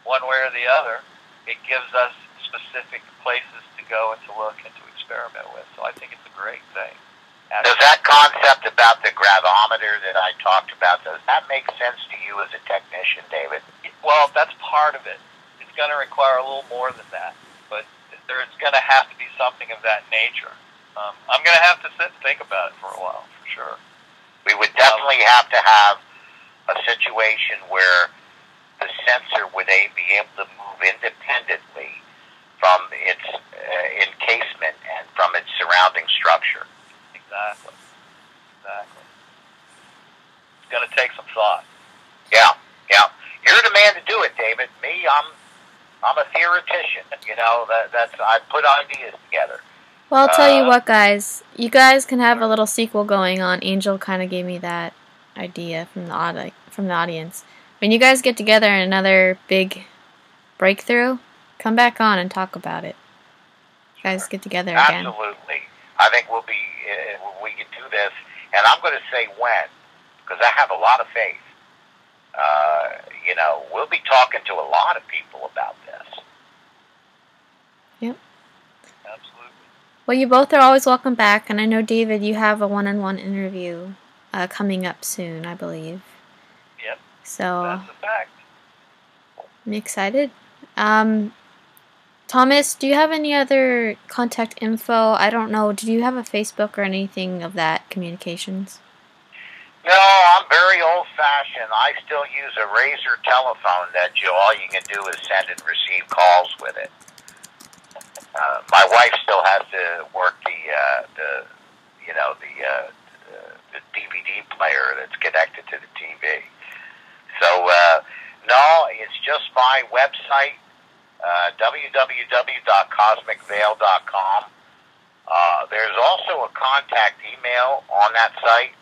one way or the other. It gives us specific places to go and to look and to experiment with. So I think it's a great thing. Does that concept about the gravimeter that I talked about, does that make sense to you as a technician, David? Well, that's part of it. It's going to require a little more than that, but there's going to have to be something of that nature. I'm going to have to sit and think about it for a while, for sure. We would definitely have to have a situation where the sensor would be able to move independently from its encasement and from its surrounding structure. Exactly. It's going to take some thought. Yeah. You're the man to do it, David. Me, I'm a theoretician. You know, that's I put ideas together. Well, I'll tell you what, guys. You guys can have a little sequel going on. Angel kind of gave me that idea from the audience. When you guys get together in another big breakthrough, come back on and talk about it. You guys get together again. Absolutely. I think we can do this, and I'm going to say when, because I have a lot of faith. You know, we'll be talking to a lot of people about this. Yep. Absolutely. Well, you both are always welcome back, and I know, David, you have a one-on-one interview coming up soon, I believe. Yep. So that's a fact. I'm excited. Thomas, do you have any other contact info? I don't know. Do you have a Facebook or anything of that communications? No, I'm very old-fashioned. I still use a razor telephone that all you can do is send and receive calls with it. My wife still has to work the DVD player that's connected to the TV. So no, it's just my website, www.cosmicveil.com. There's also a contact email on that site.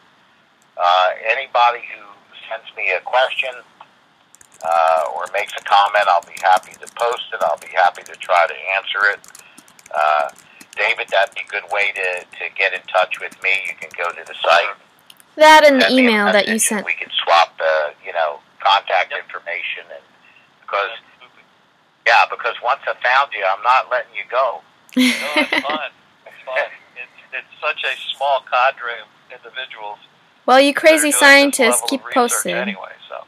Anybody who sends me a question or makes a comment, I'll be happy to post it. I'll be happy to try to answer it. David, that'd be a good way to get in touch with me. You can go to the site. That and the email that you sent. We can swap, contact information, and because once I found you, I'm not letting you go. No, it's fun. It's fun. It's such a small cadre of individuals. Well, you crazy scientists, keep posted. Anyway, so.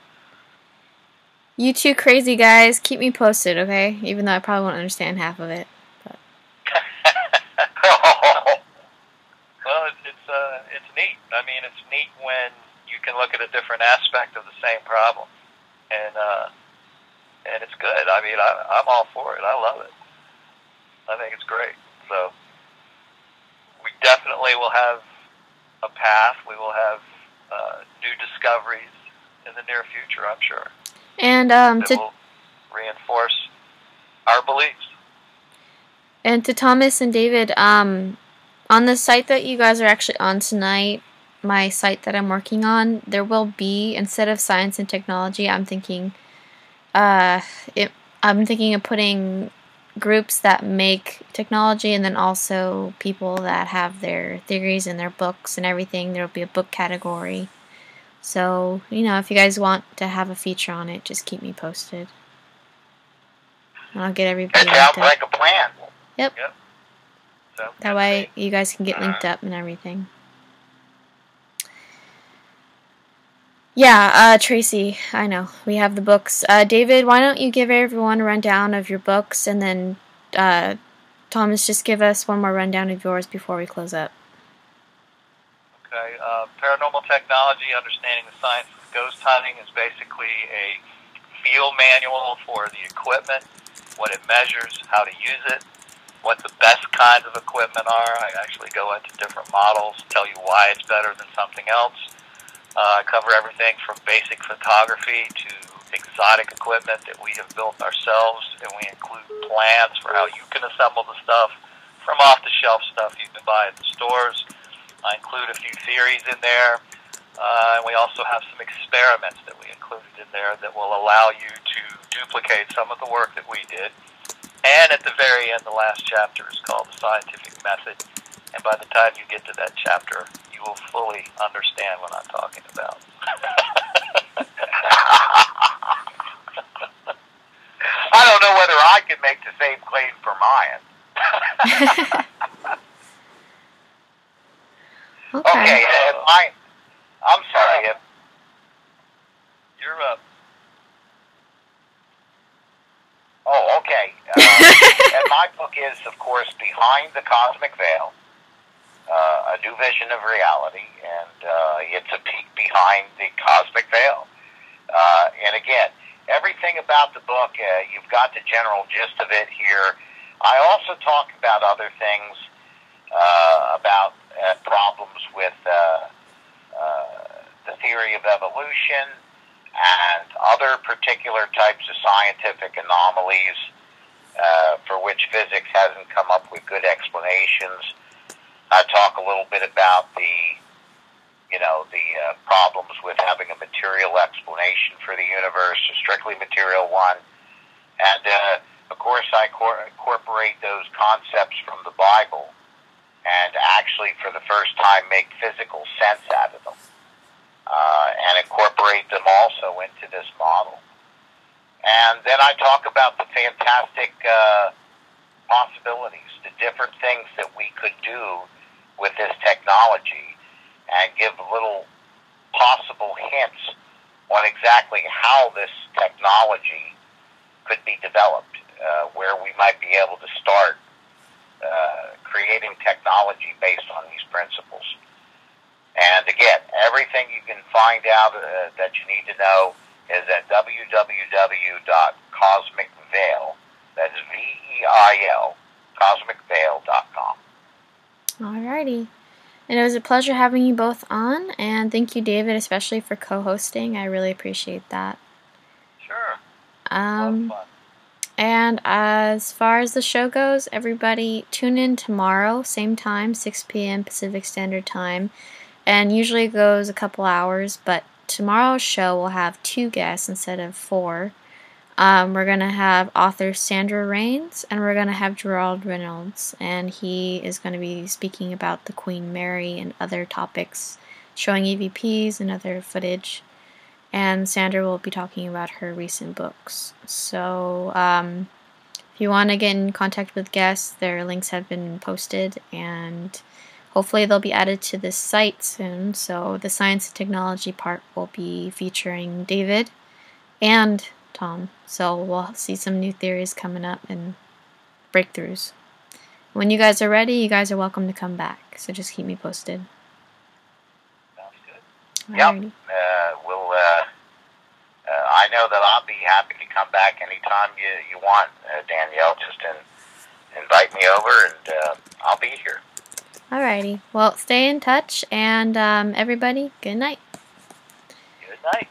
You two crazy guys, keep me posted, okay? Even though I probably won't understand half of it. But. Well, it's neat. I mean, it's neat when you can look at a different aspect of the same problem, and it's good. I mean, I'm all for it. I love it. I think it's great. So we definitely will have a path. We will have new discoveries in the near future, I'm sure. And that will reinforce our beliefs. And to Thomas and David, on the site that you guys are actually on tonight, my site that I'm working on, there will be, instead of science and technology, I'm thinking of putting groups that make technology, and then also people that have their theories and their books and everything. There will be a book category. So, if you guys want to have a feature on it, just keep me posted. And I'll get everybody. It sounds like a plan. Yep. So, that way you guys can get linked up and everything. Yeah, Tracy, I know. We have the books. David, why don't you give everyone a rundown of your books, and then Thomas, just give us one more rundown of yours before we close up. Okay. Paranormal Technology, Understanding the Science of Ghost Hunting is basically a field manual for the equipment, what it measures, how to use it, what the best kinds of equipment are. I actually go into different models, tell you why it's better than something else. I cover everything from basic photography to exotic equipment that we have built ourselves, and we include plans for how you can assemble the stuff, from off-the-shelf stuff you can buy at the stores. I include a few theories in there, and we also have some experiments that we included in there that will allow you to duplicate some of the work that we did. And at the very end, the last chapter is called The Scientific Method, and by the time you get to that chapter, you will fully understand what I'm talking about. I don't know whether I can make the same claim for mine. Okay, I'm sorry. You're up. Oh, okay. And my book is, of course, Behind the Cosmic Veil, A New Vision of Reality, and it's a peek behind the cosmic veil. And again, everything about the book, you've got the general gist of it here. I also talk about other things, about problems with the theory of evolution and other particular types of scientific anomalies for which physics hasn't come up with good explanations. I talk a little bit about the problems with having a material explanation for the universe, a strictly material one. And, of course, I incorporate those concepts from the Bible and actually, for the first time, make physical sense out of them and incorporate them also into this model. And then I talk about the fantastic possibilities, the different things that we could do with this technology, and give little possible hints on exactly how this technology could be developed, where we might be able to start creating technology based on these principles. And again, everything you can find out that you need to know is at www.cosmicveil, that's V-E-I-L, cosmicveil.com. Alrighty. And it was a pleasure having you both on, and thank you, David, especially for co-hosting. I really appreciate that. Sure. And as far as the show goes, everybody tune in tomorrow, same time, 6 p.m. Pacific Standard Time. And usually it goes a couple hours, but tomorrow's show will have 2 guests instead of 4. We're going to have author Sandra Raines, and we're going to have Gerald Reynolds, and he is going to be speaking about the Queen Mary and other topics, showing EVPs and other footage. And Sandra will be talking about her recent books. So if you want to get in contact with guests, their links have been posted, and hopefully they'll be added to this site soon. So the science and technology part will be featuring David and Tom. So we'll see some new theories coming up and breakthroughs. When you guys are ready, you guys are welcome to come back. So just keep me posted. Sounds good. Yep. I know that I'll be happy to come back anytime you want, Danielle. Just invite me over, and I'll be here. Alrighty. Well, stay in touch, and everybody, good night. Good night.